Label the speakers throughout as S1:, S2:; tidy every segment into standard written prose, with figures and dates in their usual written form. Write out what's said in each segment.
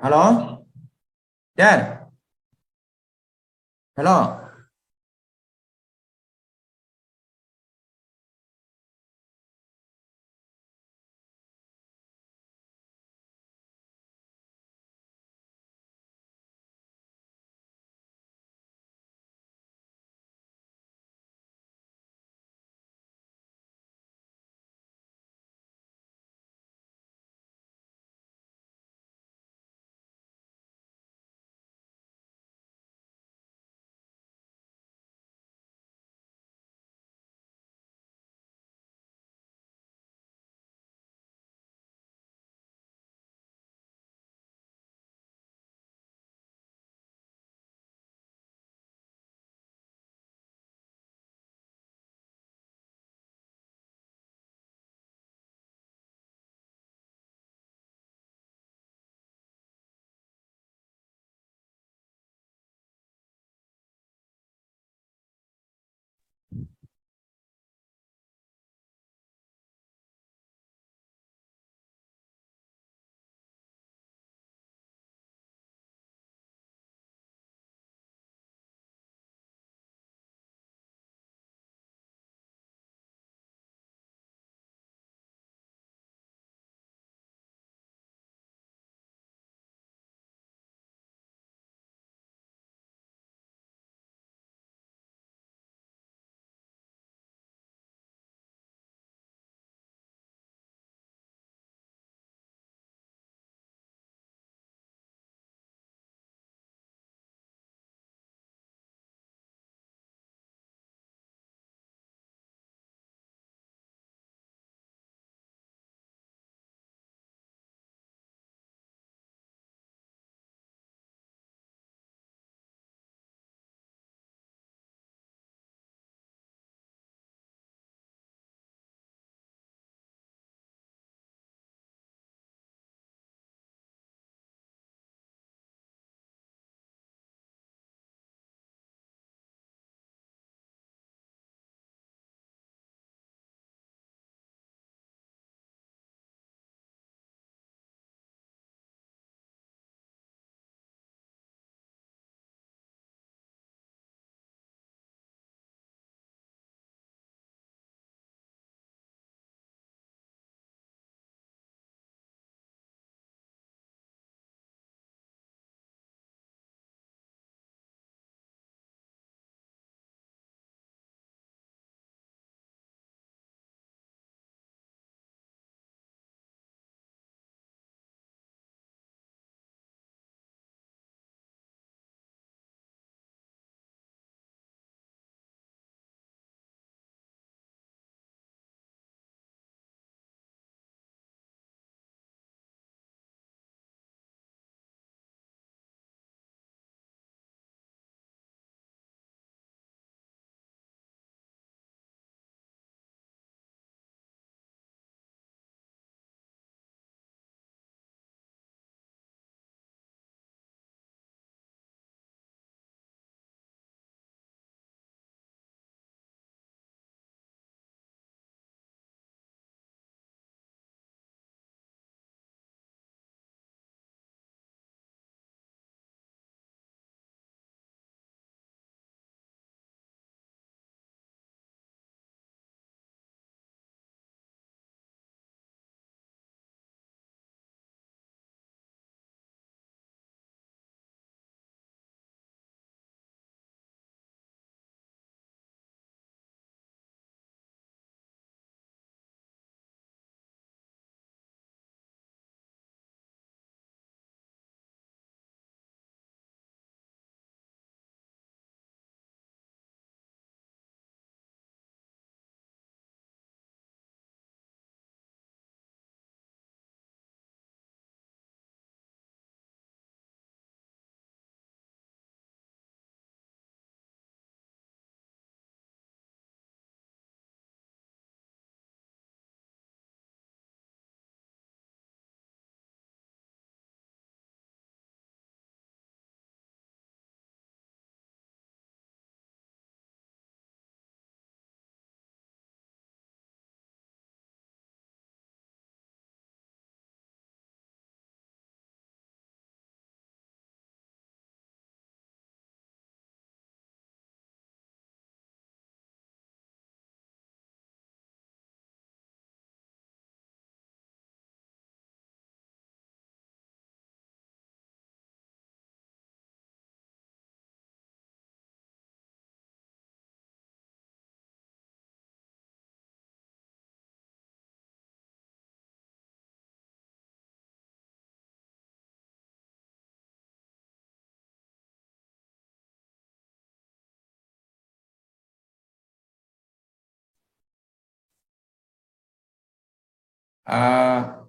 S1: Alo, yeah, hello.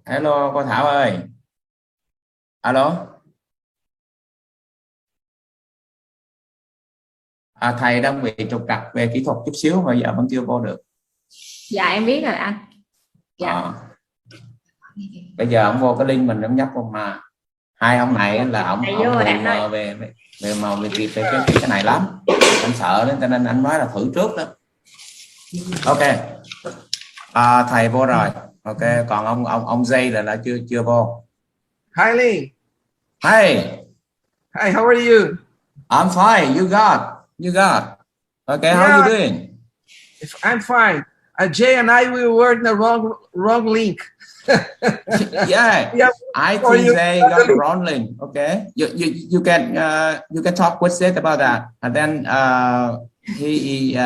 S1: Hello cô Thảo ơi. Alo. Thầy đang bị trục trặc về kỹ thuật chút xíu mà giờ vẫn chưa vô được.
S2: Dạ em biết rồi anh. Dạ.
S1: Bây giờ ông vô cái link mình ông nhấp không mà hai ông này là ông mờ về cái này lắm, anh sợ đó, cho nên anh nói là thử trước đó. Ok. Thầy vô rồi. Ok, còn ông Jay là chưa vô.
S3: Hi Lee.
S1: Hey.
S3: Hi, how are you?
S1: I'm fine. You got. Okay, how are you doing?
S3: I'm fine. Jay and I were in the wrong link.
S1: Yeah, I think they got the wrong link. Okay, you can talk with Seth about that, and then he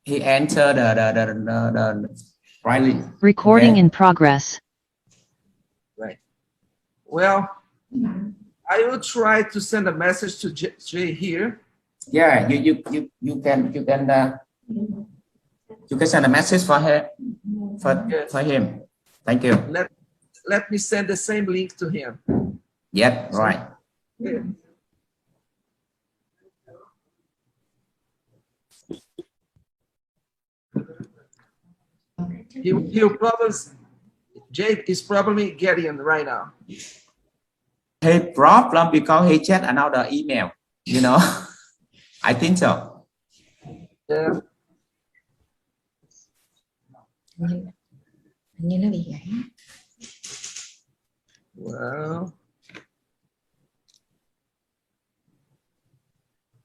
S1: entered the right link.
S4: Recording in progress.
S3: Right. Well, I will try to send a message to Jay here.
S1: Yeah, you can send a message for him. Thank you.
S3: Let me send the same link to him.
S1: Yep, right.
S3: Yeah. Jay is probably getting in right now.
S1: He problem because he checked another email, you know. I think so.
S3: Yeah.
S2: Như nó bị gãy.
S3: Well.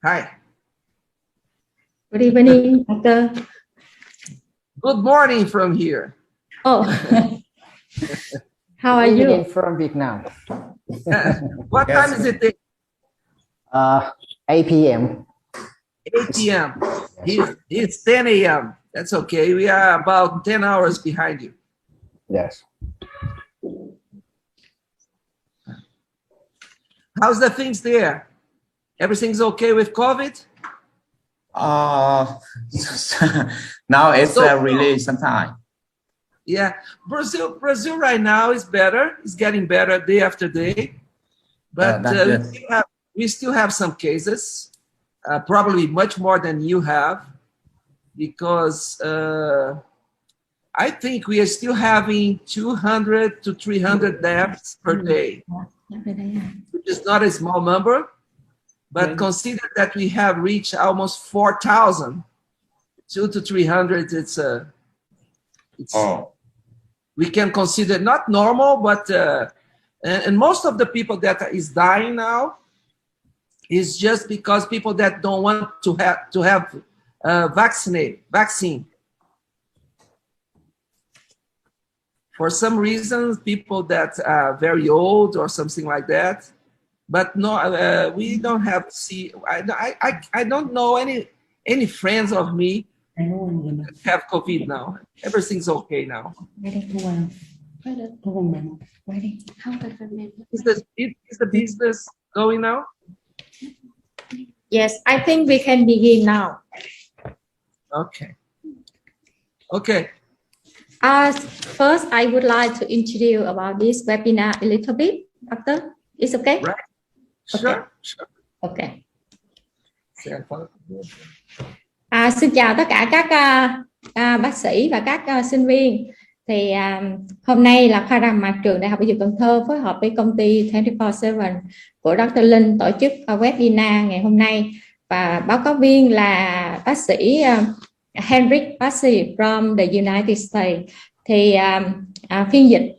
S3: Hi.
S2: Good evening, doctor.
S3: Good morning from here.
S2: Oh. How are you?
S5: From Vietnam.
S3: What time is it?
S5: 8 p.m.
S3: 8 p.m. It's 10 a.m. That's okay. We are about 10 hours behind you.
S5: Yes.
S3: How's the things there? Everything's okay with COVID?
S1: Now it's really sometime.
S3: Yeah, Brazil right now is better. It's getting better day after day, but we still have some cases, probably much more than you have, because I think we are still having 200 to 300 deaths per day, which is not a small number, but consider that we have reached almost 4,000. 200 to 300, we can consider not normal, but and most of the people that is dying now is just because people that don't want to have vaccine. For some reasons, people that are very old or something like that. But no, we don't have to see. I don't know any friends of me have COVID now. Everything's okay now. Is the business going now?
S2: Yes, I think we can begin now.
S3: Okay.
S2: First, I would like to introduce about this webinar a little bit. Doctor, it's okay?
S3: Right. Sure.
S2: Okay. Xin chào tất cả các bác sĩ và các sinh viên. Thì hôm nay là khoa răng mạc trường Đại học Y Dược Cần Thơ phối hợp với công ty 24/7 của Dr. Linh tổ chức webinar ngày hôm nay, và báo cáo viên là bác sĩ Henrique Bassi from the United States. Thì phiên dịch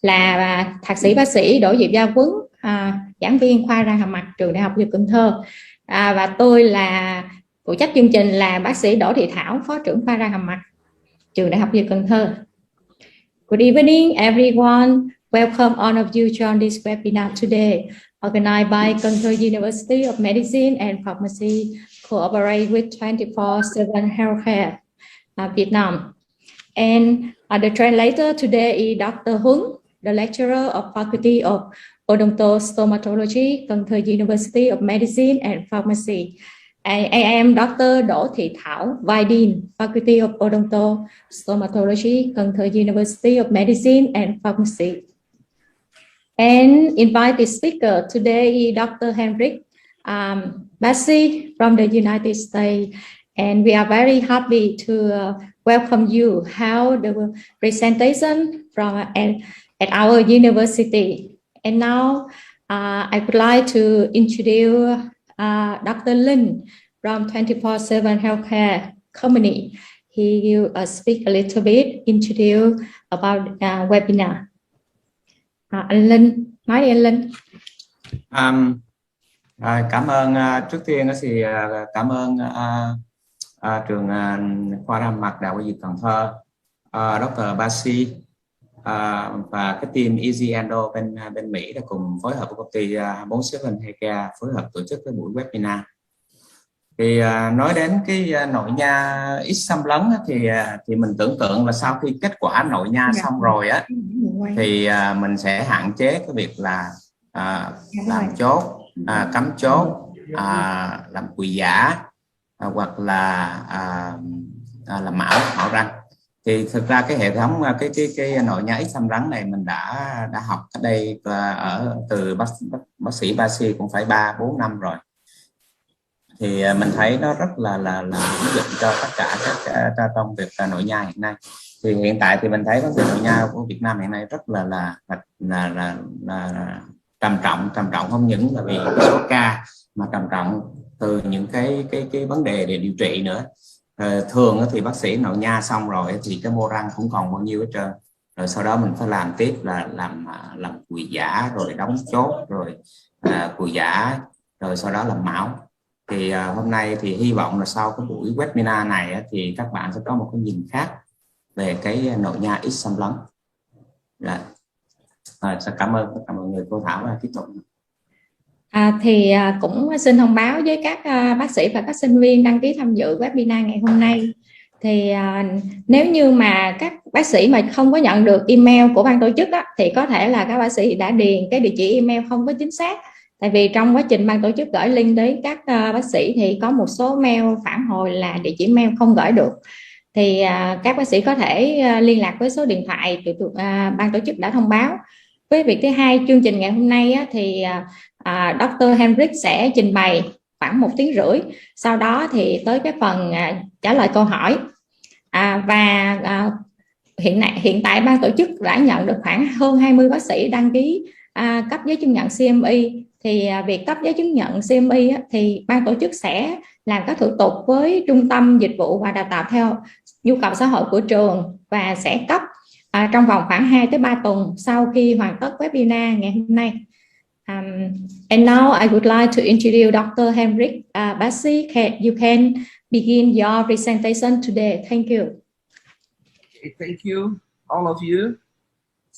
S2: là thạc sĩ bác sĩ Diệp Gia Huấn, giảng viên khoa răng hàm mặt trường Đại học Y Dược Cần Thơ, và tôi là phụ trách chương trình là bác sĩ Thị Thảo, phó trưởng khoa răng hàm mặt trường Đại học Y Dược Cần Thơ. Good evening, everyone. Welcome all of you join this webinar today, organized by Cần Thơ University of Medicine and Pharmacy, cooperate with 24/7 Healthcare Vietnam. And the translator today is Dr. Huấn, the lecturer of Faculty of Odontostomatology, Cần Thơ University of Medicine and Pharmacy. I am Dr. Đỗ Thị Thảo, Vice Dean, Faculty of Odonto Stomatology, Cần Thơ University of Medicine and Pharmacy. And invited speaker today, Dr. Henrique Bassi from the United States. And we are very happy to welcome you how the presentation from at our university. And now I would like to introduce Dr. Linh from 24/7 Healthcare Company. He will speak a little bit, introduce about webinar. Anh Linh, nói đi anh Linh.
S1: Cảm ơn, trước tiên thì cảm ơn trường khoa răng mặt Đại học Dịch Cần Thơ, Dr. Bassi và cái team Easy Endo bên Mỹ đã cùng phối hợp với công ty 24/7 Healthcare phối hợp tổ chức cái buổi webinar. Thì nói đến cái nội nha ít xâm lấn thì mình tưởng tượng là sau khi kết quả nội nha xong rồi á thì mình sẽ hạn chế cái việc là làm chốt, cắm chốt, làm quỳ giả hoặc là làm mạo răng. Thì thực ra cái hệ thống cái nội nha ít xâm lấn này mình đã học ở đây từ bác sĩ Bassi cũng phải 3-4 năm rồi. Thì mình thấy nó rất là hữu dụng cho tất cả các trong việc nội nha hiện nay. Thì hiện tại thì mình thấy vấn đề nội nha của Việt Nam hiện nay rất là trầm trọng, không những là vì số ca mà trầm trọng từ những cái vấn đề để điều trị nữa. Thường thì bác sĩ nội nha xong rồi thì cái mô răng cũng còn bao nhiêu hết trơn, rồi sau đó mình phải làm tiếp là làm quỳ giả rồi đóng chốt rồi quỳ giả rồi sau đó làm mão. Thì hôm nay thì hy vọng là sau cái buổi webinar này thì các bạn sẽ có một cái nhìn khác về cái nội nha ít xâm lấn. Sẽ cảm ơn tất cả mọi người. Cô Thảo tiếp tục.
S2: Cũng xin thông báo với các bác sĩ và các sinh viên đăng ký tham dự webinar ngày hôm nay. Thì nếu như mà các bác sĩ mà không có nhận được email của ban tổ chức thì có thể là các bác sĩ đã điền cái địa chỉ email không có chính xác. Tại vì trong quá trình ban tổ chức gửi link đến các bác sĩ thì có một số mail phản hồi là địa chỉ mail không gửi được. Thì các bác sĩ có thể liên lạc với số điện thoại ban tổ chức đã thông báo. Với việc thứ hai, chương trình ngày hôm nay thì Dr. Henrique sẽ trình bày khoảng 1 tiếng rưỡi. Sau đó thì tới cái phần trả lời câu hỏi. Hiện tại ban tổ chức đã nhận được khoảng hơn 20 bác sĩ đăng ký cấp giấy chứng nhận CME. Thì việc cấp giấy chứng nhận CME thì ban tổ chức sẽ làm các thủ tục với trung tâm dịch vụ và đào tạo theo nhu cầu xã hội của trường và sẽ cấp trong vòng khoảng 2 tới 3 tuần sau khi hoàn tất webinar ngày hôm nay. And now I would like to introduce Dr. Henrique Bassi. You can begin your presentation today. Thank you.
S3: Okay, thank you, all of you.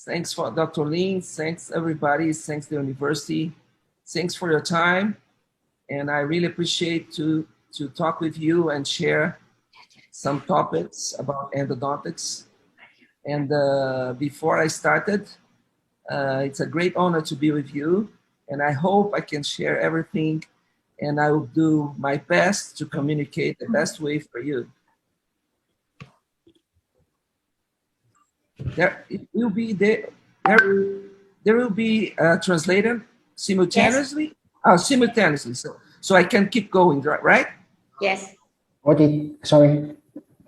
S3: Thanks for Dr. Lin. Thanks everybody. Thanks the university. Thanks for your time. And I really appreciate to talk with you and share some topics about endodontics. And before I started, it's a great honor to be with you. And I hope I can share everything. And I will do my best to communicate the best way for you. There will be translated simultaneously. Yes. Simultaneously. So I can keep going, right?
S2: Yes.
S5: Ủa chị, sorry.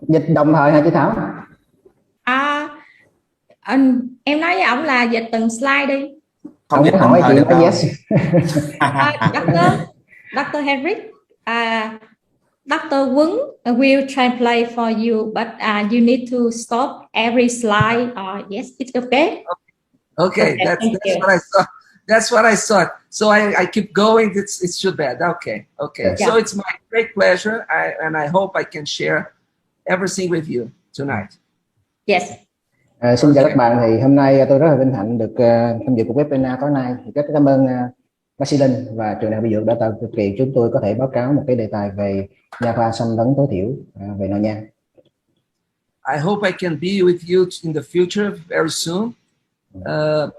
S5: Dịch đồng thời hả chị Thảo?
S2: Em nói với ông là dịch từng slide đi.
S5: Không muốn hỏi chị nói yes.
S2: Dr. Henrique, Dr. Huấn will translate for you, but you need to stop every slide. Yes, it's okay.
S3: Okay, that's what I saw. That's what I thought. So I keep going. It's too bad. Okay. Yeah. So it's my great pleasure, and I hope I can share everything with you tonight.
S2: Yes.
S5: Xin chào các bạn. Thì hôm nay tôi rất là vinh hạnh được tham dự cuộc webinar tối nay. Thì rất cảm ơn bác sĩ Linh và trường đại học y dược đã tạo điều kiện chúng tôi có thể báo cáo một cái đề tài về nha khoa xâm lấn tối thiểu về nội nha.
S3: I hope I can be with you in the future very soon.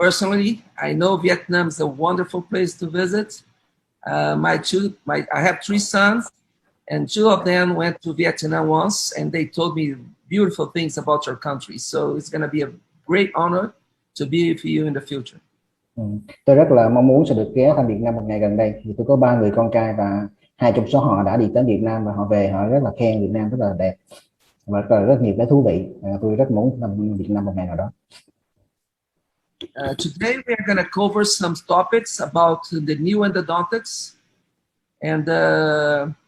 S3: Personally, I know Vietnam is a wonderful place to visit. I have 3 sons, And two of them went to Vietnam once, and they told me beautiful things about your country. So it's going to be a great honor to be with you in the future.
S5: Tôi rất là mong muốn sẽ được ghé thăm Việt Nam một ngày gần đây. Thì tôi có 3 người con trai và 2 trong số họ đã đi tới Việt Nam và họ về họ rất là khen Việt Nam rất là đẹp và rất nhiều cái thú vị. Tôi rất muốn thăm Việt Nam một ngày nào đó.
S3: Today we are going to cover some topics about the new endodontics, and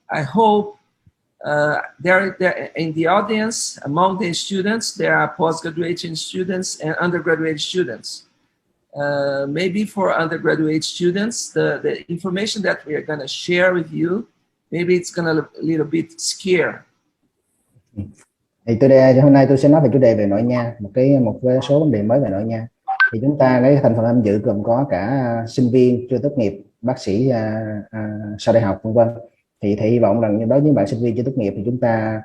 S3: I hope there in the audience, among the students, there are postgraduate students and undergraduate students. Maybe for undergraduate students, the information that we are going to share with you, maybe it's going to look a little bit scary.
S5: Thì hôm nay tôi sẽ nói về chủ đề về Nội Nha, một số vấn đề mới về Nội Nha. Thì chúng ta cái thành phần tham dự gồm có cả sinh viên chưa tốt nghiệp, bác sĩ sau đại học, vân vân. Thì hy vọng rằng đối với những bạn sinh viên chưa tốt nghiệp thì chúng ta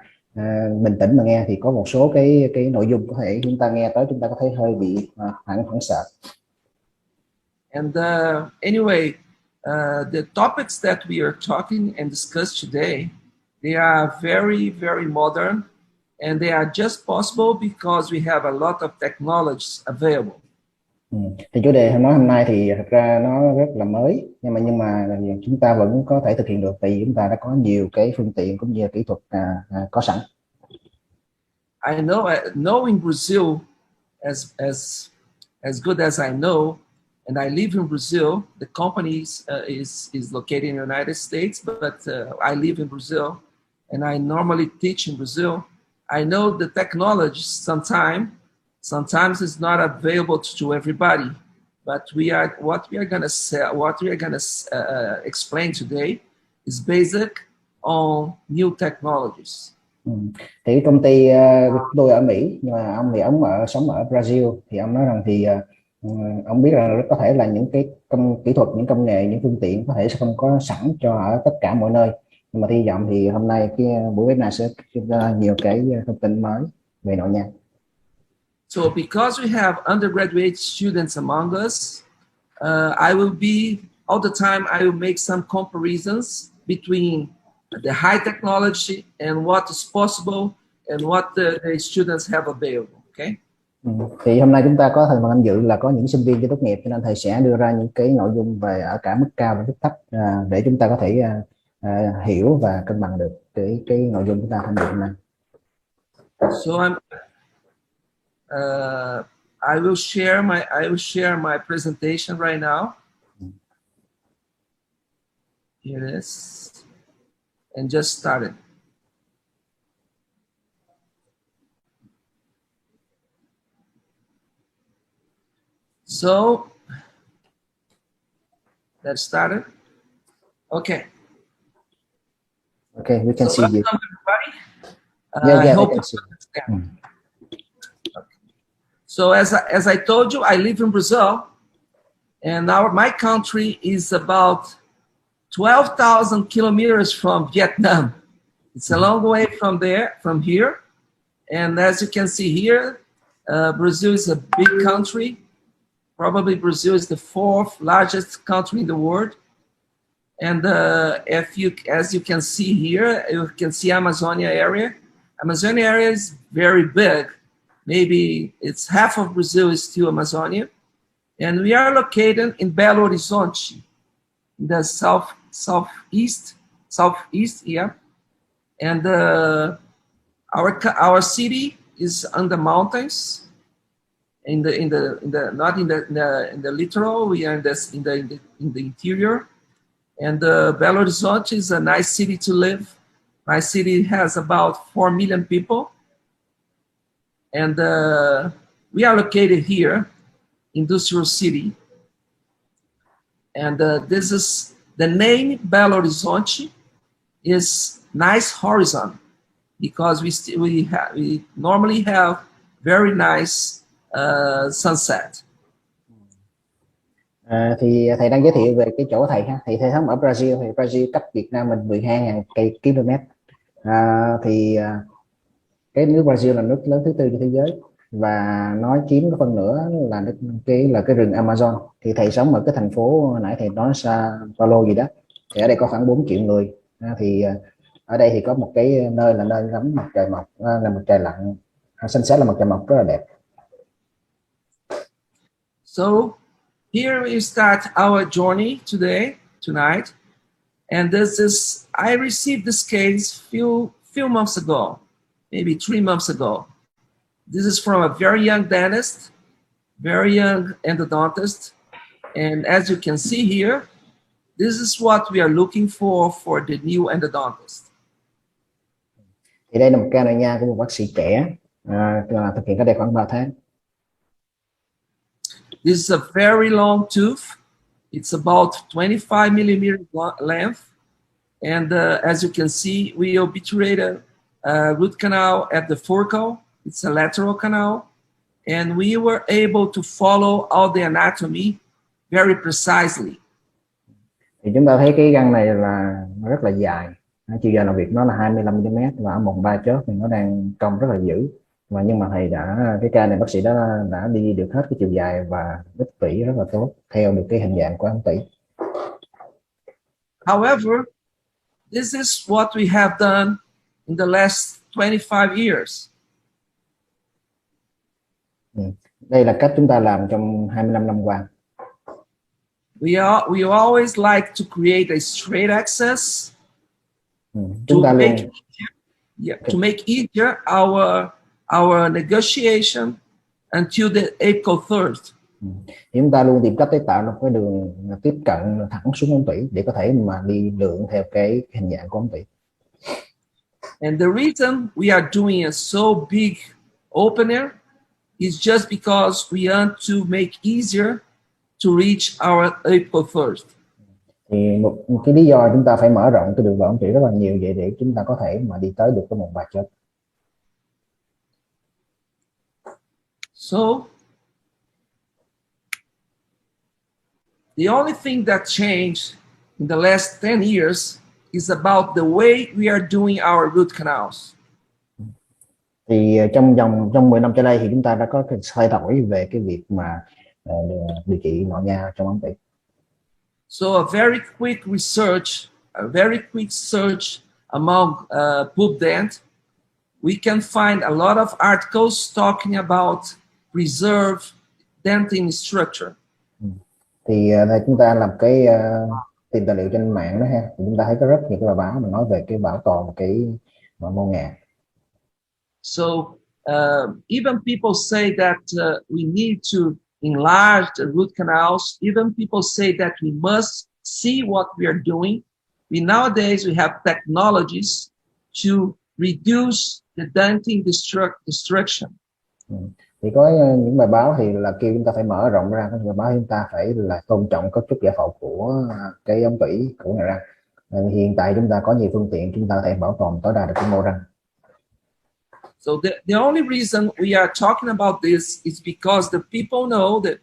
S5: bình tĩnh mà nghe, thì có một số cái nội dung có thể chúng ta nghe tới chúng ta có thể hơi bị hoảng sợ.
S3: And anyway, the topics that we are talking and discuss today, they are very, very modern, and they are just possible because we have a lot of technologies available.
S5: Thì chủ đề nói hôm nay thì thật ra nó rất là mới, nhưng mà chúng ta vẫn có thể thực hiện được, tại vì chúng ta đã có nhiều cái phương tiện cũng như kỹ thuật có sẵn.
S3: I know in Brazil, as good as I know, and I live in Brazil. The company is located in the United States, but I live in Brazil, and I normally teach in Brazil. I know the technology sometimes it's not available to everybody, but what we are going to explain today is basic on new technologies.
S5: Thì công ty tôi ở Mỹ, nhưng mà ông thì ông sống ở Brazil, thì ông nói rằng thì ông biết rằng có thể là những cái kỹ thuật, những công nghệ, những phương tiện có thể sẽ không có sẵn cho ở tất cả mọi nơi, nhưng mà hy vọng thì hôm nay cái buổi webinar sẽ cho ra nhiều cái thông tin mới về Nội Nha.
S3: So because we have undergraduate students among us, I will be all the time. I will make some comparisons between the high technology and what is possible and what the students have available. Okay.
S5: Thì hôm nay chúng ta có thành phần tham dự là có những sinh viên chưa tốt nghiệp, cho nên thầy sẽ đưa ra những cái nội dung về ở cả mức cao và mức thấp để chúng ta có thể hiểu và cân bằng được cái nội dung chúng ta tham dự hôm nay.
S3: So I will share my presentation right now. Here it is, and just start it. So let's start it. Okay.
S5: Okay, we can see you.
S3: Welcome everybody. I hope you understand. Okay. So as I told you, I live in Brazil, and my country is about 12,000 kilometers from Vietnam. It's a long way from here. And as you can see here, Brazil is a big country. Probably Brazil is the 4th largest country in the world. And as you can see here, you can see Amazonia area. Amazonia area is very big. Maybe it's half of Brazil is still Amazonia. And we are located in Belo Horizonte, in the southeast, yeah. And our city is on the mountains. In the littoral, we are in the interior. And Belo Horizonte is a nice city to live. My city has about 4 million people. And we are located here, industrial city. And this is the name Belo Horizonte is nice horizon, because we normally have very nice sunset.
S5: Thì thầy đang giới thiệu về cái chỗ thầy ha. Thì thầy sống ở Brazil, thì Brazil cách Việt Nam mình 12.000 km. Cái nước Brazil là nước lớn thứ 4 trên thế giới và nó chiếm cái phân nửa là cái rừng Amazon. Thì thầy sống ở cái thành phố nãy thầy nói Sao Paulo gì đó, thì ở đây có khoảng 4 triệu người. Thì Ở đây thì có một cái nơi là nơi ngắm mặt trời mọc, là mặt trời lặn, sunset là mặt trời mọc rất là đẹp.
S3: So here we start our journey tonight, and this is, I received this case few months ago, maybe 3 months ago. This is from a very young dentist, very young endodontist, and as you can see here, this is what we are looking for the new endodontist.
S5: Thì đây là một ca nội nha của một bác sĩ trẻ, thực hiện cách đây khoảng 3 tháng.
S3: This is a very long tooth. It's about 25 millimeter length. And as you can see, we obturated root canal at the foracle. It's a lateral canal. And we were able to follow all the anatomy very precisely.
S5: Thì chúng ta thấy cái răng này là nó rất là dài. Chiều dài làm việc nó là 25 mm và ở mồng ba chớp thì nó đang cong rất là dữ. Và nhưng mà thầy cái ca này bác sĩ đã đi được hết cái chiều dài và đích tủy rất là tốt theo được cái hình dạng của ống tủy.
S3: However, this is what we have done in the last 25 years.
S5: Đây là cách chúng ta làm trong 25 năm qua.
S3: We always like to create a straight access
S5: Chúng ta luôn
S3: to make easier our negotiation until the apical third.
S5: Chúng ta luôn tìm cách để tạo ra cái đường tiếp cận thẳng xuống ống tủy để có thể mà đi lượng theo cái hình dạng của ống tủy.
S3: And the reason we are doing a so big opener is just because we want to make easier to reach our apical third.
S5: Thì một cái lý do chúng ta phải mở rộng cái đường vào ống tủy rất là nhiều vậy để chúng ta có thể mà đi tới được cái mồng ba chớp.
S3: So the only thing that changed in the last 10 years is about the way we are doing our root canals.
S5: Thì trong 10 năm trở đây thì chúng ta đã có cái thay đổi về cái việc mà điều trị nội nha trong ống tủy.
S3: So a very quick search among pulp dent, we can find a lot of articles talking about preserved dentin structure.
S5: Thì chúng ta làm cái tìm tài liệu trên mạng đó ha, thì chúng ta thấy có rất nhiều cái bài báo mà nói về cái bảo tồn cái mô ngà.
S3: So even people say that we need to enlarge the root canals. Even people say that we must see what we are doing. Nowadays we have technologies to reduce the dentin destruction.
S5: Thì có những bài báo thì là kêu chúng ta phải mở rộng ra, có những bài báo chúng ta phải là tôn trọng cấu trúc giải phẫu của cái ống tủy của nhà răng. Hiện tại chúng ta có nhiều phương tiện chúng ta có thể bảo tồn tối đa được cái mô răng. So
S3: the only reason we are talking about this is because the people know that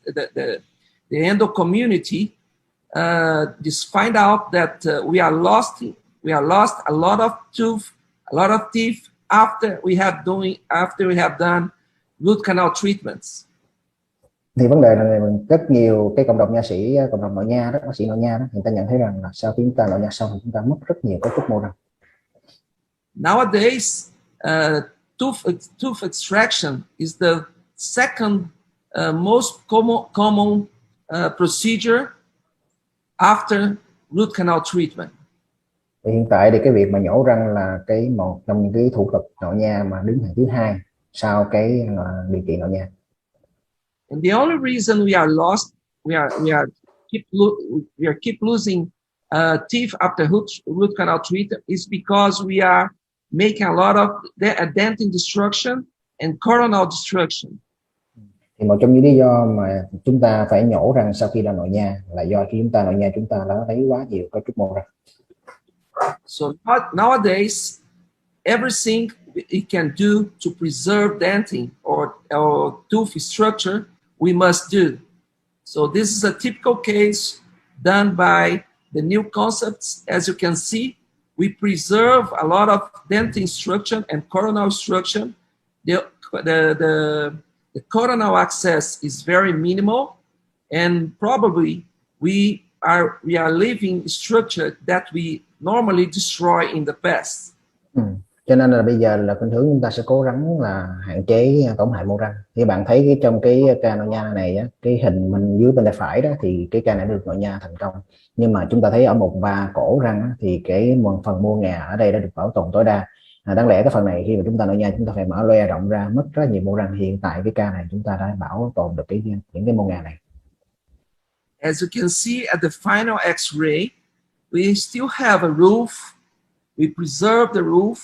S3: the endo community just find out that we are lost a lot of teeth after we have done root canal treatments.
S5: Thì vấn đề là rất nhiều cái cộng đồng nha sĩ, cộng đồng nội nha đó, bác sĩ nội nha đó, người ta nhận thấy rằng là sau khi chúng ta nội nha xong thì chúng ta mất rất nhiều cấu trúc mô răng.
S3: Nowadays, tooth extraction is the second most common procedure after root canal treatment.
S5: Thì hiện tại thì cái việc mà nhổ răng là một trong những cái thủ thuật nội nha mà đứng hàng thứ hai sau cái điều trị nội nha.
S3: And the only reason we are keep losing teeth after root canal treatment is because we are making a lot of dentin destruction and coronal destruction.
S5: Thì một trong những lý do mà chúng ta phải nhổ răng sau khi làm nội nha là do khi chúng ta nội nha chúng ta đã lấy quá nhiều cấu trúc mô răng.
S3: So nowadays, everything we can do to preserve dentin or tooth structure, we must do. So this is a typical case done by the new concepts. As you can see, we preserve a lot of dentin structure and coronal structure. The coronal access is very minimal, and probably we we are living structure that we normally destroy in the past.
S5: Cho nên là bây giờ là khuynh hướng chúng ta sẽ cố gắng là hạn chế tổn hại mô răng. Như bạn thấy cái trong cái ca Nội Nha này á, cái hình mình dưới bên tay phải đó thì cái ca này được Nội Nha thành công. Nhưng mà chúng ta thấy ở một và cổ răng á, thì cái phần mô ngà ở đây đã được bảo tồn tối đa. Đáng lẽ cái phần này khi mà chúng ta Nội Nha chúng ta phải mở loe rộng ra, mất rất nhiều mô răng. Hiện tại cái ca này chúng ta đã bảo tồn được những cái mô ngà này.
S3: As you can see at the final X-ray, we still have a roof. We preserve the roof.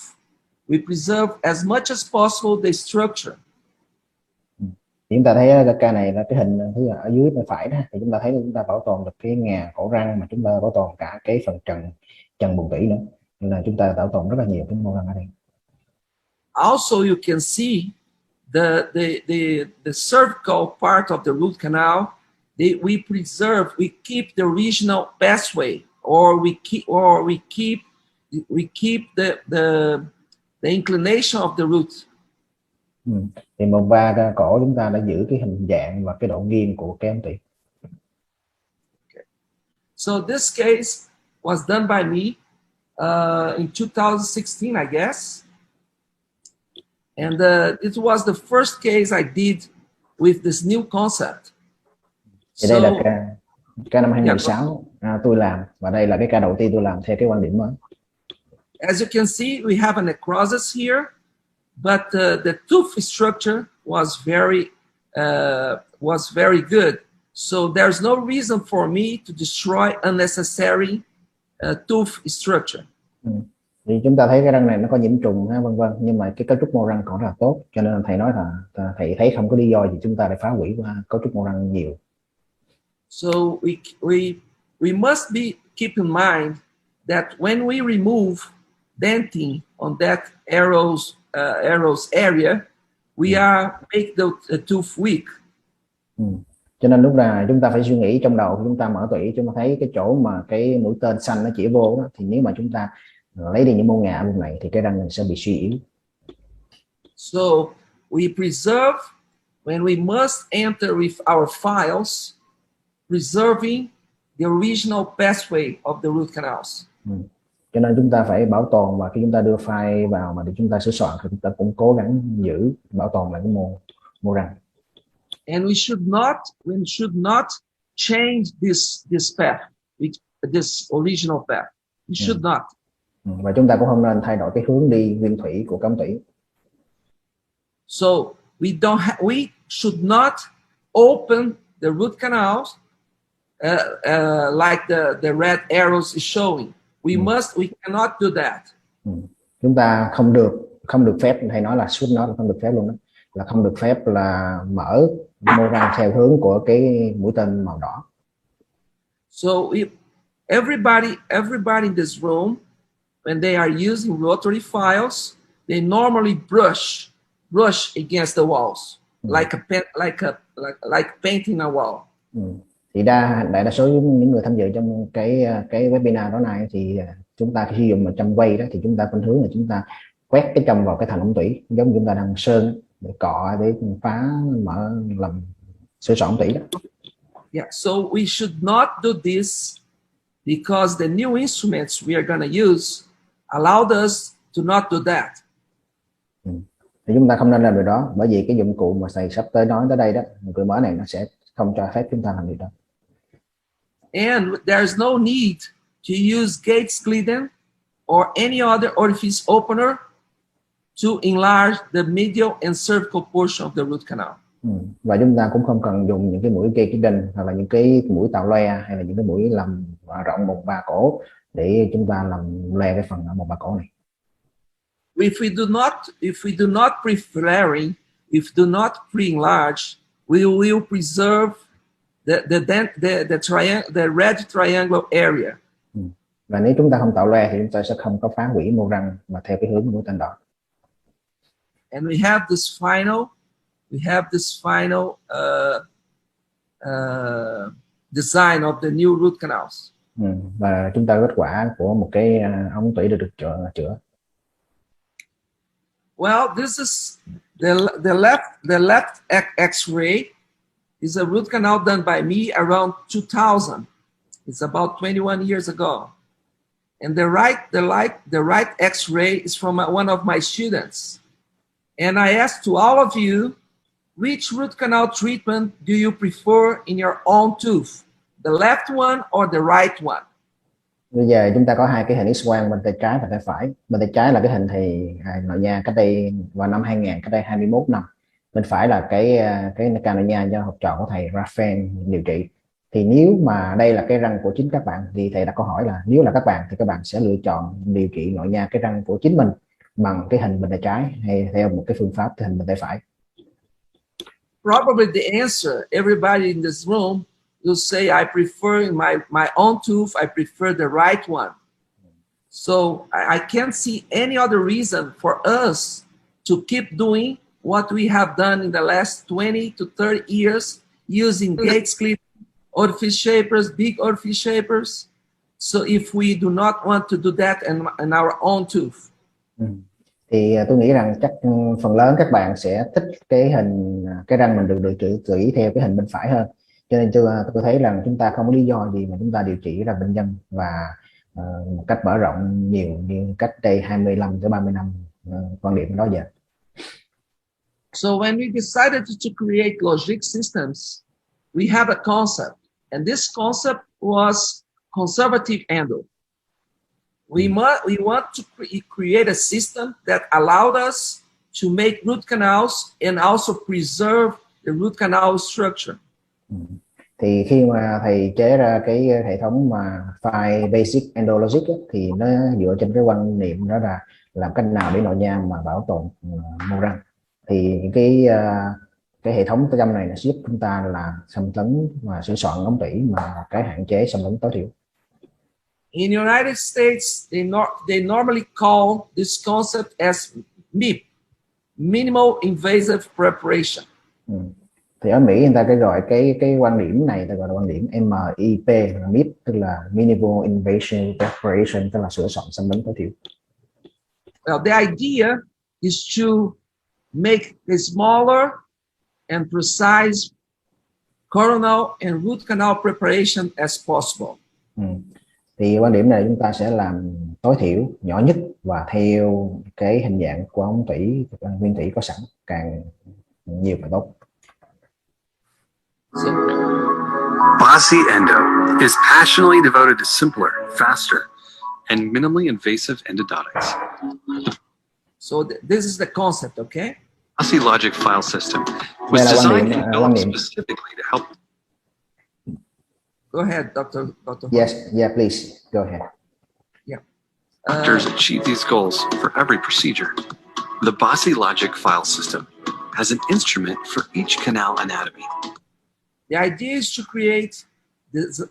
S3: We preserve as much as possible the structure.
S5: Chúng ta thấy cái ca này là cái hình thứ ở dưới bên phải đó, thì chúng ta thấy chúng ta bảo tồn được cái ngà cổ răng, mà chúng ta bảo tồn cả cái phần trần bụng tủy nữa, nên là chúng ta bảo tồn rất là nhiều cái mô răng ở đây.
S3: Also, you can see the cervical part of the root canal. We preserve, we keep the original pathway, or we keep the inclination of the root.
S5: Thì một ba cổ chúng ta đã giữ cái hình dạng và cái độ nghiêng của cái ống tủy.
S3: Okay. So this case was done by me in 2016, I guess, and it was the first case I did with this new concept.
S5: Thì đây là ca năm 2016 tôi làm, và đây là cái ca đầu tiên tôi làm theo cái quan điểm mới.
S3: As you can see, we have a necrosis here, but the tooth structure was very good. So there's no reason for me to destroy unnecessary tooth structure.
S5: Thì chúng ta thấy cái răng này nó có nhiễm trùng vân vân, nhưng mà cái cấu trúc mô răng còn rất là tốt, cho nên thầy nói là thầy thấy không có lý do gì chúng ta để phá hủy cấu trúc mô răng nhiều.
S3: So we must keep in mind that when we remove denting on that arrows area, we are make the tooth weak.
S5: Cho nên lúc nào chúng ta phải suy nghĩ trong đầu, chúng ta mở tủy chúng ta thấy cái chỗ mà cái mũi tên xanh nó chỉ vô đó, thì nếu mà chúng ta lấy đi những mô ngà bên này thì cái răng mình sẽ bị suy yếu.
S3: So we preserve when we must enter with our files, preserving the original pathway of the root canals.
S5: Cho nên chúng ta phải bảo tồn, và khi chúng ta đưa file vào mà để chúng ta sửa soạn thì chúng ta cũng cố gắng giữ bảo tồn lại cái mô răng.
S3: And we should not change this path, this original path. We should not.
S5: Và chúng ta cũng không nên thay đổi cái hướng đi nguyên thủy của cống tủy.
S3: So we should not open the root canals like the red arrows is showing. We cannot do that.
S5: Chúng ta không được phép, thầy nói là should not, là không được phép luôn đó, là không được phép là mở mô răng theo hướng của cái mũi tên màu đỏ.
S3: So if everybody in this room, when they are using rotary files, they normally brush against the walls, like painting a wall.
S5: Thì đại đa số những người tham dự trong cái webinar đó này thì chúng ta khi sử dụng trâm quay đó, thì chúng ta khuynh hướng là chúng ta quét cái trâm vào cái thành ống tủy, giống như chúng ta đang sơn để cọ để phá mở làm sửa soạn ống tủy đó.
S3: Yeah, so we should not do this because the new instruments we are going to use allowed us to not do that.
S5: Thì chúng ta không nên làm điều đó, bởi vì cái dụng cụ mà thầy sắp tới nói tới đây đó, cái mới này nó sẽ không cho phép chúng ta làm điều đó.
S3: And there's no need to use gates glidden or any other orifice opener to enlarge the medial and cervical portion of the root canal.
S5: Và chúng ta cũng không cần dùng những cái mũi gate glidden hoặc là những cái mũi tạo loe hay là những cái mũi làm rộng một ba cổ để chúng ta làm loe cái phần một ba cổ này.
S3: If we do not pre-flaring, if do not pre-enlarge, we will preserve the red triangle area.
S5: Và nếu chúng ta không tạo loe thì chúng ta sẽ không có phá hủy mô răng mà theo cái hướng mũi tên đỏ.
S3: And we have this final design of the new root canals.
S5: Và chúng ta kết quả của một cái ống tủy được chữa.
S3: Well, this is the left X-ray is a root canal done by me around 2000. It's about 21 years ago. And the right X-ray is from one of my students. And I asked to all of you, which root canal treatment do you prefer in your own tooth? The left one or the right one?
S5: Bây giờ chúng ta có hai cái hình X-quang bên tay trái và tay phải. Bên tay trái là cái hình thì Nội Nha cách đây vào năm 2000, cách đây 21 năm. Bên phải là cái ca Nội Nha do học trò của thầy Raphael điều trị. Thì nếu mà đây là cái răng của chính các bạn thì thầy đặt câu hỏi là nếu là các bạn thì các bạn sẽ lựa chọn điều trị Nội Nha cái răng của chính mình bằng cái hình bên tay trái hay theo một cái phương pháp cái hình bên tay phải?
S3: Probably the answer, everybody in this room will say I prefer in my own tooth, I prefer the right one. So I can't see any other reason for us to keep doing what we have done in the last 20 to 30 years using gates clip, orifice shapers, big orifice shapers. So if we do not want to do that in our own tooth.
S5: Thì tôi nghĩ rằng chắc phần lớn các bạn sẽ thích cái hình cái răng mình được điều trị theo cái hình bên phải hơn. Cho nên tôi thấy rằng chúng ta không có lý do gì mà chúng ta điều trị ra bệnh nhân và một cách mở rộng nhiều như cách đây 25 tới 30 năm quan điểm đó giờ.
S3: So when we decided to create logic systems, we have a concept, and this concept was conservative endo. We want to create a system that allowed us to make root canals and also preserve the root canal structure.
S5: Thì khi mà thầy chế ra cái hệ thống mà Five Basic Endologic thì nó dựa trên cái quan niệm đó là làm cách nào để Nội Nha mà bảo tồn mô răng. Thì cái hệ thống trong này nó giúp chúng ta là xâm lấn và sửa soạn ống tủy mà cái hạn chế xâm lấn tối thiểu.
S3: In United States, they normally call this concept as MIP, minimal invasive preparation.
S5: Thì ở Mỹ người ta cái gọi cái quan điểm này ta gọi là quan điểm MIP, MIP tức là minimal invasive preparation, tức là sửa soạn xâm lấn tối thiểu.
S3: Well, the idea is to make the smaller and precise coronal and root canal preparation as possible.
S5: Thì quan điểm này chúng ta sẽ làm tối thiểu, nhỏ nhất và theo cái hình dạng của ống tủy nguyên thủy có sẵn, càng nhiều càng tốt.
S6: Bassi endo is passionately devoted to simpler, faster, and minimally invasive endodontics.
S3: So this is the concept, okay?
S6: Bassi logic file system was designed and built specifically to help.
S3: Go ahead, Dr.
S5: Yes, yeah, please go ahead.
S3: Yeah.
S6: Doctors achieve these goals for every procedure. The Bassi logic file system has an instrument for each canal anatomy.
S3: The idea is to create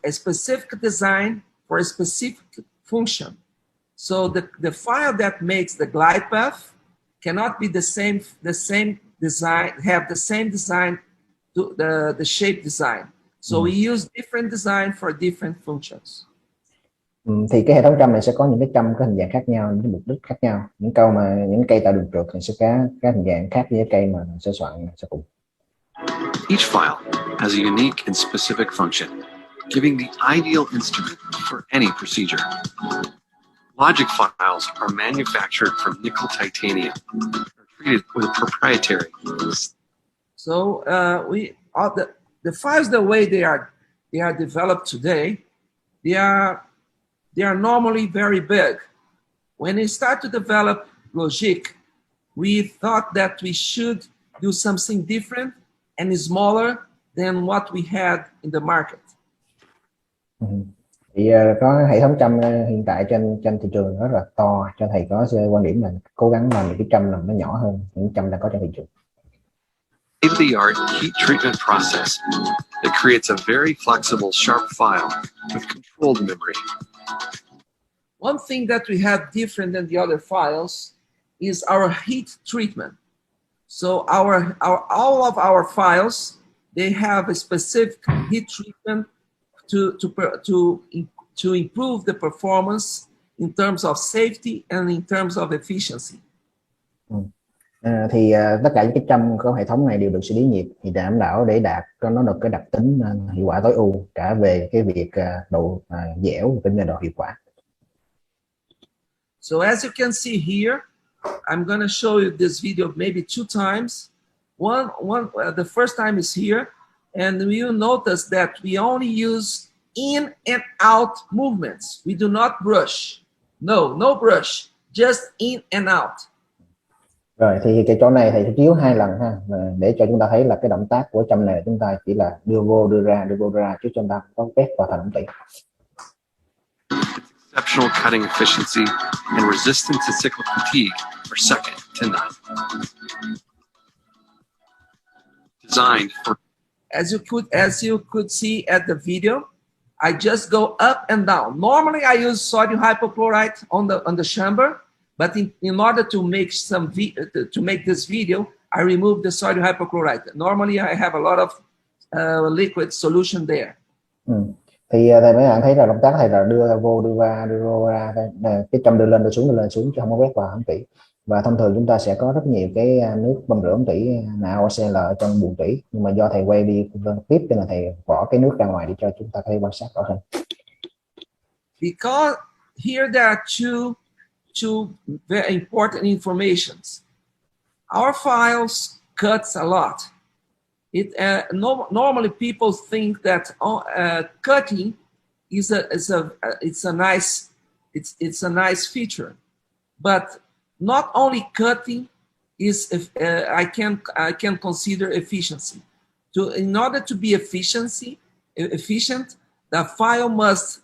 S3: a specific design for a specific function. So the file that makes the glide path cannot be the same design, have the same design to the shape design. So we use different design for different functions.
S5: Thì cái hệ thống trâm này sẽ có những cái trâm có hình dạng khác nhau, những mục đích khác nhau. Những cây tạo đường trượt thì sẽ có các hình dạng khác với cây mà sơ soạn sẽ cùng.
S6: Each file has a unique and specific function, giving the ideal instrument for any procedure. Logic files are manufactured from nickel titanium, treated with a proprietary.
S3: So the files, the way they are developed today, they are normally very big. When we start to develop logic, we thought that we should do something different and smaller than what we had in the market.
S5: Thì có hệ thống trâm hiện tại trên thị trường rất là to, cho thầy có quan điểm là cố gắng làm những cái trâm làm nó nhỏ hơn những trâm đang có trên thị trường.
S6: State-of-the-art heat treatment process that creates a very flexible, sharp file with controlled memory.
S3: One thing that we have different than the other files is our heat treatment. So all of our files, they have a specific heat treatment to improve the performance in terms of safety and in terms of efficiency.
S5: Tất cả những cái trâm có hệ thống này đều được xử lý nhịp thì đảm bảo để đạt cho nó được cái đặc tính hiệu quả tối ưu cả về cái việc độ dẻo và cũng như độ hiệu quả.
S3: So as you can see here, I'm going to show you this video maybe 2 times. The first time is here, and you notice that we only use in and out movements. We do not brush. No brush, just in and out.
S5: Rồi thì cái chỗ này thầy chiếu 2 lần ha, để cho chúng ta thấy là cái động tác của trâm này chúng ta chỉ là đưa vô đưa ra chứ chúng ta không có ép vào thành ống tủy.
S6: Exceptional cutting efficiency and resistance to cyclic fatigue are second to none. Designed for
S3: As you could see at the video, I just go up and down. Normally I use sodium hypochlorite on the chamber, but in order to make this video, I remove the sodium hypochlorite. Normally I have a lot of liquid solution there.
S5: Thì thầy mấy bạn thấy là động tác thầy là đưa vô đưa ra cái trâm đưa lên xuống chứ không có quét vào ống tủy. Và thông thường chúng ta sẽ có rất nhiều cái nước bơm rửa ống tủy NaOCl ở trong buồng tủy, nhưng mà do thầy quay đi tiếp cho nên thầy bỏ cái nước ra ngoài để cho chúng ta có thể quan sát rõ hơn.
S3: Because here there are two very important informations. Our files cuts a lot. Normally people think that cutting it's a nice feature, but not only cutting is I can consider efficiency. In order to be efficient, the file must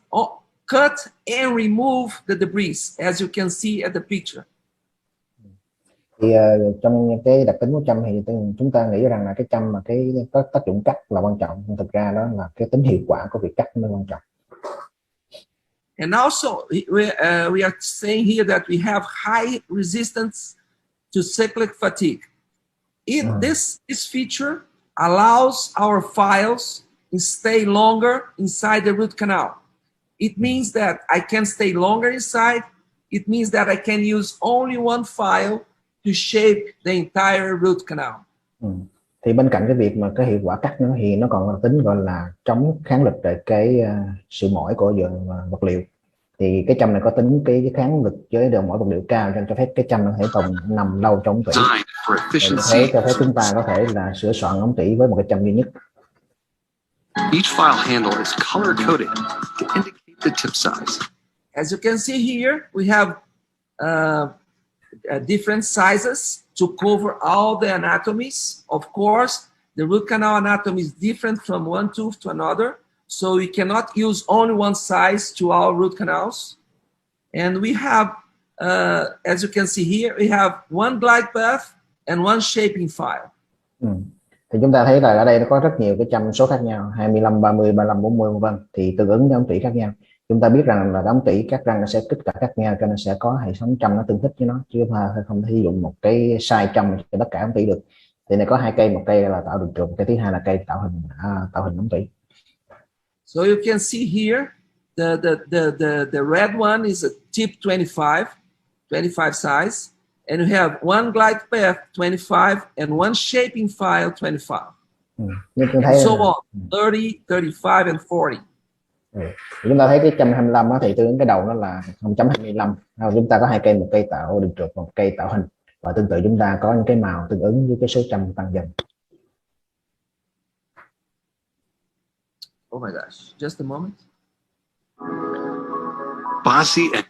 S3: cut and remove the debris, as you can see at the picture.
S5: Thì trong cái đặc tính của trâm thì chúng ta nghĩ rằng là cái trâm mà cái có tác dụng cắt là quan trọng, nhưng thực ra đó là cái tính hiệu quả của việc cắt mới quan trọng.
S3: And also we are saying here that we have high resistance to cyclic fatigue. This feature allows our files to stay longer inside the root canal. It means that I can stay longer inside. It means that I can use only one file to shape the entire root canal.
S5: Thì bên cạnh cái việc mà cái hiệu quả cắt nữa thì nó còn có tính gọi là chống kháng lực về cái sự mỏi của vật liệu. Thì cái trâm này có tính cái kháng lực với độ mỏi vật liệu cao, cho phép cái trâm nó thể tồn nằm lâu trong ống tủy. Thế cho phép chúng ta có thể là sửa soạn ống tủy với một cái trâm duy nhất.
S6: Each file handle is color coded to indicate the tip size.
S3: As you can see here, we have different sizes to cover all the anatomies. Of course, the root canal anatomy is different from one tooth to another, so we cannot use only one size to our root canals. And we have, as you can see here, we have one glide path and one shaping file.
S5: Thì chúng ta thấy là ở đây nó có rất nhiều cái trâm số khác nhau, 25, 30, 35, 40 vân vân, thì tương ứng với ống tủy khác nhau. Chúng ta biết rằng là ống tủy các răng nó sẽ kích cả khác nhau, cho nên sẽ có hệ thống trâm nó tương thích với nó, chứ không thể sử dụng một cái size trâm cho tất cả ống tủy được. Thì này có 2 cây, một cây là tạo đường trục, cái thứ hai là cây tạo hình ống tủy.
S3: So you can see here the red one is a tip 25 size, and we have one glide path 25 and one shaping file 25. And so on, 30, 35 and 40.
S5: Chúng ta thấy cái 125 thì tương ứng cái đầu nó là 0.25. Chúng ta có 2 cây, một cây tạo đường trục, một cây tạo hình, và tương tự chúng ta có những cái màu tương ứng với cái số trâm tăng dần.
S3: Oh my gosh, just a moment.
S6: Bassi and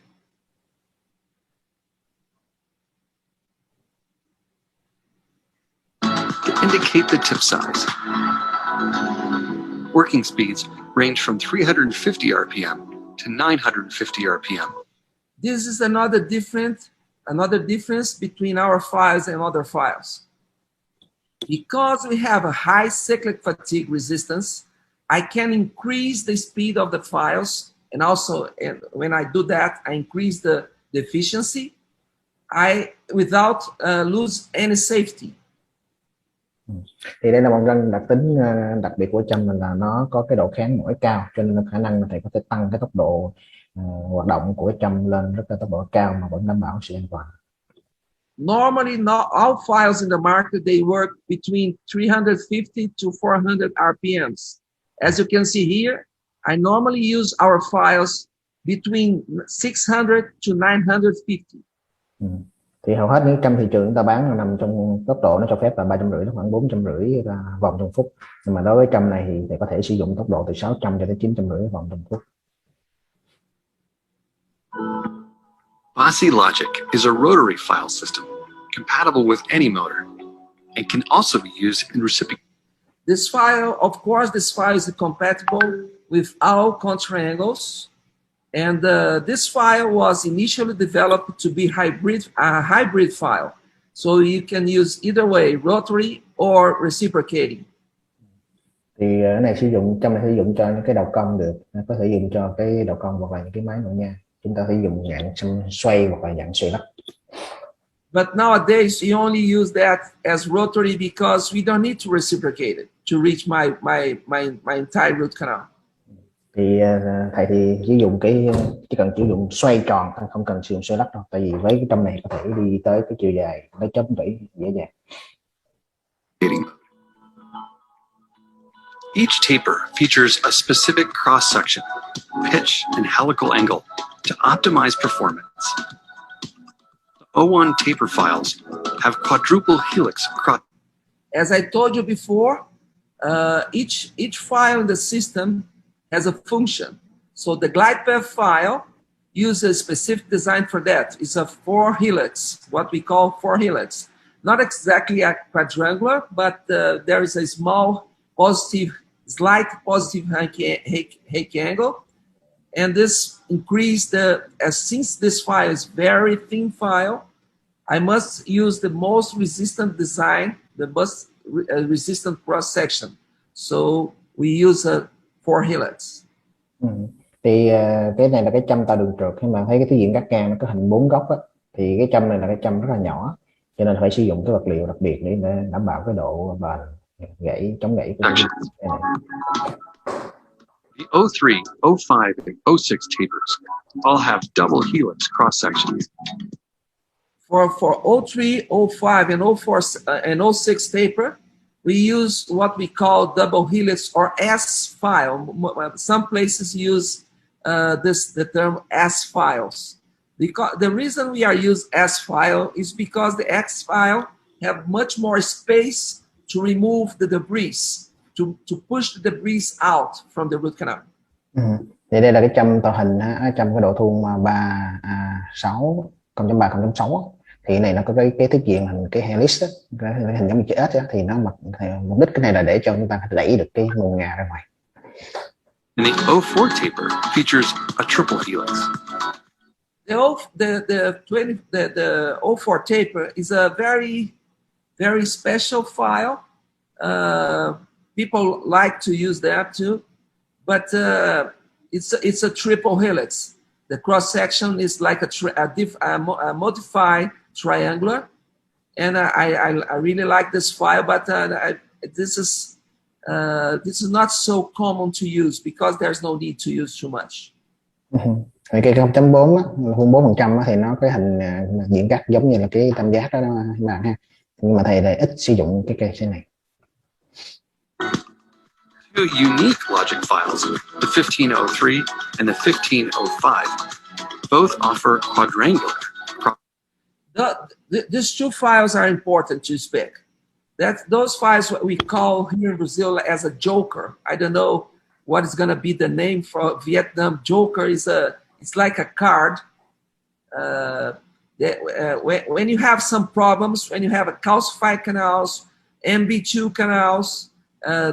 S6: to indicate the tip size. Working speeds range from 350 RPM to 950 RPM.
S3: This is another difference between our files and other files. Because we have a high cyclic fatigue resistance, I can increase the speed of the files, and also when I do that, I increase the efficiency without lose any safety.
S5: Thì đây là một răng đặc tính đặc biệt của trâm là nó có cái độ kháng mỏi cao, cho nên khả năng thầy có thể tăng cái tốc độ hoạt động của trâm lên rất là tốc độ cao mà vẫn đảm bảo sự an toàn.
S3: Normally, not all files in the market, they work between 350 to 400 RPMs. As you can see here, I normally use our files between 600 to 950.
S5: Thì hầu hết những trăm thị trường chúng ta bán nằm trong tốc độ nó cho phép là 350 đến khoảng 450 vòng trong phút. Nhưng mà đối với trăm này thì có thể sử dụng tốc độ từ 600 cho tới 950 vòng trong phút.
S6: Bassi logic is a rotary file system compatible with any motor and can also be used in reciprocating.
S3: This file, of course, this file is compatible with all contraangles. And this file was initially developed to be a hybrid file. So you can use either way, rotary or reciprocating.
S5: Thì cái này trăm này sử dụng cho những cái đầu cong được, có thể dùng cho cái đầu cong hoặc là những cái máy Nội Nha. Chúng ta phải dùng dạng xoay hoặc là dạng xoay lắc.
S3: But nowadays you only use that as rotary because we don't need to reciprocate it to reach my entire root canal.
S5: Thì thầy thì chỉ cần sử dụng xoay tròn, không cần sử dụng xoay lắc đâu. Tại vì với cái trăm này có thể đi tới cái chiều dài nó chấm tủy dễ dàng.
S6: Each taper features a specific cross section, pitch, and helical angle to optimize performance. The O1 taper files have quadruple helix cross.
S3: As I told you before, each file in the system has a function. So the glide path file uses a specific design for that. It's a 4 helix, what we call 4 helix. Not exactly a quadrangular, but there is a slight positive Henrique angle. And this increased since this file is very thin file, I must use the most resistant design, the most resistant cross section. So we use a 4 helix.
S5: Thì cái này là cái châm tạo đường trượt. Khi mà thấy cái thứ diện gác ngang nó có hình 4 góc á, thì cái châm này là cái châm rất là nhỏ, cho nên phải sử dụng cái vật liệu đặc biệt để đảm bảo cái độ bền chống gãy của cái này.
S6: The O3, O5, and O6 tapers all have double helix cross sections.
S3: For O3, O5, and O4 and O6 taper, we use what we call double helix or S file. Some places use the term S files. The reason we are using S file is because the X file have much more space to remove the debris, to push the debris out from the root canal.
S5: Thì đây là cái châm tạo hình, châm cái độ thun 3,6 0.3 0.6. Thì cái này nó có cái thiết diện hình cái helix đó, cái hình giống như chữ S đó, thì mục đích cái này là để cho chúng ta đẩy được cái nguồn ngà ra ngoài.
S6: And the O4 taper features a triple helix.
S3: The O4 taper is a very special file. People like to use that too, but it's a triple helix. The cross section is like a modified triangular, and I really like this file, but this is not so common to use because there's no need to use too much.
S5: Cái 0.4 á, 4% á, thì nó cái hình diện gác giống như là cái tam giác đó các bạn ha, nhưng mà thầy lại ít sử dụng cái case này.
S6: Two unique logic files, the 1503 and the 1505, both offer quadrangular.
S3: These two files are important to speak. Those files what we call here in Brazil as a joker. I don't know what is going to be the name for Vietnam. Joker it's like a card. When you have some problems, when you have a calcified canals, MB2 canals,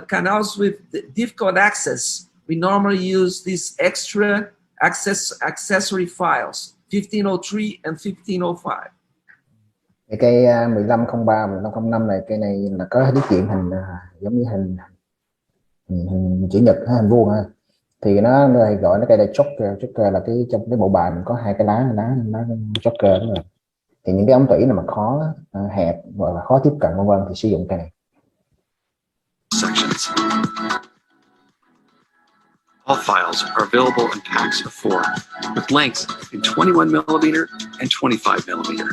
S3: canals with difficult access, we normally use these extra accessory files, 1503 and 1505.
S5: Cái 1503, 1505 này, cái này là có thiết diện hình giống như hình chữ nhật, hình vuông ha. Thì nó gọi nó cây là choker là cái trong cái bộ bài mình có hai cái lá choker đó. Thì những cái ống tủy nào mà khó hẹp hoặc là khó tiếp cận vân vân thì sử dụng cây này.
S6: Sections. All files are available in packs of 4 with lengths in 21mm and 25mm.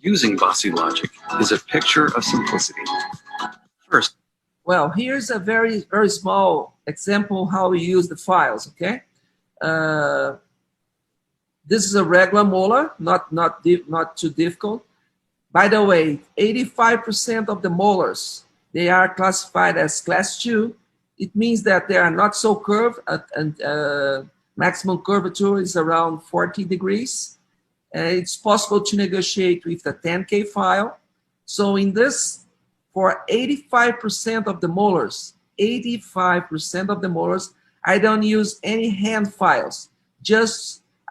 S6: using Bassi logic is a picture of simplicity. First,
S3: well, here's a very, very small example how we use the files, okay? This is a regular molar, not too difficult. By the way, 85% of the molars, they are classified as class 2. It means that they are not so curved, and maximum curvature is around 40 degrees. It's possible to negotiate with the 10K file. So in this, for 85% of the molars, 85% of the molars, I don't use any hand files.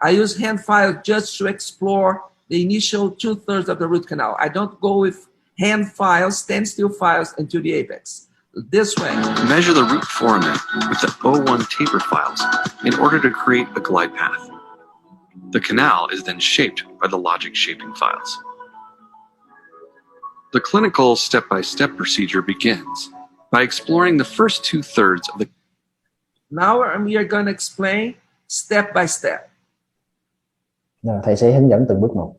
S3: I use hand files just to explore the initial 2/3 of the root canal. I don't go with hand files, standstill files into the apex. This way.
S6: Measure the root foramen with the O1 taper files in order to create a glide path. The canal is then shaped by the logic shaping files. The clinical step-by-step procedure begins by exploring the first 2/3 of the.
S3: Now we are going to explain step by step.
S5: Thầy sẽ hướng dẫn từng bước một.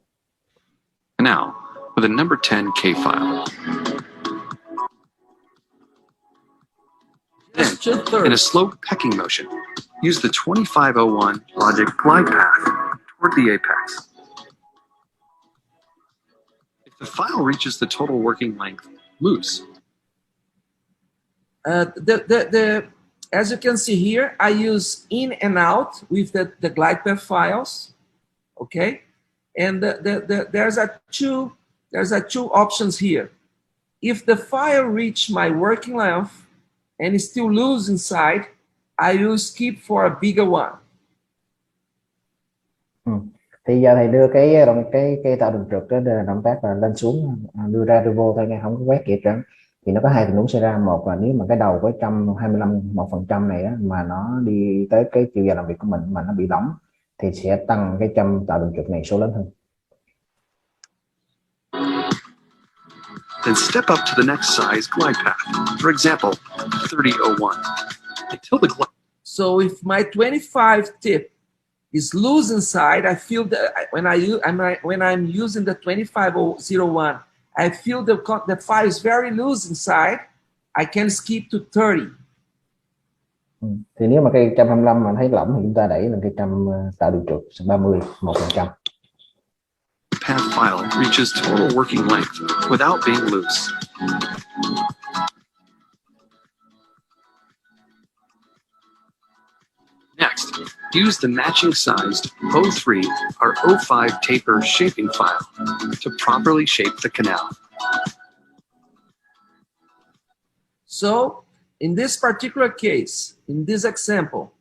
S6: Canal with a number 10K file. Then, in a slow pecking motion, use the 2501 logic glide path toward the apex. If the file reaches the total working length, loose.
S3: As you can see here, I use in and out with the glide path files, okay? And there's two options here. If the file reach my working length and is still loose inside, I will skip for a bigger one.
S5: Thì giờ thầy đưa cái tạo đường trượt, cái động tác là lên xuống, đưa ra đưa vô thôi nghe, không có quét kịp nữa. Thì nó có hai tình huống xảy ra. Một là nếu mà cái đầu với 125% này á, mà nó đi tới cái chiều dài làm việc của mình mà nó bị lỏng thì sẽ tăng cái trâm tạo đường trượt này số lớn hơn.
S6: Then step up to the next size glide path. For example, 3001. Until the glide.
S3: So if my 25 tip is loose inside, I feel that when I'm using the 2501, I feel the file is very loose inside. I can skip to 30.
S5: Thì nếu mà cái 125 mà thấy lỏng thì chúng ta đẩy lên cái trâm tạo đường trượt 31%.
S6: Path file reaches total working length without being loose. Next, use the matching sized O3 or O5 taper shaping file to properly shape the canal.
S3: So, in this particular case, in this example,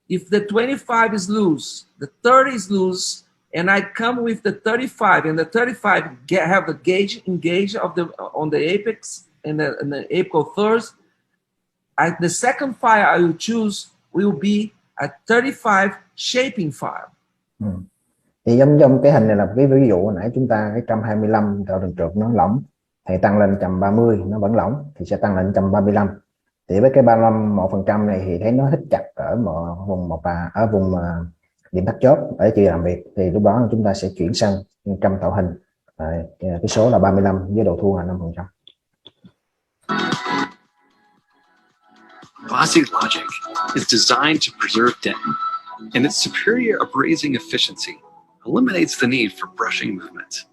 S3: if the 25 is loose, the 30 is loose, and I come with the 35, and the 35 have the gauge engaged on the apex and the apical thirds, the second file I will choose will be a 35 shaping file.
S5: Thì giống cái hình này là cái ví dụ hồi nãy chúng ta cái 125 tạo đường trượt nó lỏng, thì tăng lên 130 nó vẫn lỏng thì sẽ tăng lên 135. Thì với cái 35% này thì thấy nó hít chặt ở vùng điểm thắt chóp ở chiều làm việc, thì lúc đó chúng ta sẽ chuyển sang trâm tạo hình. Cái số là 35 với độ thua là 5%.
S6: Bassi logic is designed to preserve dent, and its superior abrasing efficiency eliminates the need for brushing movements.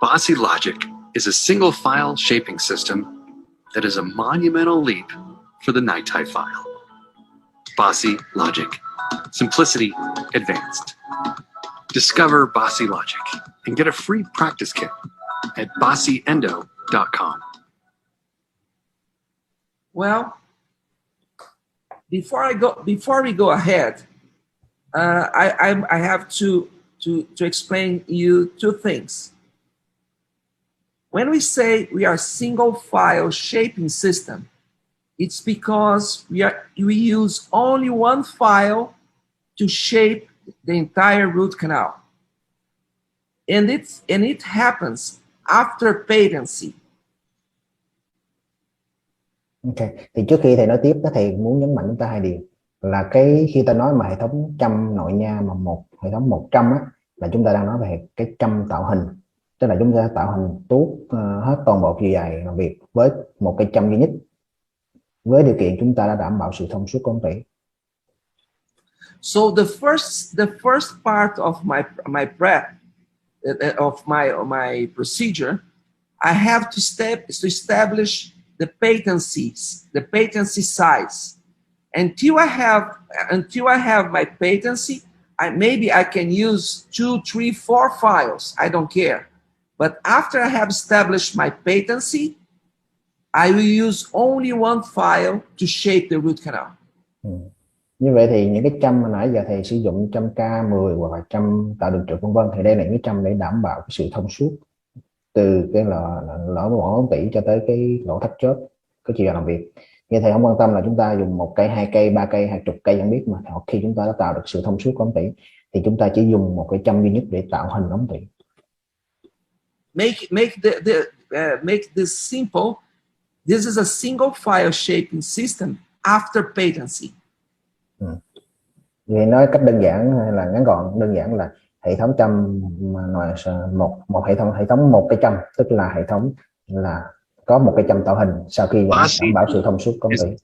S6: Bassi logic is a single file shaping system that is a monumental leap for the NiTi file. Bassi logic. Simplicity advanced. Discover Bassi logic and get a free practice kit at bassiendo.com.
S3: Well, before we go ahead, I have to explain you two things. When we say we are single file shaping system, it's because we use only one file to shape the entire root canal. And it happens after patency.
S5: Ok, thì trước khi thầy nói tiếp, thầy muốn nhấn mạnh chúng ta hai điều là khi ta nói mà hệ thống trâm nội nha mà hệ thống 100 á, là chúng ta đang nói về cái trâm tạo hình. tức là chúng ta tạo hình tốt hết toàn bộ chiều dài làm việc với một cây châm duy nhất, với điều kiện chúng ta đã đảm bảo sự thông suốt của ống tủy.
S3: So the first part of my prep of my procedure, I have to establish the patency size. Until I have my patency, maybe I can use 2, 3, 4 files. I don't care. But after I have established my patency, I will use only one file to shape the root canal.
S5: Như vậy thì những cái châm mà nãy giờ thầy sử dụng châm K10 hoặc là châm tạo đường trực vân vân, thì đây là những châm để đảm bảo cái sự thông suốt từ cái lỗ ống tủy cho tới cái lỗ thắt chóp, cái chiều làm việc. Như thầy không quan tâm là chúng ta dùng 1 cây, 2 cây, 3 cây, 20 cây chẳng biết, mà khi chúng ta đã tạo được sự thông suốt của ống tủy thì chúng ta chỉ dùng một cái châm duy nhất để tạo hình ống tủy.
S3: Make this simple. This is a single file shaping system after patency.
S5: Vì nói cách đơn giản hay là ngắn gọn, đơn giản là hệ thống châm mà một hệ thống một cái châm, tức là hệ thống là có một cái châm tạo hình sau khi đảm bảo sự thông suốt của ống tủy.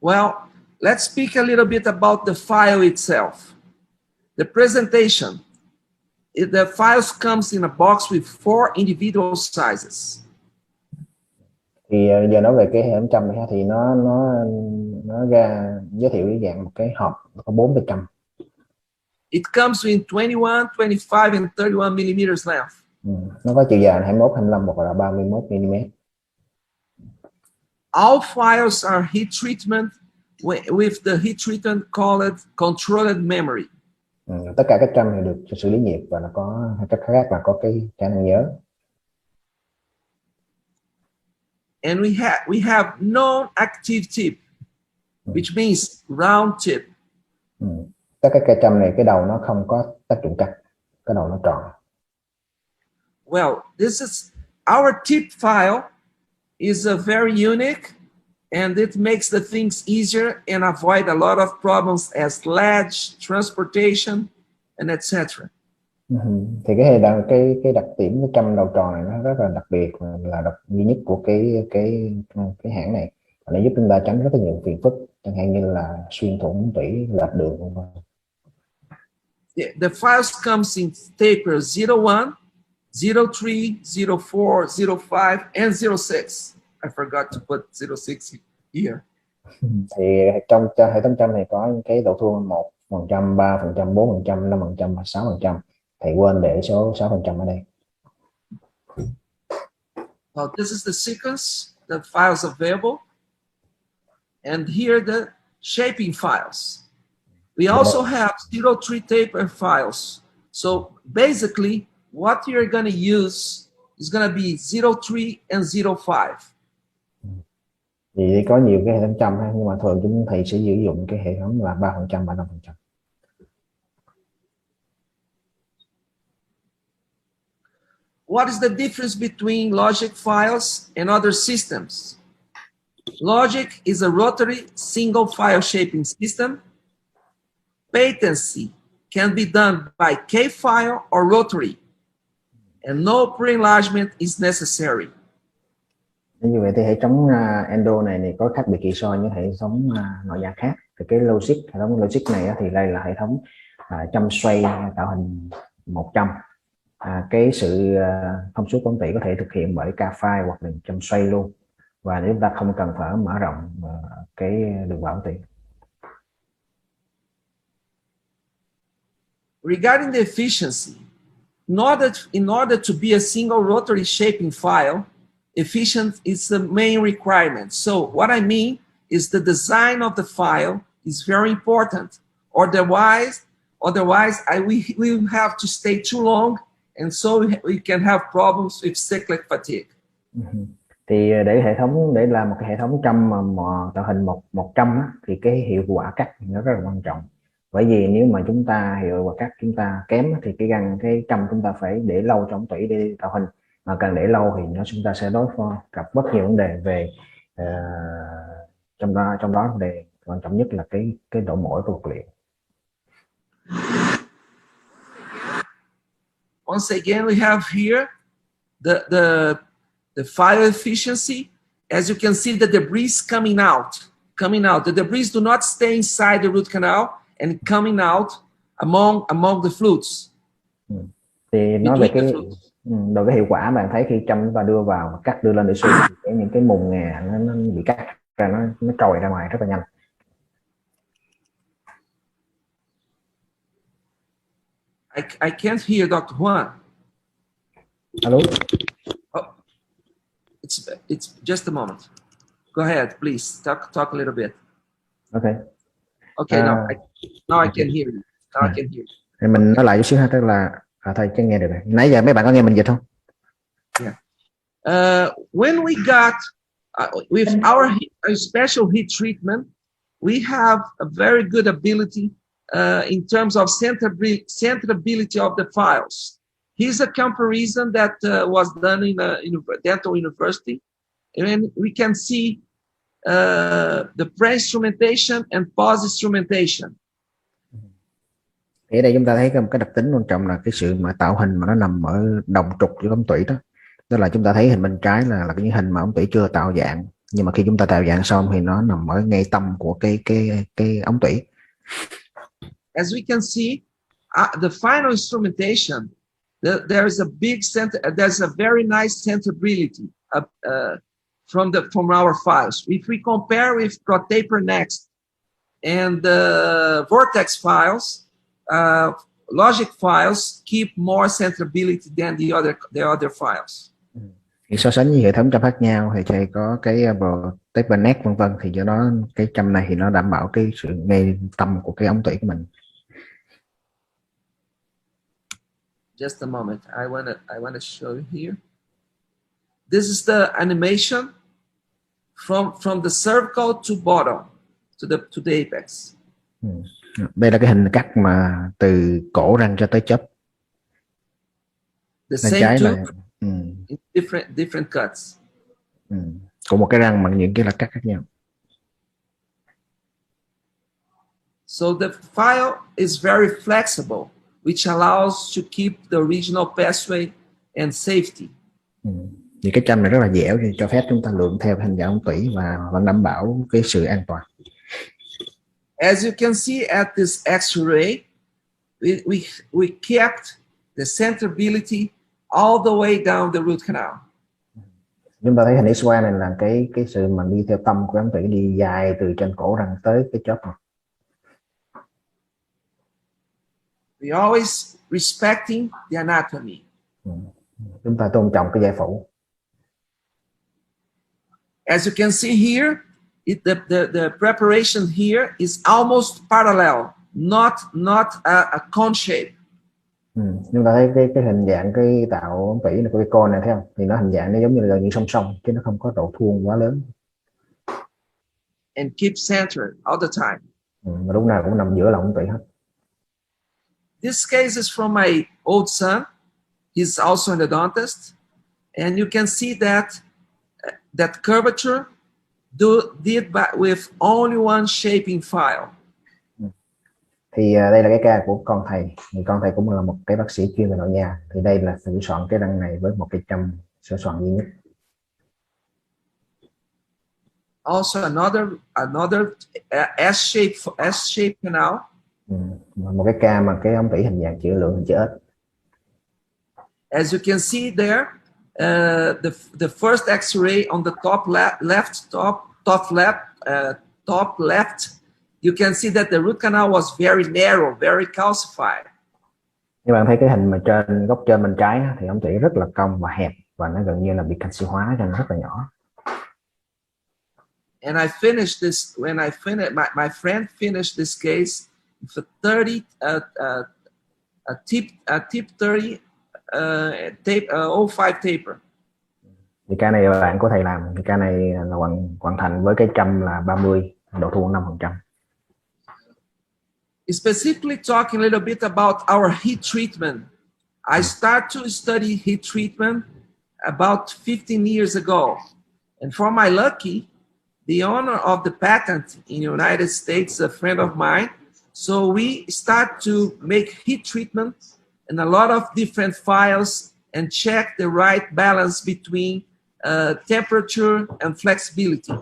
S3: Well, let's speak a little bit about the file itself. The presentation. The files comes in a box with 4 individual sizes.
S5: Thì giờ nói về cái hệ thống châm này thì nó ra giới thiệu cái dạng một cái hộp có 4 cái châm.
S3: It comes in 21, 25 and 31 millimeters length.
S5: Nó có chiều dài 21, 25 hoặc là 31 mm.
S3: All files are heat treatment with the heat treatment called controlled memory.
S5: Tất cả các châm thì được xử lý nhiệt và nó có cách khác là có cái khả năng nhớ.
S3: And we have non-active tip, which means round tip.
S5: Tất cả cái châm này cái đầu nó không có tác dụng cắt, cái đầu nó tròn.
S3: Well, this is our tip file is very unique, and it makes the things easier and avoid a lot of problems as ledge, transportation, and etc.
S5: Thì cái đặc điểm cái châm đầu tròn này nó rất là đặc biệt, là đặc duy nhất của cái hãng này, nó giúp chúng ta tránh rất là nhiều phiền phức, chẳng hạn như là xuyên thủng ống tủy, lệch đường.
S3: The files comes in taper 01, 03, 04, 05, and 06. I forgot to put 06 here.
S5: Thì trong hệ thống châm này có cái độ thua 1%, 3%, 4%, 5% và 6%. Thầy quên để số 6% ở đây.
S3: Well, this is the sequence, the files available. And here the shaping files. We also have 03 taper files. So basically, what you're going to use is going to be 03 and 05.
S5: Thì có nhiều cái hệ thống châm, nhưng mà thường chúng thầy sẽ sử dụng cái hệ thống là 3% và 5%.
S3: What is the difference between logic files and other systems? Logic is a rotary single file shaping system. Patency can be done by K file or rotary, and no pre-enlargement is necessary.
S5: Như vậy thì hệ thống Endo này có khác biệt gì so với hệ thống Nội Nha khác. Thì cái hệ thống logic này thì đây là hệ thống châm xoay tạo hình 100. Cái sự thông suốt ống tủy có thể thực hiện bởi K file hoặc là châm xoay luôn, và chúng ta không cần phải mở rộng cái đường vào ống tủy.
S3: Regarding the efficiency, in order to be a single rotary shaping file, efficient is the main requirement. So what I mean is the design of the file is very important. Otherwise, we will have to stay too long, and so we can have problems with cyclic fatigue.
S5: Thì để làm một cái hệ thống châm mà tạo hình 100 thì cái hiệu quả cắt nó rất là quan trọng. Bởi vì nếu mà chúng ta hiệu quả cắt chúng ta kém thì cái châm chúng ta phải để lâu trong tủy để tạo hình, mà càng để lâu thì chúng ta sẽ gặp rất nhiều vấn đề về trong đó vấn đề quan trọng nhất là cái độ mỏi của vật liệu.
S3: Once again, we have here the file efficiency. As you can see, the debris coming out. The debris do not stay inside the root canal and coming out among the flutes.
S5: Thì nói về cái hiệu quả, bạn thấy khi trâm và đưa vào cắt đưa lên để xuống, những cái mùng nghè nó bị cắt ra, nó trồi ra ngoài rất là nhanh.
S3: I can't hear Dr. Huấn.
S5: Hello.
S3: Oh, it's just a moment. Go ahead, please. Talk a little bit.
S5: Okay.
S3: Okay, now I can hear you. Now I can hear you.
S5: Thì mình nói lại chút xíu ha, tức là thầy chắc nghe được rồi. Nãy giờ mấy bạn có nghe mình dịch không?
S3: Yeah. When we got with our special heat treatment, we have a very good ability in terms of centrability of the files. Here's a comparison that was done in a dental university, and we can see the pre-instrumentation and post-instrumentation.
S5: Thì ở đây chúng ta thấy một cái đặc tính quan trọng là cái sự mà tạo hình mà nó nằm ở đồng trục giữa ống tủy đó. Tức là chúng ta thấy hình bên trái là cái hình mà ống tủy chưa tạo dạng, nhưng mà khi chúng ta tạo dạng xong thì nó nằm ở ngay tâm của cái ống tủy.
S3: As we can see, the final instrumentation, there's a big center. There's a very nice centrability from our files. If we compare with ProTaper Next and the Vortex files, logic files keep more centrability than the other files.
S5: Thì so sánh với hệ thống trâm khác nhau thì thầy có cái ProTaper Next vân vân, thì do đó cái trâm này thì nó đảm bảo cái sự ngay tâm của cái ống tủy của mình.
S3: Just a moment. I wanna show you here. This is the animation from the cervical to bottom to the apex.
S5: Đây là cái hình cắt mà từ cổ răng cho tới chóp.
S3: The same
S5: là
S3: different cuts.
S5: Của một cái răng bằng những cái là cắt khác nhau.
S3: So the file is very flexible, which allows to keep the original pathway and safety.
S5: Thì cái trâm này rất là dẻo, thì cho phép chúng ta lượn theo hình dạng ống tủy và vẫn đảm bảo cái sự an toàn.
S3: As you can see at this X-ray, we kept the centrability all the way down the root canal.
S5: Chúng ta thấy hình X-quang này là cái sự mà đi theo tâm của ống tủy, đi dài từ trên cổ răng tới cái chóp này.
S3: We always respecting the anatomy.
S5: Chúng ta tôn trọng cái giải phẫu.
S3: As you can see here, the preparation here is almost parallel, not a cone shape.
S5: Chúng ta thấy cái hình dạng cái tạo ống tủy này, cái con này thấy không? Thì nó hình dạng nó giống như là song song chứ nó không có độ thuôn quá lớn.
S3: And keep centered all the time.
S5: Mà lúc nào cũng nằm giữa lòng ống tủy hết.
S3: This case is from my old son. He's also an odontist, and you can see that curvature did with only one shaping file.
S5: Thì đây là cái ca của con thầy. Thì con thầy cũng là một cái bác sĩ chuyên về nội nha. Thì đây là sửa soạn cái răng này với một cái trâm sửa soạn duy nhất.
S3: Also another S-shape canal.
S5: Một cái ca mà cái ống tủy hình dạng chữ lượng hình chữ ếch.
S3: As you can see there, the first X-ray on the top left, you can see that the root canal was very narrow, very calcified.
S5: Các bạn thấy cái hình mà trên góc trên bên trái thì ống tủy rất là cong và hẹp, và nó gần như là bị canxi hóa cho nên rất là nhỏ.
S3: And I finished this when I finished. My friend finished this case with a 30 tip 30 tape 05 taper.
S5: Thì ca này bạn có thầy làm, thì ca này là hoàn thành với cái trâm là 30, độ thuôn 5%.
S3: Specifically talking a little bit about our heat treatment. I started to study heat treatment about 15 years ago. And for my lucky, the owner of the patent in the United States, a friend of mine. So we start to make heat treatment in a lot of different files and check the right balance between temperature and flexibility.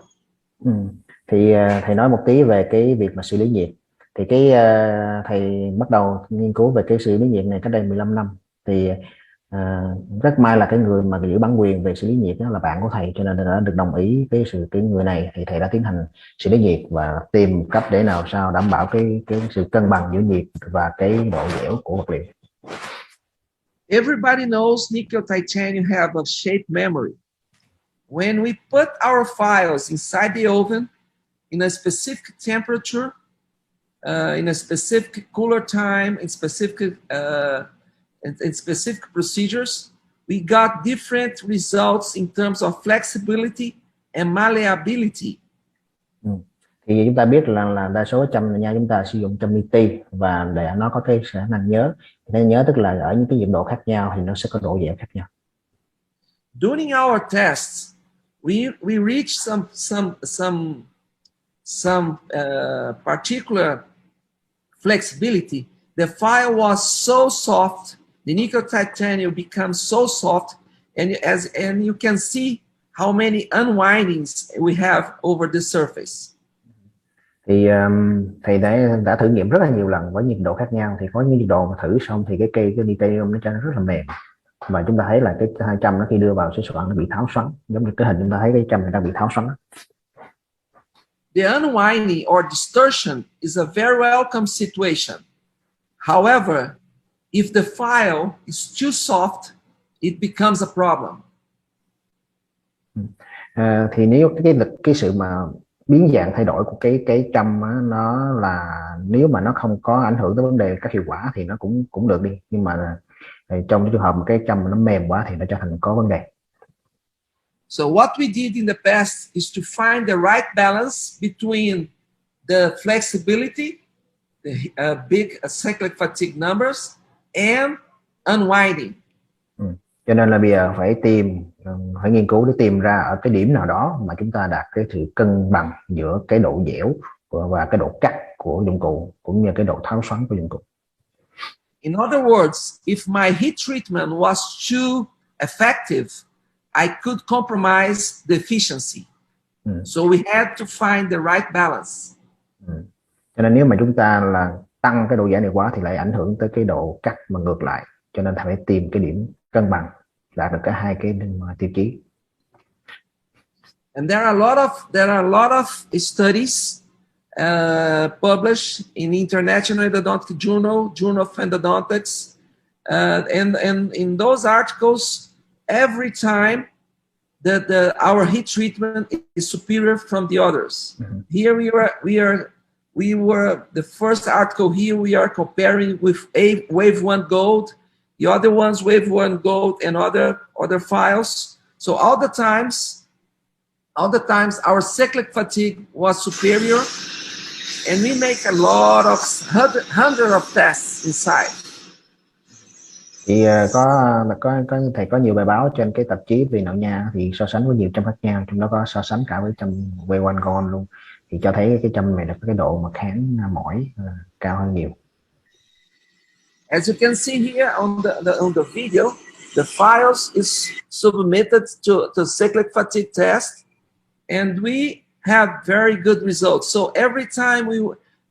S5: Thì thầy nói một tí về cái việc mà xử lý nhiệt. Thì thầy bắt đầu nghiên cứu về cái xử lý nhiệt này cách đây 15 năm. Thì rất may là cái người mà giữ bản quyền về xử lý nhiệt đó là bạn của thầy, cho nên đã được đồng ý cái người này, thì thầy đã tiến hành xử lý nhiệt và tìm cách để nào sao đảm bảo cái sự cân bằng giữa nhiệt và cái độ dẻo của vật liệu.
S3: Everybody knows nickel titanium have a shape memory. When we put our files inside the oven in a specific temperature, in a specific cooler time, in specific procedures, we got different results in terms of flexibility and malleability.
S5: Thì chúng ta biết là đa số châm nha chúng ta sử dụng châm li và để nó có cái khả năng nhớ. Nên nhớ tức là ở những cái nhiệt độ khác nhau thì nó sẽ có độ dẻo khác nhau.
S3: During our tests, we reached some particular flexibility. The file was so soft, the nickel titanium becomes so soft, and you can see how many unwindings we have over the surface.
S5: Thì thầy đã thử nghiệm rất là nhiều lần với nhiệt độ khác nhau. Thì có những nhiệt độ mà thử xong thì cái titanium nó rất là mềm, mà chúng ta thấy là cái hai châm nó khi đưa vào cái soạn nó bị tháo xoắn, giống như cái hình chúng ta thấy cái châm này đang bị tháo xoắn.
S3: The unwinding or distortion is a very welcome situation. However, if the file is too soft, it becomes a problem.
S5: Thì nếu cái sự mà biến dạng thay đổi của cái châm nó là nếu mà nó không có ảnh hưởng tới vấn đề các hiệu quả thì nó cũng được đi, nhưng mà trong trường hợp mà cái châm nó mềm quá thì nó trở thành có vấn đề.
S3: So what we did in the past is to find the right balance between the flexibility, the big cyclic fatigue numbers, and unwinding.
S5: Cho nên là bây giờ phải nghiên cứu để tìm ra ở cái điểm nào đó mà chúng ta đạt cái sự cân bằng giữa cái độ dẻo và cái độ cắt của dụng cụ cũng như cái độ tháo xoắn của dụng cụ.
S3: In other words, if my heat treatment was too effective, I could compromise the efficiency. So we had to find the right balance.
S5: Cho nên nếu mà chúng ta là tăng cái độ dẻo này quá thì lại ảnh hưởng tới cái độ cắt mà ngược lại. Cho nên phải tìm cái điểm cân bằng đạt được cả hai cái tiêu chí.
S3: And there are a lot of studies published in International Endodontic Journal of Endodontics, and in those articles, every time that our heat treatment is superior from the others. Here we were the first article here. We are comparing with Wave 1 Gold. The other ones, Wave 1 Gold, and other files. So all the times our cyclic fatigue was superior, and we make a lot of hundreds of tests inside.
S5: Thì thầy có nhiều bài báo trên cái tạp chí về Nội Nha thì so sánh với nhiều châm khác nhau, trong đó có so sánh cả với châm Wave 1 Gold luôn, thì cho thấy cái châm này là cái độ mà kháng mỏi cao hơn nhiều.
S3: As you can see here on the video, the files is submitted to cyclic fatigue test, and we have very good results. So every time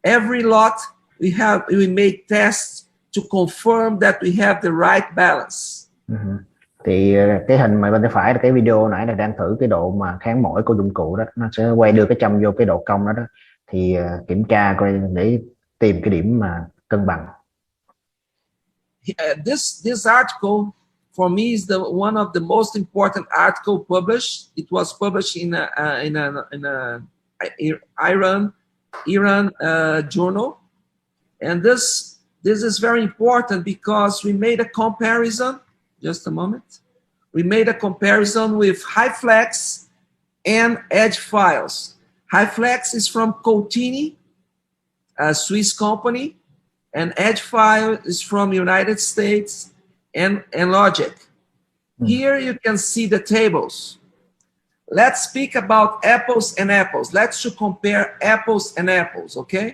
S3: every lot we make tests to confirm that we have the right balance.
S5: Thì cái hình mà bên tay phải là cái video nãy là đang thử cái độ mà kháng mỏi của dụng cụ đó, nó sẽ quay đưa cái châm vô cái độ cong đó thì kiểm tra coi để tìm cái điểm mà cân bằng.
S3: This article for me is one of the most important article published. It was published in a Iran journal, and this is very important because we made a comparison. Just a moment. We made a comparison with HyFlex and Edge files. HyFlex is from Coutini, a Swiss company, and Edge file is from United States and Logic. Here you can see the tables. let's speak about apples and apples. Let's compare apples and apples, okay?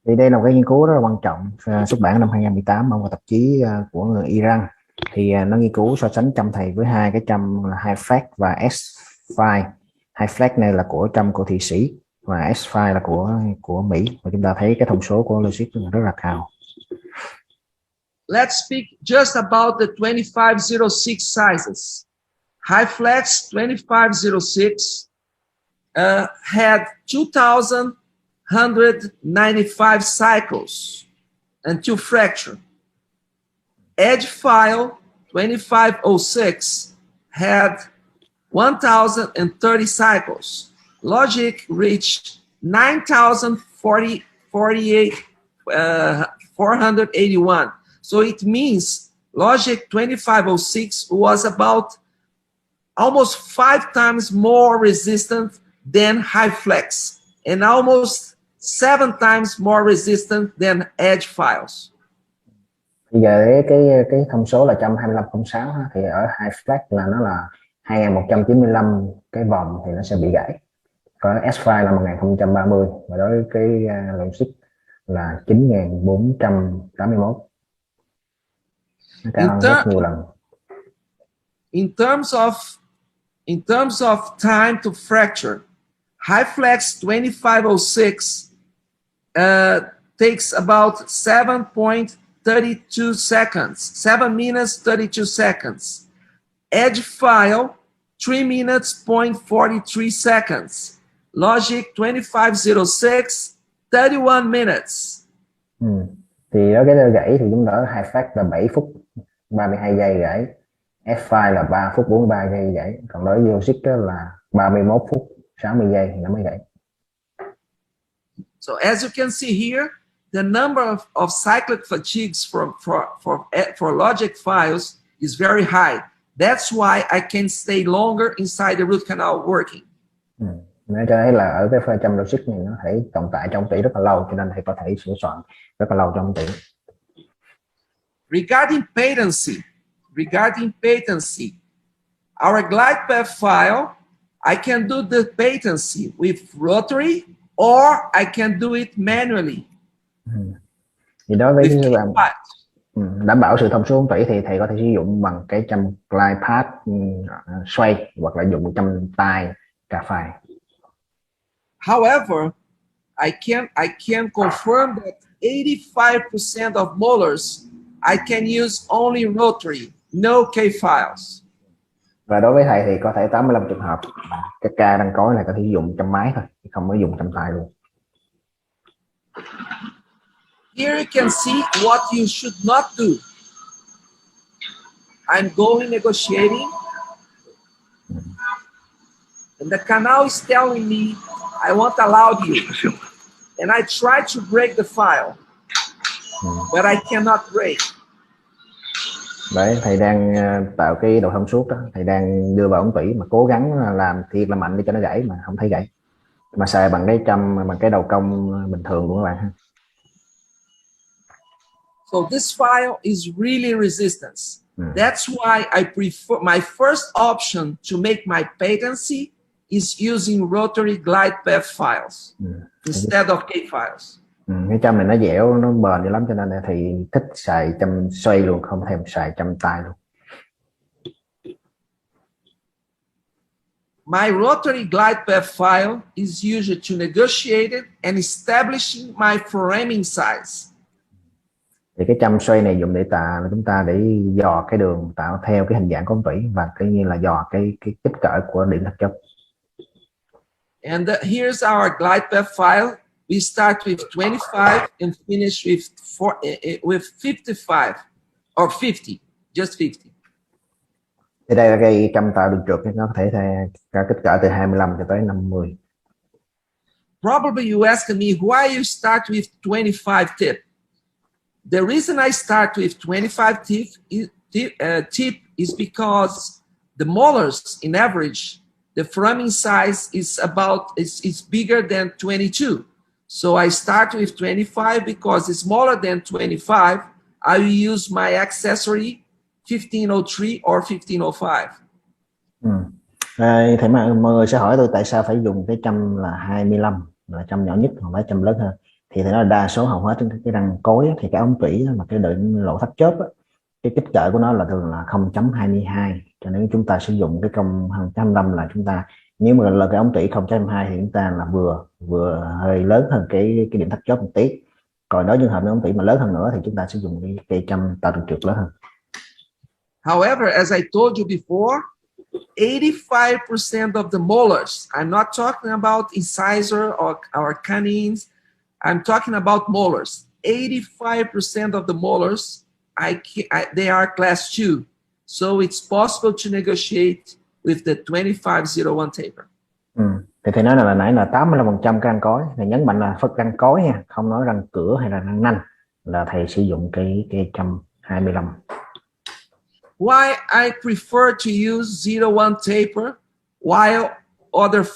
S5: Thì đây là một cái nghiên cứu rất là quan trọng, xuất bản năm 2018 ở một tạp chí của người Iran. Thì nó nghiên cứu so sánh trâm thầy với hai cái trâm là hai flat và S5. Hai flat này là của trâm của Thụy Sĩ và S5 là của Mỹ, và chúng ta thấy cái thông số của logic rất là cao.
S3: Let's speak just about the 2506 sizes. High flex 2506 had 2,195 cycles until fracture. Edge file 2506 had 1,030 cycles. Logic reached 481. So it means logic 2506 was about almost 5 times more resistant than high flex and almost 7 times more resistant than edge files.
S5: Bây giờ cái thông số là 12506 thì ở high flex là nó là 2195 cái vòng thì nó sẽ bị gãy. Còn S5 là 1030 và đối với cái logic là 9481. Nó cao hơn rất nhiều lần.
S3: In terms of time to fracture, high flex 2506 takes about 7.32 seconds, 7 minutes 32 seconds. Edge file 3 minutes 43 seconds. Logic 2506 31 minutes.
S5: Thì ở cái gãy thì chúng ta ở high flex là 7 phút 32 giây gãy, F5 là 3 phút 43 giây gãy, còn đối với logic là 31 phút 60 giây thì nó mới gãy.
S3: So as you can see here, the number of cyclic fatigues for logic files is very high. That's why I can stay longer inside the root canal working.
S5: Nên cho thấy là ở cái pha trâm logic này nó thể tồn tại trong tủy rất là lâu, cho nên thầy có thể sửa soạn rất là lâu trong tủy.
S3: Regarding patency, our glide path file, I can do the patency with rotary or I can do it manually.
S5: Thì đối với đảm bảo sự thông số tủy thì thầy có thể sử dụng bằng cái trâm glide path xoay hoặc là dùng trâm tay cà phai.
S3: However, I can confirm that 85% of molars I can use only rotary, no K files.
S5: Và đối với thầy thì có thể 85 trường hợp cái ca đăng cối này có thể dùng trâm máy thôi, không có dùng trâm tay luôn.
S3: Here you can see what you should not do. I'm going negotiating, and the canal is telling me I won't allow you, and I try to break the file, but I cannot break.
S5: Đấy, thầy đang tạo cái độ thông suốt đó, thầy đang đưa vào ống tủy mà cố gắng làm thiệt là mạnh để cho nó gãy mà không thấy gãy, mà xài bằng cái trâm, bằng cái đầu cong bình thường của các bạn ha.
S3: So this file is really resistance. That's why I prefer, my first option to make my patency is using rotary glide path files instead of K files.
S5: Cái trâm này nó dẻo, nó bền dữ lắm, cho nên là thì thích xài trâm xoay luôn, không thèm xài trâm tay luôn.
S3: My rotary glide path file is used to negotiate it and establishing my framing size.
S5: Thì cái trâm xoay này dùng để là chúng ta để dò cái đường tạo theo cái hình dạng của ống tủy và cái như là dò cái kích cỡ của điểm thực chất.
S3: And here's our glide path file. We start with 25 and finish with 55 or 50, just 50.
S5: Thì đây là cái trâm tạo đường trượt, nó có thể theo kích cỡ từ 25 cho tới 50.
S3: Probably you ask me why you start with 25 tip. The reason I start with 25 tip is because the molars in average, the framing size is bigger than 22. So I start with 25 because it's smaller than 25. I will use my accessory 1503 or 1505.
S5: Thì mọi người sẽ hỏi tôi tại sao phải dùng cái trâm là 25 là trâm nhỏ nhất, còn phải trâm lớn hơn. Thì nó là đa số hầu hết cái răng cối thì cái ống tủy mà cái lỗ thắt chớp á, cái kích cỡ của nó là thường là 0.22, cho nên chúng ta sử dụng cái công 125 là chúng ta, nếu mà là cái ống tủy 0.22 thì chúng ta là vừa hơi lớn hơn cái điểm thắt chớp một tí. Còn nếu trường hợp cái ống tủy mà lớn hơn nữa thì chúng ta sử dụng cái cây trâm tạo trục lớn hơn.
S3: However, as I told you before, 85% of the molars, I'm not talking about incisor or canines, I'm talking about molars. 85% of the molars, they are class 2. So it's possible to negotiate with the 2501 taper.
S5: Thì nói là nãy là 85% cái răng cối, thì nhấn mạnh là phật răng cối nha, không nói răng cửa hay là răng nanh, là thầy sử dụng cái trâm 25.
S3: Why I prefer to use 01 taper while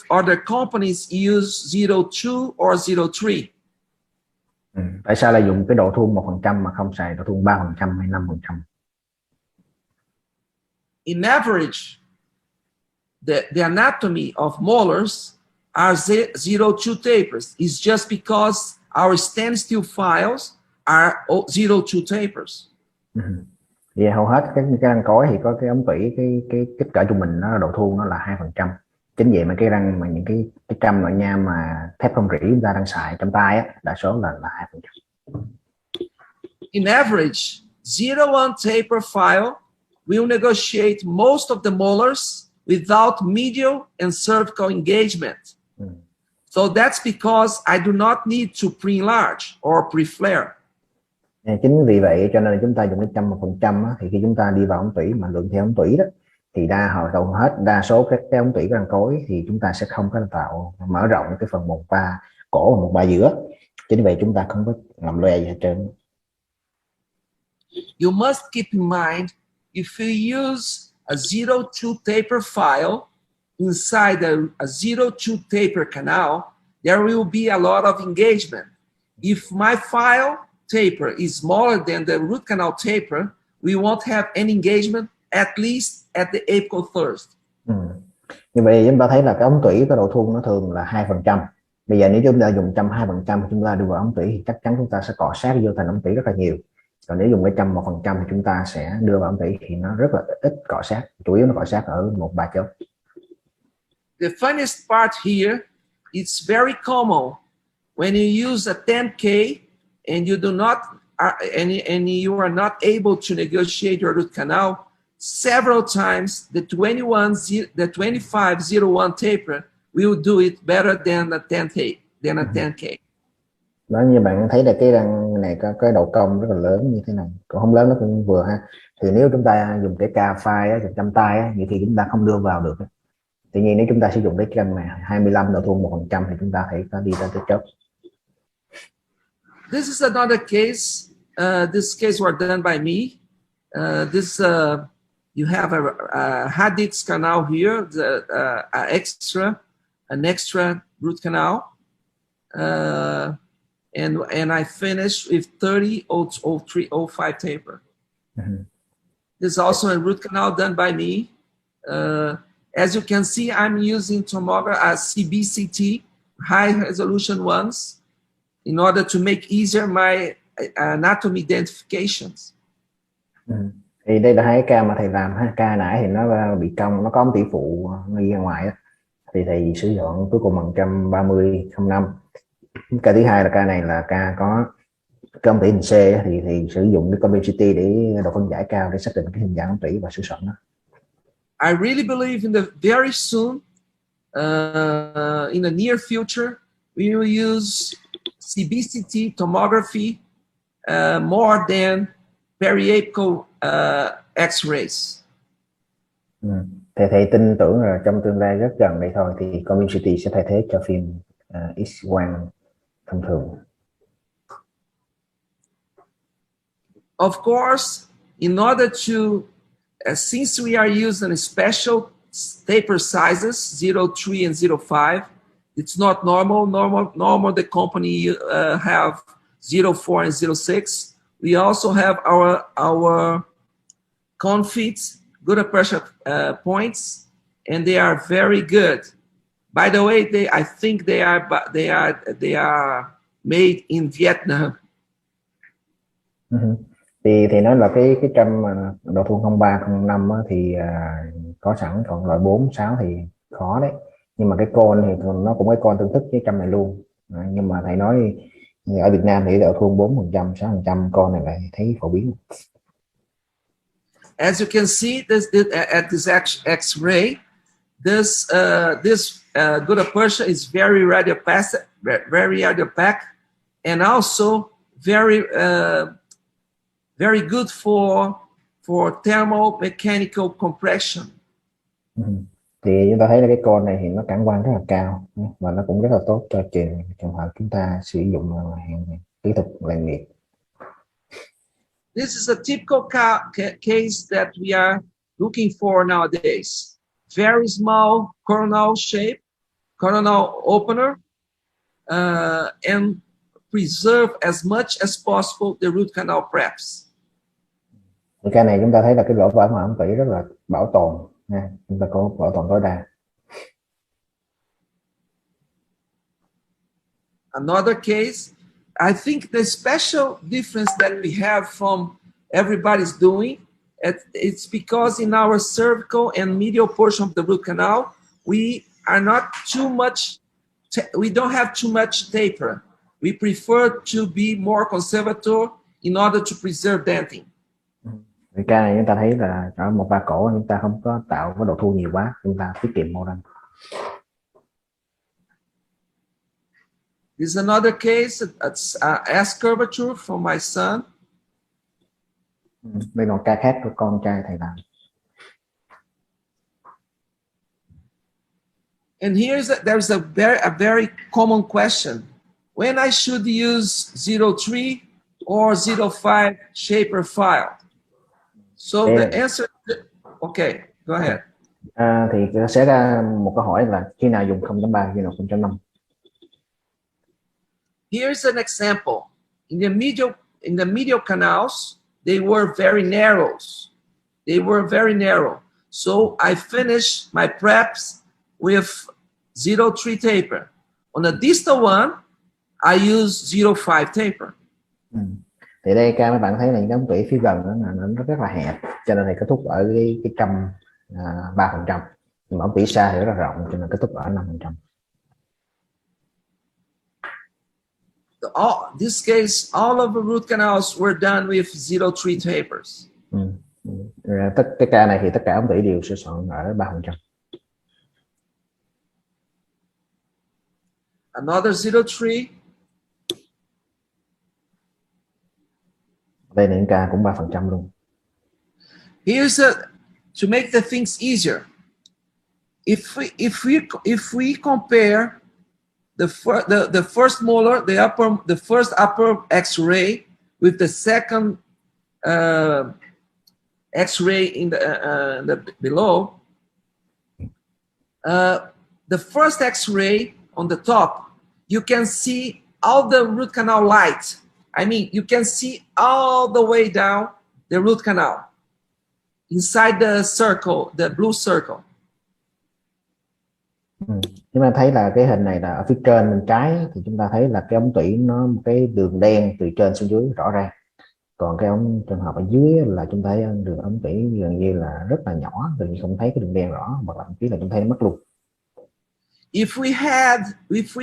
S3: other companies use 02 or 03?
S5: Tại sao lại dùng cái độ thuôn 1% mà không xài độ thuôn 3% hay 5%?
S3: In average, the anatomy of molars are 02 tapers. It's just because our standstill files are 02 tapers.
S5: Vì hầu hết cái răng cối thì có cái ống tủy, cái kích cỡ trung bình nó độ thuôn nó là 2%. Chính vậy mà cái răng mà những cái trâm Nội Nha mà thép không rỉ chúng ta đang xài trong tay á, đa số là 2%.
S3: In average, 01 taper file will negotiate most of the molars without medial and cervical engagement. So that's because I do not need to pre-enlarge or pre-flare.
S5: Chính vì vậy cho nên chúng ta dùng cái trâm 1% thì khi chúng ta đi vào ống tủy mà lượng theo ống tủy đó thì đa số các cái ống tủy răng cối thì chúng ta sẽ không có tạo mở rộng cái phần 1/3 cổ và 1/3 giữa. Chính vì vậy chúng ta không có làm loe gì hết trơn.
S3: You must keep in mind, if you use a 02 taper file inside a 02 taper canal, there will be a lot of engagement. If my file taper is smaller than the root canal taper, we won't have any engagement, at least at the apical third.
S5: Như vậy chúng ta thấy là cái ống tủy có độ thuôn nó thường là 2%. Bây giờ nếu chúng ta dùng trâm 2%, chúng ta đưa vào ống tủy thì chắc chắn chúng ta sẽ cọ sát vô thành ống tủy rất là nhiều. Còn nếu dùng cái trâm 1% thì chúng ta sẽ đưa vào ống tủy thì nó rất là ít cọ sát, chủ yếu nó cọ sát ở 1/3 chớp.
S3: The funniest part here, it's very common when you use a 10K and you do not and you are not able to negotiate your root canal. Several times the 2501 taper will do it better than a 10K.
S5: Đó, như bạn thấy là cái răng này có cái độ cong rất là lớn như thế này, còn không lớn nó cũng vừa ha. Thì nếu chúng ta dùng cái ca phai á, châm tay á, vậy thì chúng ta không đưa vào được. Tuy nhiên nếu chúng ta sử dụng cái trâm này 25 độ thuôn 1% thì chúng ta thấy có đi ra tới chớp.
S3: This is another case. This case were done by me. You have a Hadid's canal here, an extra root canal, and I finished with 30/03/05 taper. This is also a root canal done by me. As you can see, I'm using tomography CBCT, high resolution ones, in order to make easier my anatomy identifications.
S5: Thì đây là hai ca mà thầy làm ha. Ca nãy thì nó bị cong, nó có ống tủy phụ đi ra ngoài đó. Thì thầy sử dụng cuối cùng bằng 130/05. Ca thứ hai là ca này là ca có cái ống tủy hình C thì sử dụng cái complexity để độ phân giải cao để xác định cái hình dạng ống tủy và sửa soạn nó.
S3: I really believe in the very soon, in the near future, we will use CBCT tomography more than periapical X-rays.
S5: Thầy tin tưởng là trong tương lai rất gần đây thôi thì community sẽ thay thế cho phim X-quang thông thường.
S3: Of course, in order to, since we are using special taper sizes 03 and 05, it's not normal. The company have 04 and 06. We also have our confits, good pressure points, and they are very good. By the way, I think they are made in Vietnam.
S5: Thì nói là cái trâm mà độ thu 03, 05 á, thì có sẵn, còn loại 4, 6 thì khó đấy. Nhưng mà cái con thì nó cũng có con tương thích với trâm này luôn. Nhưng mà thầy nói ở Việt Nam thì độ thu 4%, 6% con này lại thấy phổ biến.
S3: As you can see, at this X-ray, this gutta percha is very radiopaque, and also very good for thermomechanical compression.
S5: Thì chúng ta thấy là cái con này thì nó cản quang rất là cao và nó cũng rất là tốt cho trường hợp chúng ta sử dụng kỹ thuật làm nghiệp.
S3: This is a typical case that we are looking for nowadays. Very small coronal shape, coronal opener, and preserve as much as possible the root canal preps.
S5: Cái này chúng ta thấy là cái lỗ vải mà ẩm tủy rất là bảo tồn nha, chúng ta có bảo tồn tối đa.
S3: Another case, I think the special difference that we have from everybody's doing, it's because in our cervical and medial portion of the root canal, we are not too much, we don't have too much taper. We prefer to be more conservative in order to preserve denting.
S5: Cái này chúng ta thấy là ở một ba cổ chúng ta không có tạo cái độ thu nhiều quá, chúng ta tiết kiệm mô răng.
S3: This is another case. It's S curvature for my son.
S5: Đây là một ca khác của con trai thầy làm.
S3: And there's a very common question: when I should use 03 or 05 shaper file? So the answer, okay, go ahead.
S5: Thì sẽ ra một câu hỏi là khi nào dùng 0.3, khi nào 0.5.
S3: Here's an example. In the medial canals, they were very narrow. So I finished my preps with 03 taper. On the distal one, I use 05 taper.
S5: Thì đây các bạn thấy là những cái ống tủy phía gần nó rất là hẹp, cho nên thì kết thúc ở cái trâm 3%, nhưng mà ống tủy xa thì rất là rộng, cho nên kết thúc ở 5%.
S3: This case, all of the root canals were done with 03 tapers.
S5: Cái ca này thì tất cả ống tủy đều sửa soạn ở 3%.
S3: Another 03.
S5: Đây là những ca cũng 3% luôn.
S3: To make the things easier. If we compare the first molar, the first upper X-ray with the second X-ray in the below, the first X-ray on the top, you can see all the root canal light. I mean, you can see all the way down the root canal inside the circle, the blue circle.
S5: Chúng ta thấy là cái hình này là ở phía trên bên trái thì chúng ta thấy là cái ống tủy nó một cái đường đen từ trên xuống dưới rõ ràng. Còn cái ống trường hợp ở dưới là chúng ta thấy đường ống tủy gần như là rất là nhỏ, gần như không thấy cái đường đen rõ, hoặc là thậm chí là chúng thấy mất luôn.
S3: If we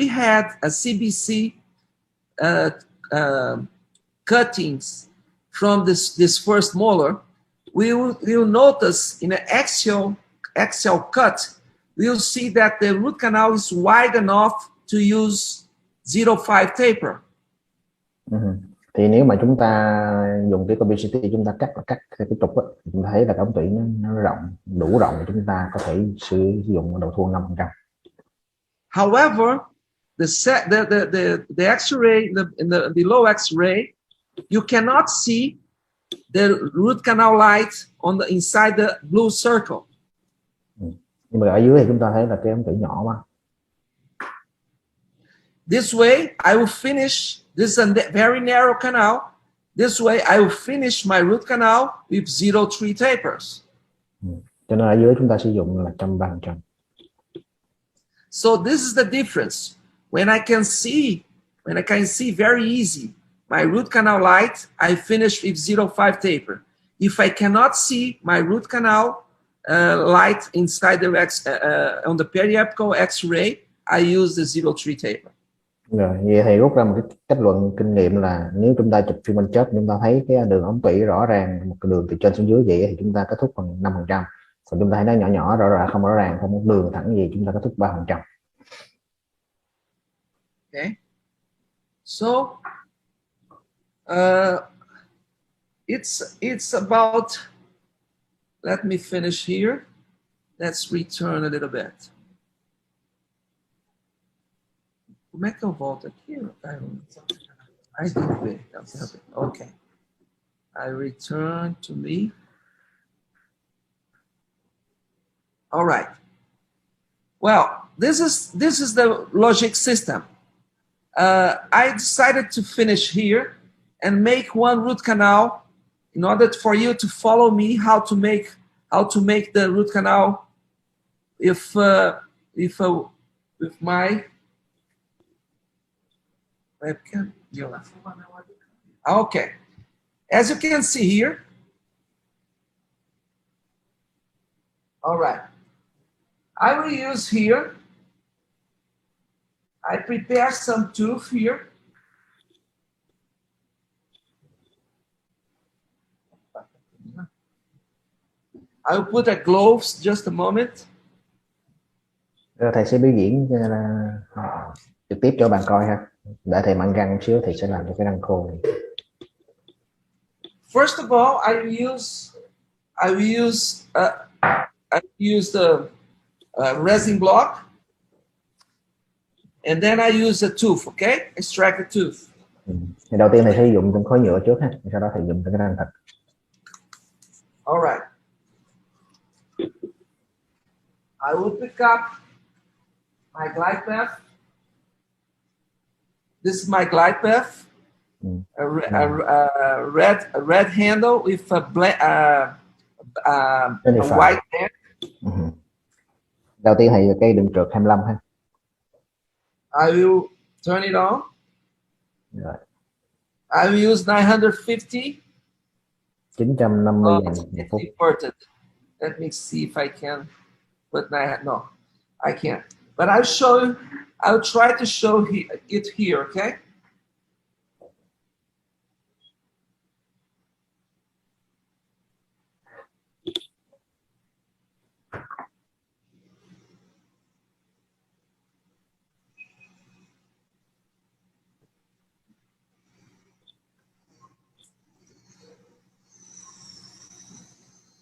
S3: had a CBC cuttings from this first molar, we will notice in an axial cut, we'll see that the root canal is wide enough to use 05 taper.
S5: Thì nếu mà chúng ta dùng cái capacity, chúng ta cắt theo cái trục á, chúng ta thấy là cái ống tủy nó rộng, đủ rộng để chúng ta có thể sử dụng độ thu 5%.
S3: However, the X-ray in the below X-ray, you cannot see the root canal light on the inside the blue circle.
S5: Nhưng mà ở dưới thì chúng ta thấy là cái ống tủy nhỏ quá.
S3: This way, I will finish. This is a very narrow canal. This way, I will finish my root canal with 03 tapers.
S5: Cho nên ở dưới chúng ta sử dụng là 100/300.
S3: So this is the difference. When I can see very easy my root canal light, I finish with 0.5 taper. If I cannot see my root canal light inside the on the periapical X-ray, I use the 0.3 taper.
S5: Rồi, vậy thì rút ra một cái kết luận kinh nghiệm là nếu chúng ta chụp phim bên chớp chúng ta thấy cái đường ống tủy rõ ràng, một cái đường từ trên xuống dưới vậy thì chúng ta kết thúc bằng 5%. Còn chúng ta thấy nó nhỏ nhỏ rõ ràng, không rõ ràng, không có đường thẳng gì, chúng ta kết thúc 3%.
S3: Okay. So it's about, let me finish here. Let's return a little bit. Como é que eu volto aqui? I didn't ver. Okay. I return to me. All right. Well, this is the logic system. I decided to finish here and make one root canal in order for you to follow me how to make the root canal with my webcam. Okay. As you can see here. All right. I will use here. I prepare some tooth here. I will put a gloves just a moment.
S5: Rồi thầy sẽ biểu diễn trực tiếp cho bạn coi ha. Để thầy mặn răng một xíu thì sẽ làm cho cái răng khô này.
S3: First of all, I will use the resin block, and then I use the tooth. Okay, extract the tooth.
S5: Thì đầu tiên thầy sử dụng trong khối nhựa trước ha, sau đó thầy dùng cái răng thật.
S3: All right. I will pick up my glide path. This is my glide path. A red handle with a white band.
S5: Đầu tiên thầy cây đường trượt 25 ha.
S3: I will turn it on.
S5: Rồi.
S3: I will use 950.
S5: 950 dặm một phút.
S3: Let me see if I can put no, I can't. But I'll try to show it here, okay?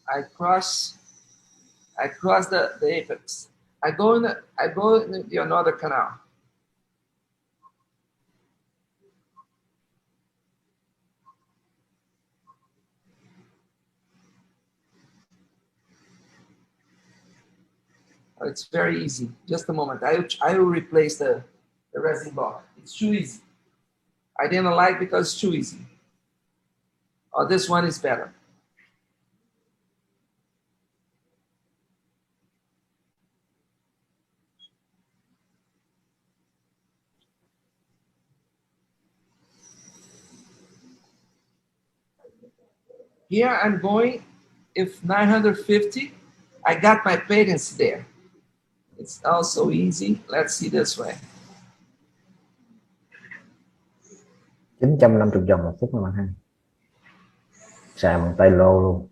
S3: I cross the apex. I go in the another canal. Oh, it's very easy. Just a moment. I will replace the resin block. It's too easy. I didn't like because it's too easy. Oh, this one is better. Here I'm going, if 950, I got my patents there. It's also easy. Let's see this way.
S5: 950 vòng một phút các bạn ha. Xài bằng tay lô luôn.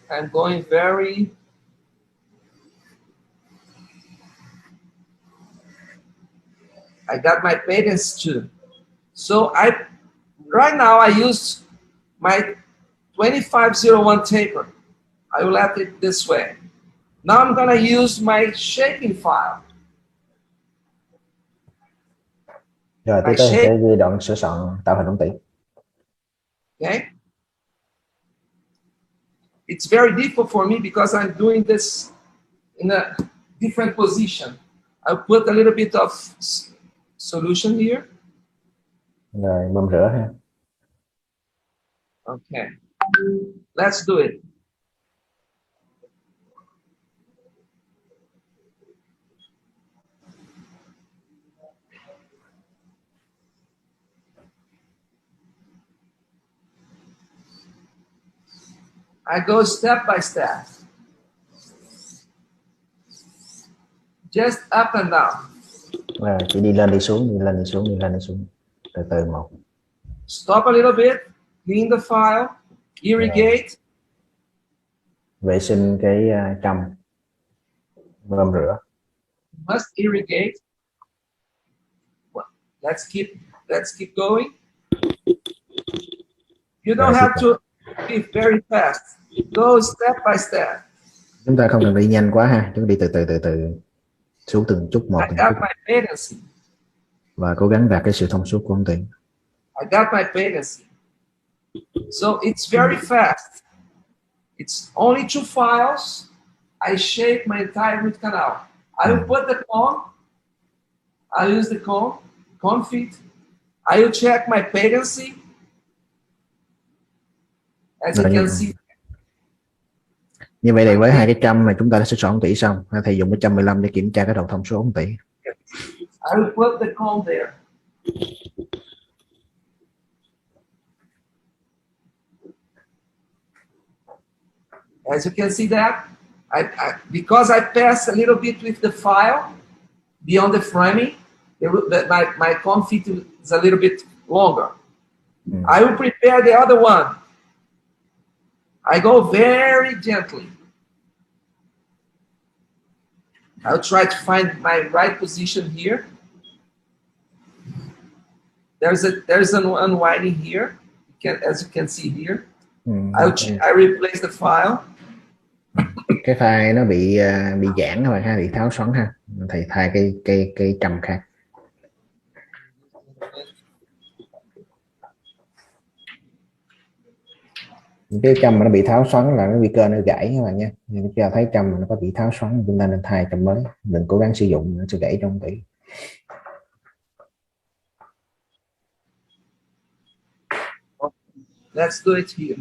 S3: I'm going very I got my patents too. So right now I use my 2501 taper. I will let it this way. Now I'm gonna use my shaping file.
S5: Rồi tiếp tới sẽ ghi đoạn sửa soạn tạo hình ống tủy.
S3: Okay. It's very difficult for me because I'm doing this in a different position. I'll put a little bit of solution here.
S5: Rồi bơm rửa ha.
S3: Okay. Let's do it. I go step by step. Just up and down.
S5: Chỉ đi lên đi xuống, đi lên đi xuống, đi lên đi xuống, từ từ một.
S3: Stop a little bit, clean the file, irrigate.
S5: Vệ sinh cái trâm, gom rửa.
S3: Must irrigate. Let's keep going. You don't have to be very fast. Go step by step.
S5: Chúng ta không cần đi nhanh quá ha, chúng ta đi từ từ xuống từng chút một.
S3: I got my patency.
S5: Và cố gắng đạt cái sự thông suốt của ông Tiến.
S3: I got my patency. So it's very fast. It's only 2 files. I shape my entire root canal. I will put the comb. I use the comb feet. I will check my patency. As you can see.
S5: Như vậy thì với hai cái trâm mà chúng ta đã sẽ soạn tỉ xong, thầy dùng cái 115 để kiểm tra cái độ thông số ống tỉ.
S3: I will put the comb there. As you can see that, because I passed a little bit with the file beyond the framing, my comb feet is a little bit longer. I will prepare the other one. I go very gently. I'll try to find my right position here. There's an unwinding here, as you can see here. I replace the file.
S5: Cái file nó bị giãn các bạn ha, bị tháo xoắn ha. Thầy thay cái trâm khác. Cái trâm mà nó bị tháo xoắn là nó nguy cơ nó gãy các bạn nha. Nên cho thấy trâm mà nó có bị tháo xoắn chúng ta nên thay trâm mới, đừng cố gắng sử dụng nó sẽ gãy trong tỉ.
S3: Let's do it here.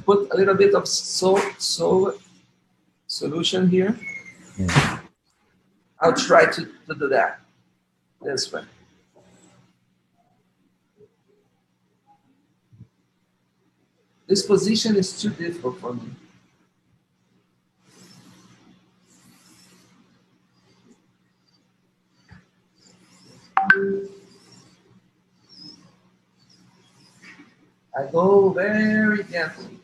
S3: Put a little bit of solution here. I'll try to do that this way. This position is too difficult for me. I go very gently,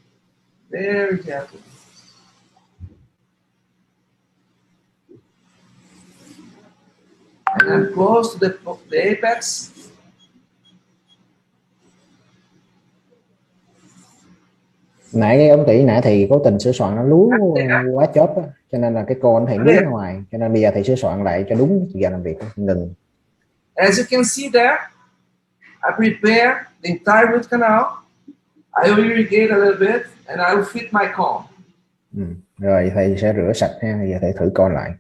S3: very gently. And I'm close to the apex.
S5: Nãy cái ống tỉ nãy thì cố tình sửa soạn nó lú quá chớp á, cho nên là cái cô anh thầy lú ra ngoài, cho nên bây giờ thầy sửa soạn lại cho đúng giờ làm việc, ngừng.
S3: As you can see there, I prepare the entire root canal. I will irrigate a little bit and I will fit my comb.
S5: Rồi thầy sẽ rửa sạch ha, bây giờ thầy thử coi lại.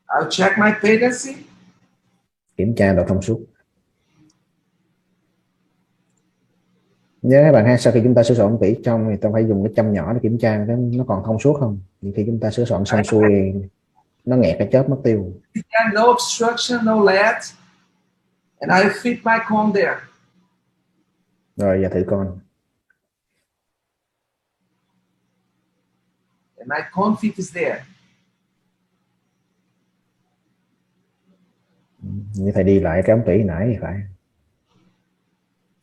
S3: I'll check my patency.
S5: Kiểm tra độ thông suốt. Nhớ các bạn ha, sau khi chúng ta sửa soạn tỉ trong thì ta phải dùng cái châm nhỏ để kiểm tra nó còn thông suốt không. Khi chúng ta sửa soạn xong xuôi nó nghẹt cái chớp mất tiêu.
S3: No obstruction, no lead. And I fit my comb there.
S5: Rồi giờ thử con.
S3: And my comb fit is there.
S5: Như thầy đi lại cái ống tỉ nãy thì phải.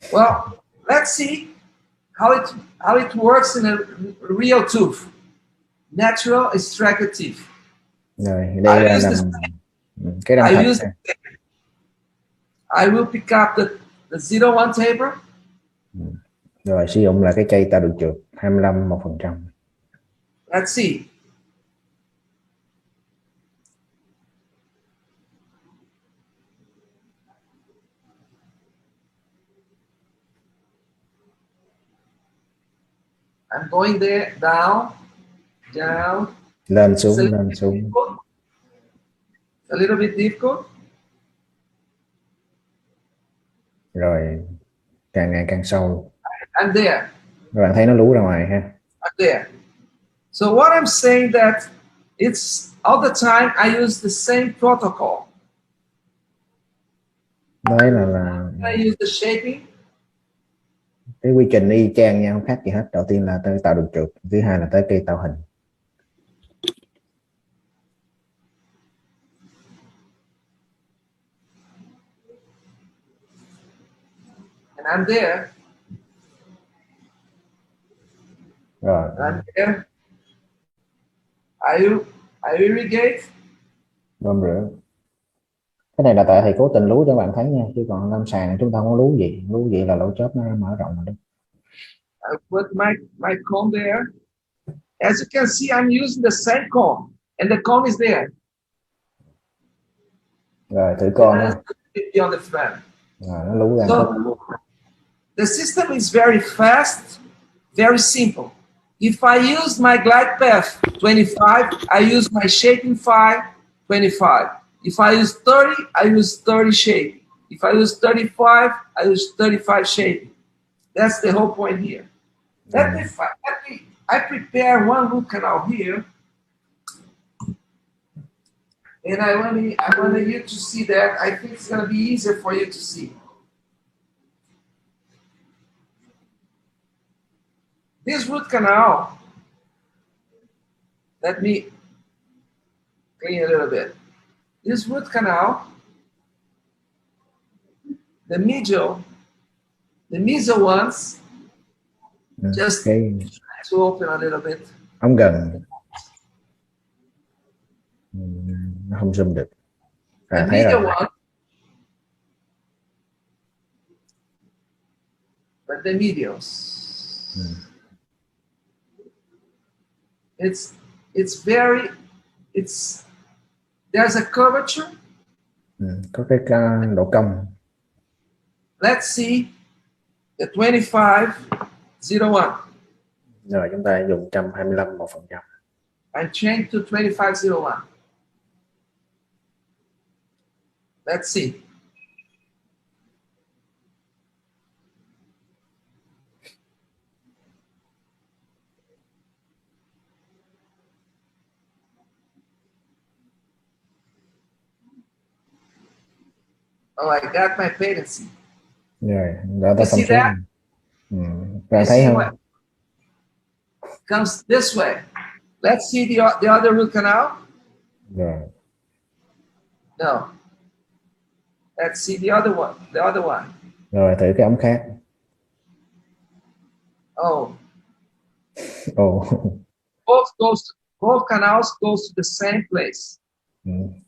S3: Well, let's see how it works in a real tooth. Natural extracted teeth.
S5: Rồi đây là cái răng thật.
S3: I will pick up the 0-1 taper.
S5: Rồi sử dụng là cái cây tạo đường trượt 25%.
S3: Let's see. I'm going there, down.
S5: Lên xuống.
S3: A little bit difficult.
S5: Rồi càng ngày càng sâu.
S3: I'm there.
S5: Các bạn thấy nó lú ra ngoài ha.
S3: I'm there. So what I'm saying that it's all the time I use the same protocol.
S5: Nói là
S3: I use the shaping.
S5: cái quy trình y chang nhau, không khác gì hết. Đầu tiên là tới tạo đường trượt, thứ hai là tới cây tạo hình.
S3: And I'm there.
S5: Rồi.
S3: I'm there. I irrigate.
S5: Bơm rửa. Cái này là tại thầy cố tình lú cho bạn thấy nha, chứ còn lâm sàng chúng ta không có lú gì là lỗ chớp nó mở rộng rồi đó.
S3: I put my comb there. As you can see, I'm using the same comb, and the comb is there.
S5: Rồi thử con đó.
S3: On the frame.
S5: Rồi nó lú ra.
S3: So the system is very fast, very simple. If I use my glide path 25, I use my shaping file 25. If I use 30, I use 30 shape. If I use 35, I use 35 shape. That's the whole point here. I prepare one root canal here, and I want you to see that. I think it's going to be easier for you to see. This root canal, let me clean a little bit. This root canal, the medial ones, just to open a little bit.
S5: Ống gần. Nó không zoom được.
S3: The
S5: Thấy
S3: medial
S5: rồi.
S3: one, but the medials. There's a curvature.
S5: Có cái độ cong.
S3: Let's see the 2501.
S5: Rồi chúng ta dùng 125 1%.
S3: And change to 2501. Let's see. Oh, I got my patency.
S5: Rồi, đã ta
S3: see
S5: thông
S3: that?
S5: Bạn thấy không?
S3: Comes this way. Let's see the other root canal.
S5: Rồi.
S3: No. Let's see the other one.
S5: Rồi thử cái ống khác.
S3: Oh.
S5: Both
S3: canals goes to the same place.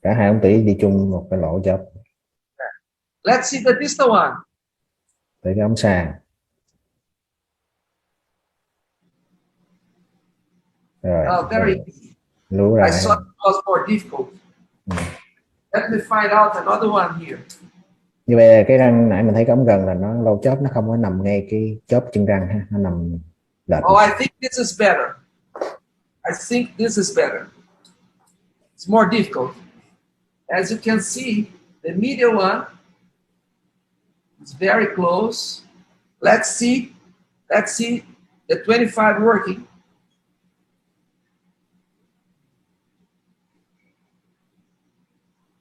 S5: Cả hai ống tủy đi chung một cái lỗ chớp.
S3: Let's see the distal one.
S5: Thử cái ống xa. Rồi.
S3: Oh, very easy.
S5: Lú ra.
S3: I thought it was more difficult. Let me find out another one here.
S5: Như vậy cái răng nãy mình thấy cái ống gần là nó lỗ chớp nó không có nằm ngay cái chóp chân răng ha, nó nằm lệch.
S3: Oh, I think this is better. It's more difficult. As you can see, the medial one is very close. Let's see the 25 working.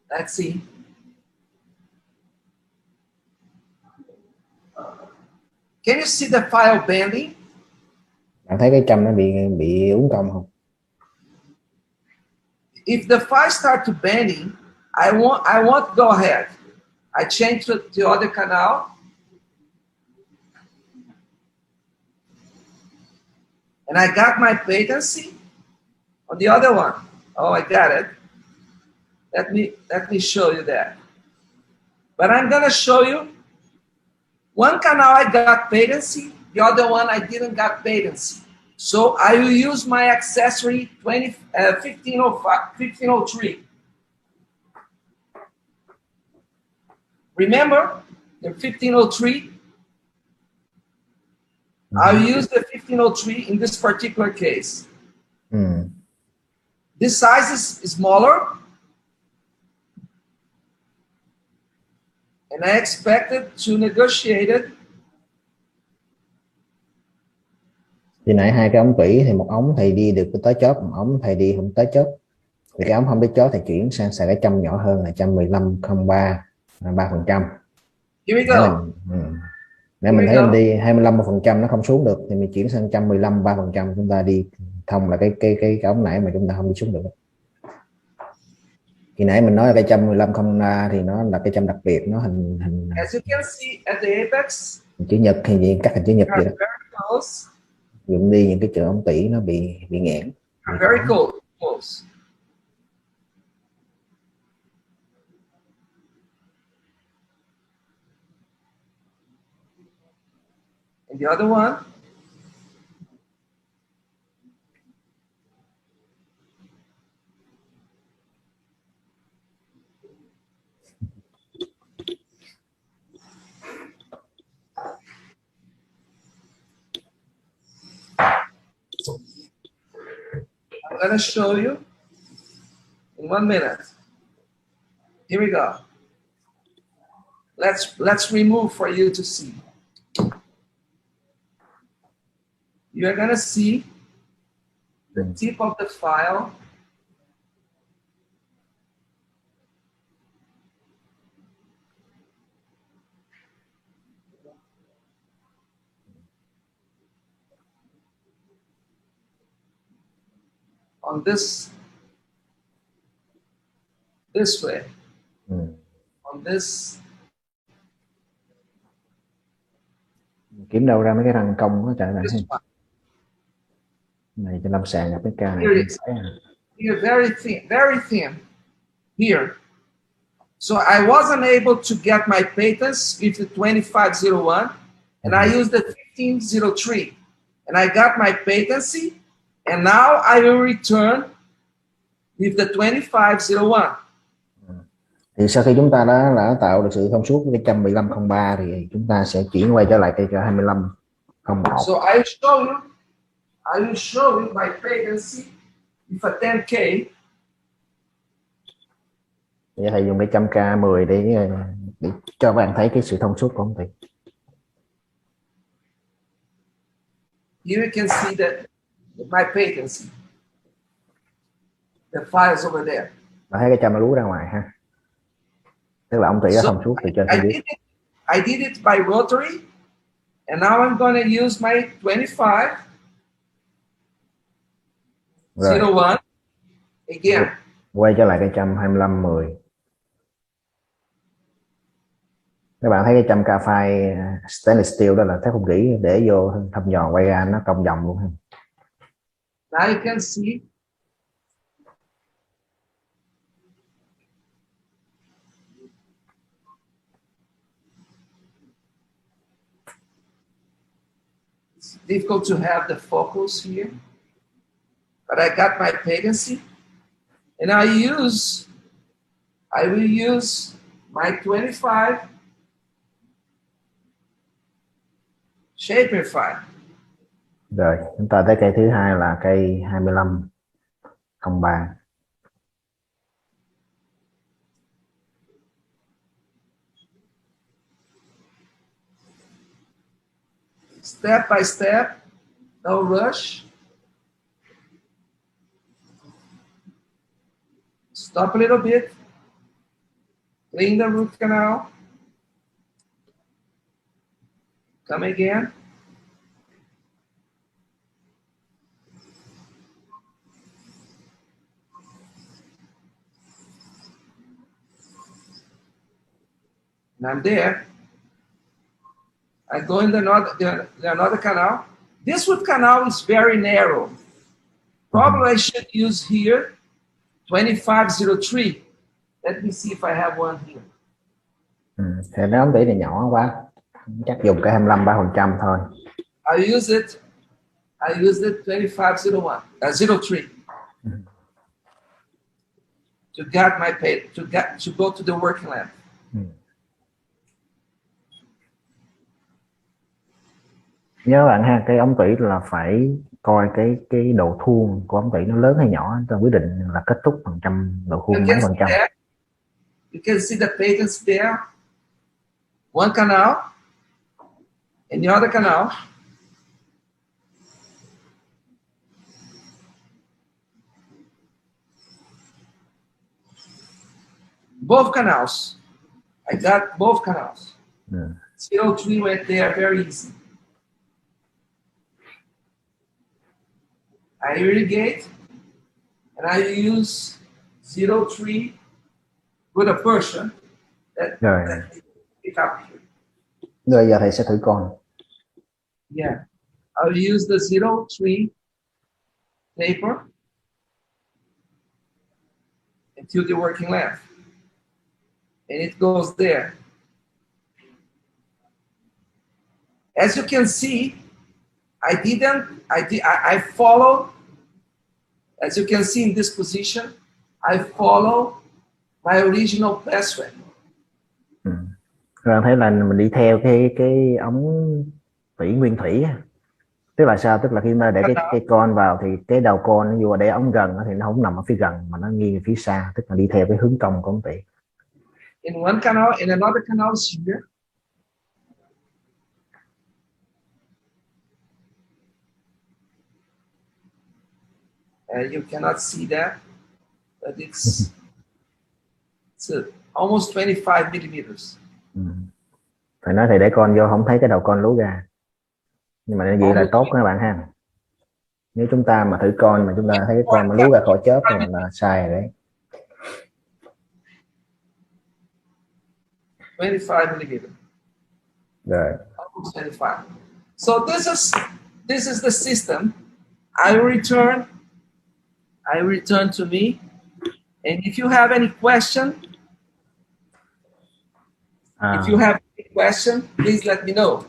S3: Let's see. Can you see the file bending?
S5: Bạn thấy cái trâm nó bị uốn cong không?
S3: If the file start to bending, I won't go ahead. I change to the other canal. And I got my patency on the other one. Oh, I got it. Let me show you that. But I'm gonna show you one canal I got patency, the other one I didn't got patency. So I will use my accessory 1503. Remember the 1503? I'll use the 1503 in this particular case. This size is smaller. And I expected to negotiate it.
S5: Thì nãy hai cái ống tủy thì một ống thầy đi được tới chóp, một ống thầy đi không tới chóp. Thì cái ống không tới chóp thì chuyển sang xài cái châm nhỏ hơn là châm 15,03 3%.
S3: Here we go.
S5: Để mình thấy mình đi 25% nó không xuống được thì mình chuyển sang 115 3%, chúng ta đi thông là cái ống nãy mà chúng ta không đi xuống được. Khi nãy mình nói là cái châm 15 không thì nó là cái châm đặc biệt, nó hình
S3: As you can see at the apex,
S5: chữ nhật hay gì, các hình chữ nhật vậy đó.
S3: very close.
S5: Dùng đi những cái chữ ống tủy nó bị nghẽn.
S3: Very close. And the other one. I'm going to show you in 1 minute. Here we go. Let's remove for you to see. You're going to see the tip of the file. On this way. On this.
S5: Kiếm đâu ra mấy cái răng cong nó chạy lại này cho lâm sàng gặp cái ca này.
S3: Here, very thin. Here. So I wasn't able to get my patents with the 2501, and I used the 1503, and I got my patency, and now I will return with the 2501.
S5: Thì sau khi chúng ta đã tạo được sự thông suốt với cái 11503 thì chúng ta sẽ chuyển quay trở lại cái 2501.
S3: So I will show you my patency with a 10K.
S5: Vậy thầy dùng cái 100K10 để cho bạn thấy cái sự thông suốt của ông thầy.
S3: Here you can see that my patency. The file is over there.
S5: Bạn thấy cái châm nó lú ra ngoài ha. Tức là ông thầy đã thông suốt từ trên xuống dưới.
S3: I did it by rotary, and now I'm going to use my 25 01 again.
S5: Quay trở lại cái 12510. Các bạn thấy cái 100K file stainless steel đó là thép không gỉ, để vô thăm dò quay ra nó cong vòng luôn ha.
S3: Now you can see it's difficult to have the focus here, but I got my patency, and I will use my 25 shaper file.
S5: Rồi, chúng ta tới cây thứ hai là cây 2503.
S3: Step by step, no rush. Stop a little bit. Clean the root canal. Come again. And I'm there. I go in the another canal. This root canal is very narrow. Probably I should use here 2503. Let me see if I have one here.
S5: Thì nó ống tủy này nhỏ quá, chắc dùng cái 25-3% thôi.
S3: I use it 2501 03 to get my pay to go to the working lab.
S5: Nhớ bạn ha, cái ống tủy là phải coi cái độ thuôn của ống tủy nó lớn hay nhỏ, ta quyết định là kết thúc phần trăm độ khuôn mấy phần trăm.
S3: You can see the patents there. One canal and the other canal. both canals. I got both canals.
S5: Yeah.
S3: 03 went there very easy. I irrigate, and I use 03 with a Persian that pick up here.
S5: Rồi giờ thầy sẽ thử con.
S3: Yeah, I'll use the 03 taper until the working length, and it goes there. As you can see, I follow, as you can see in this position, I follow my original pathway.
S5: Rồi thấy là mình đi theo cái ống thủy nguyên thủy á. Tức là sao? Tức là khi mà để cái con vào thì cái đầu con dù để ống gần thì nó không nằm ở phía gần mà nó nghiêng về phía xa, tức là đi theo cái hướng cong của ống thủy.
S3: In one canal, and another canal is here. You cannot see that, but it's almost 25 millimeters.
S5: Phải nói thầy để con vô không thấy cái đầu con lú ra, nhưng mà như vậy là tốt các bạn ha. Nếu chúng ta mà thử con mà chúng ta thấy cái con mà lú ra khỏi chớp thì là sai rồi đấy.
S3: 25 millimeters.
S5: Rồi.
S3: Almost 25. So this is the system. I return to me, and if you have any question, please let me know.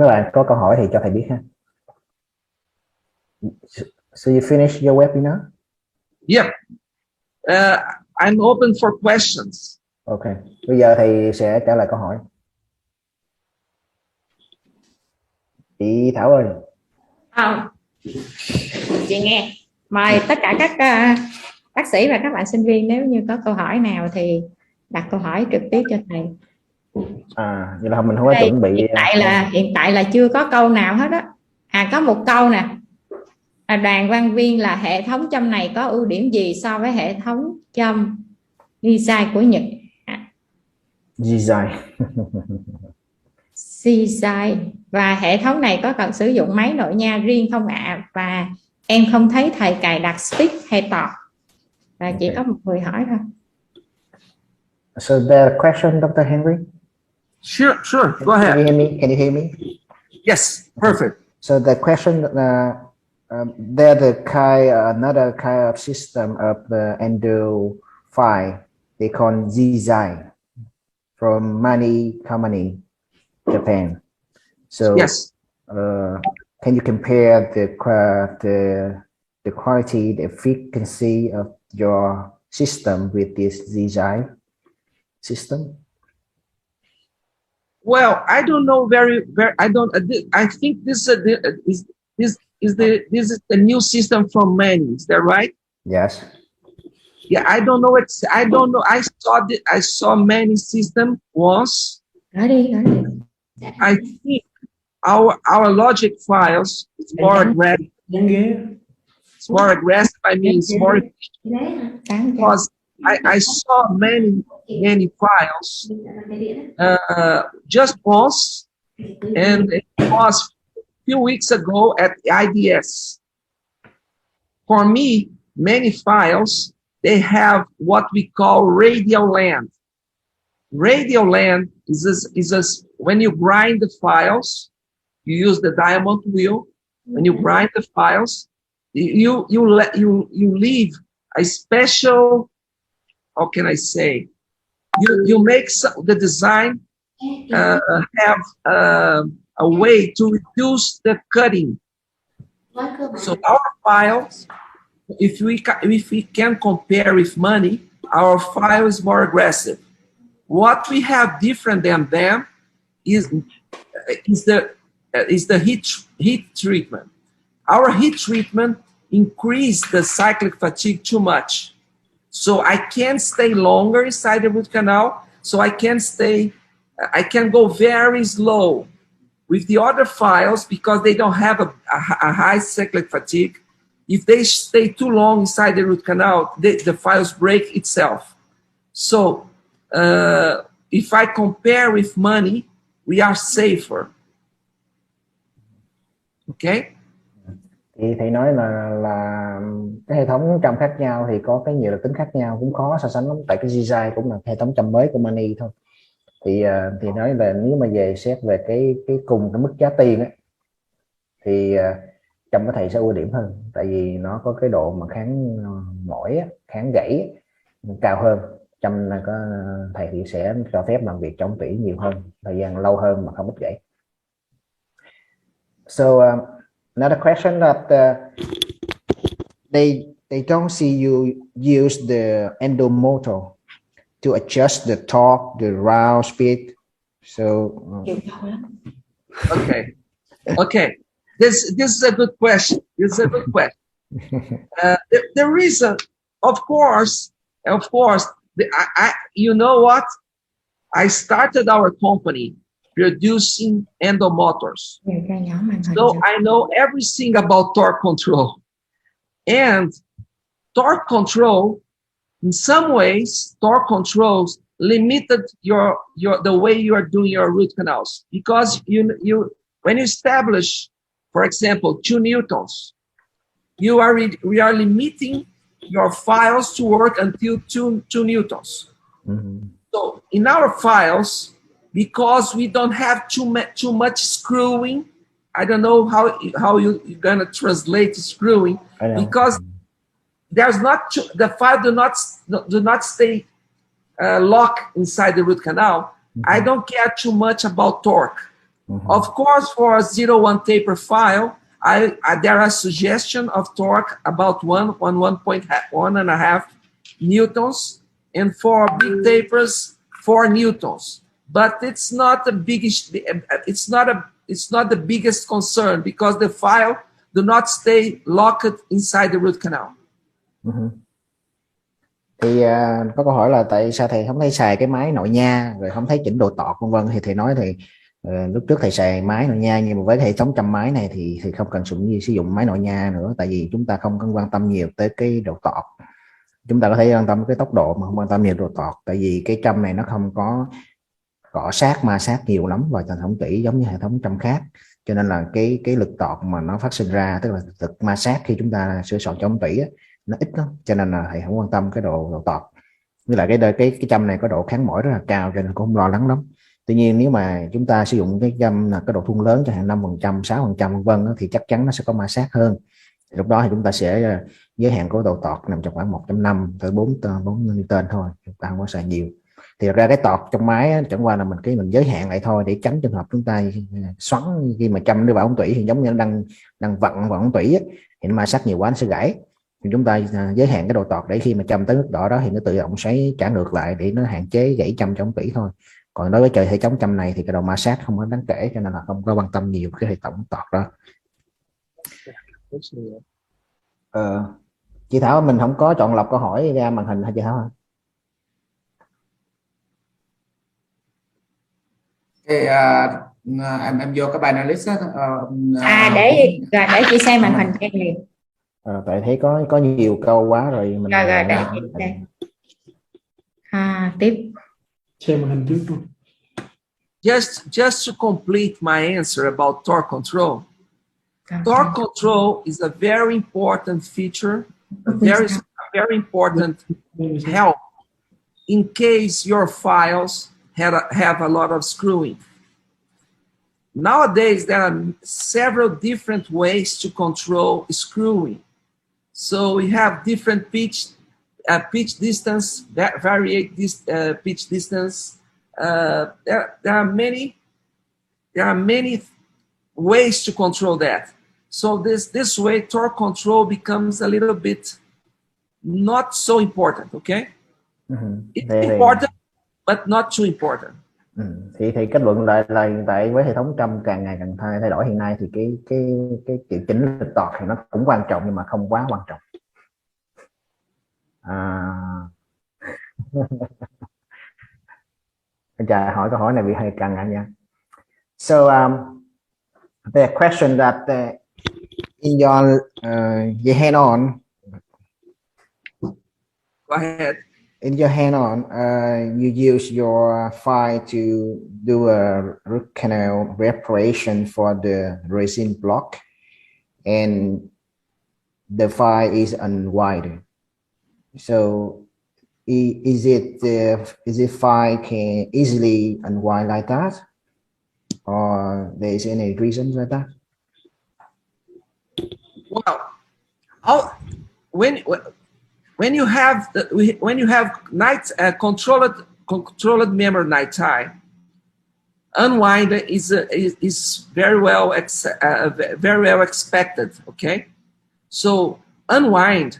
S5: Các bạn có câu hỏi thì cho thầy biết ha. So you finished your webinar?
S3: Yep. I'm open for questions.
S5: Okay. Bây giờ thầy sẽ trả lời câu hỏi. Chị Thảo ơi.
S2: Chị nghe. Mời tất cả các bác sĩ và các bạn sinh viên, nếu như có câu hỏi nào thì đặt câu hỏi trực tiếp cho thầy.
S5: Vậy là mình không có chuẩn bị.
S2: Hiện tại là chưa có câu nào hết á. Có một câu nè. Đoàn Văn Viên là hệ thống châm này có ưu điểm gì so với hệ thống châm design của Nhật? Design. Và hệ thống này có cần sử dụng máy nội nha riêng không ạ? Và em không thấy thầy cài đặt stick hay tọt. Và chỉ có một người hỏi thôi.
S5: So the question, Dr. Henry?
S3: Sure. Go ahead.
S5: Can you hear me?
S3: Yes, perfect.
S5: So the question, there's another kind of system of the endo file they call design from many company, Japan. So
S3: yes.
S5: Can you compare the quality, the efficiency of your system with this design system?
S3: Well, I don't know I think this is the new system from many. Is that right?
S5: Yes.
S3: Yeah, I don't know. I saw many systems once. I think our logic files is more aggressive. It's more aggressive. I mean, it's more because I saw many files just once, and it was a few weeks ago at the IDS. For me, many files, they have what we call radial land. Radial land is when you grind the files, you use the diamond wheel. When you grind the files, you leave a special, how can I say? You make the design have a way to reduce the cutting. So our files, if we can compare with money, our file is more aggressive. What we have different than them is the heat treatment. Our heat treatment increased the cyclic fatigue too much. So I can stay longer inside the root canal. So I can go very slow. With the other files, because they don't have a high cyclic fatigue, if they stay too long inside the root canal, the files break itself. So if I compare with money, we are safer. Okay.
S5: Thì thầy nói là cái hệ thống trâm khác nhau thì có cái nhiều đặc tính khác nhau, cũng khó so sánh lắm, tại cái design cũng là hệ thống trâm mới của money thôi. Thì nói là nếu mà về xét về cái cùng cái mức giá tiền ấy, thì trâm của thầy sẽ ưu điểm hơn, tại vì nó có cái độ mà kháng mỏi, kháng gãy cao hơn. Trâm là có thầy thì sẽ cho phép làm việc trong tủy nhiều hơn, thời gian lâu hơn mà không mất gãy. So another question that they don't see you use the endomotor to adjust the torque, the round speed. So
S3: okay. This is a good question. The reason, of course, you know what? I started our company producing endomotors. So I know everything about torque control. And torque control, in some ways, torque controls limited the way you are doing your root canals, because you when you establish, for example, 2 newtons, we are limiting your files to work until 2 newtons. So in our files, because we don't have too much screwing, I don't know how you're gonna translate screwing, because there's not the file do not stay locked inside the root canal. I don't care too much about torque. Of course, for a 0-1 taper file, there are suggestions of torque about 1.5 newtons, and for big tapers 4 newtons. But it's not the biggest. It's not the biggest concern, because the file do not stay locked inside the root canal.
S5: Thì có câu hỏi là tại sao thầy không thấy xài cái máy Nội Nha, rồi không thấy chỉnh độ tọt vân vân. Thì thầy nói thì lúc trước thầy xài máy Nội Nha, nhưng mà với hệ thống trâm máy này thì không cần sử dụng máy Nội Nha nữa, tại vì chúng ta không cần quan tâm nhiều tới cái độ tọt. Chúng ta có thể quan tâm cái tốc độ mà không quan tâm nhiều độ tọt, tại vì cái trâm này nó không có cọ sát ma sát nhiều lắm vào hệ thống tủy giống như hệ thống trâm khác, cho nên là cái lực tọt mà nó phát sinh ra, tức là lực ma sát khi chúng ta sửa soạn trong tủy nó ít lắm, cho nên là thầy không quan tâm cái độ tọt. Với lại cái trâm này có độ kháng mỏi rất là cao, cho nên cũng không lo lắng lắm. Tuy nhiên nếu mà chúng ta sử dụng cái trâm là cái độ thun lớn, chẳng hạn 5%, 6% vân vân, thì chắc chắn nó sẽ có ma sát hơn. Thì lúc đó thì chúng ta sẽ giới hạn của độ tọt nằm trong khoảng 1.5 tới 4 Newton thôi, chúng ta không có xài nhiều. Thì ra cái tọt trong máy chẳng qua là mình giới hạn lại thôi, để tránh trường hợp chúng ta xoắn khi mà trâm đưa vào ống tủy, thì giống như đang vặn vào ống tủy thì ma sát nhiều quá nó sẽ gãy. Thì chúng ta giới hạn cái độ tọt để khi mà trâm tới mức độ đó thì nó tự động xoáy trả ngược lại để nó hạn chế gãy trâm trong ống tủy thôi. Còn đối với hệ thống trâm này thì cái độ ma sát không có đáng kể, cho nên là không có quan tâm nhiều cái hệ thống tọt đó. Chị Thảo, mình không có chọn lọc câu hỏi ra màn hình hả chị Thảo?
S1: Em vô cái panelist
S2: để chị xem màn hình em liền.
S5: Tại thấy có nhiều câu quá rồi mình
S2: tiếp
S7: xem màn hình trước luôn.
S3: Just to complete my answer about torque control. Torque control is a very important feature, a very important help in case your files have a lot of screwing. Nowadays, there are several different ways to control screwing. So we have different pitch distance, variate this pitch distance. There are many ways to control that. So this way, torque control becomes a little bit not so important. Okay, it's important, but not too important.
S5: Thì kết luận lại là hiện tại với hệ thống trâm càng ngày càng thay đổi hiện nay, thì cái điều chỉnh lực tọt thì nó cũng quan trọng, nhưng mà không quá quan trọng. Chà, hỏi câu hỏi này bị hơi căng nha. So the question that in your hand on.
S3: Go ahead.
S5: in your hand-on, you use your file to do a root canal reparation for the resin block, and the file is unwind. So is it file can easily unwind like that, or there is any reason like that?
S3: Well, when you have night controlled memory night time, unwind is very well expected. Okay, so unwind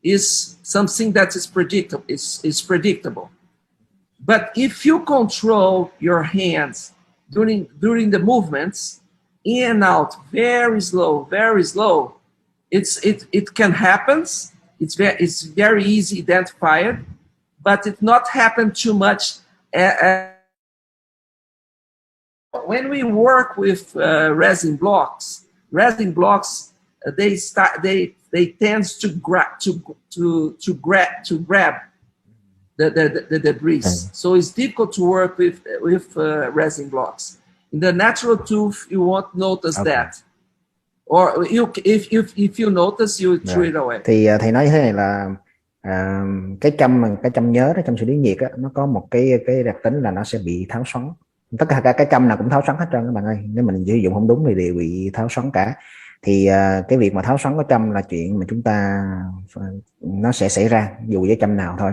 S3: is something that is predictable. Is predictable, but if you control your hands during the movements in and out very slow, it can happen. It's very easy identified, but it not happen too much. When we work with resin blocks, they tend to grab the debris. So it's difficult to work with resin blocks. In the natural tooth, you won't notice that. Or if you notice, you throw it away.
S5: Thì thầy nói như thế này là cái châm nhớ đó, châm xử lý nhiệt á, nó có một cái đặc tính là nó sẽ bị tháo xoắn. Tất cả cái châm nào cũng tháo xoắn hết trơn các bạn ơi. Nếu mình sử dụng không đúng thì đều bị tháo xoắn cả. Thì cái việc mà tháo xoắn của châm là chuyện mà chúng ta nó sẽ xảy ra dù với châm nào thôi.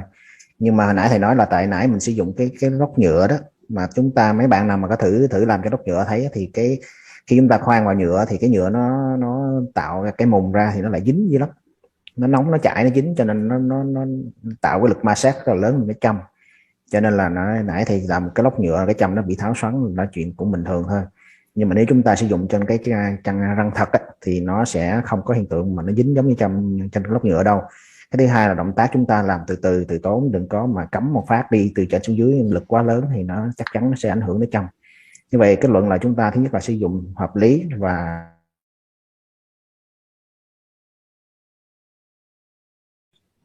S5: Nhưng mà hồi nãy thầy nói là tại nãy mình sử dụng cái lốc nhựa đó, mà chúng ta mấy bạn nào mà có thử làm cái lốc nhựa thấy thì khi chúng ta khoan vào nhựa thì cái nhựa nó tạo ra cái mùn ra thì nó lại dính dữ lắm, nó nóng, nó chảy, nó dính, cho nên nó tạo cái lực ma sát rất là lớn với châm. Cho nên là nãy thì làm cái lốc nhựa, cái châm nó bị tháo xoắn là chuyện cũng bình thường thôi. Nhưng mà nếu chúng ta sử dụng trên cái răng thật á, thì nó sẽ không có hiện tượng mà nó dính giống như trên cái lốc nhựa đâu. Cái thứ hai là động tác chúng ta làm từ tốn, đừng có mà cắm một phát đi từ trên xuống dưới, lực quá lớn thì nó chắc chắn nó sẽ ảnh hưởng đến châm. Như vậy kết luận là chúng ta thứ nhất là sử dụng hợp lý và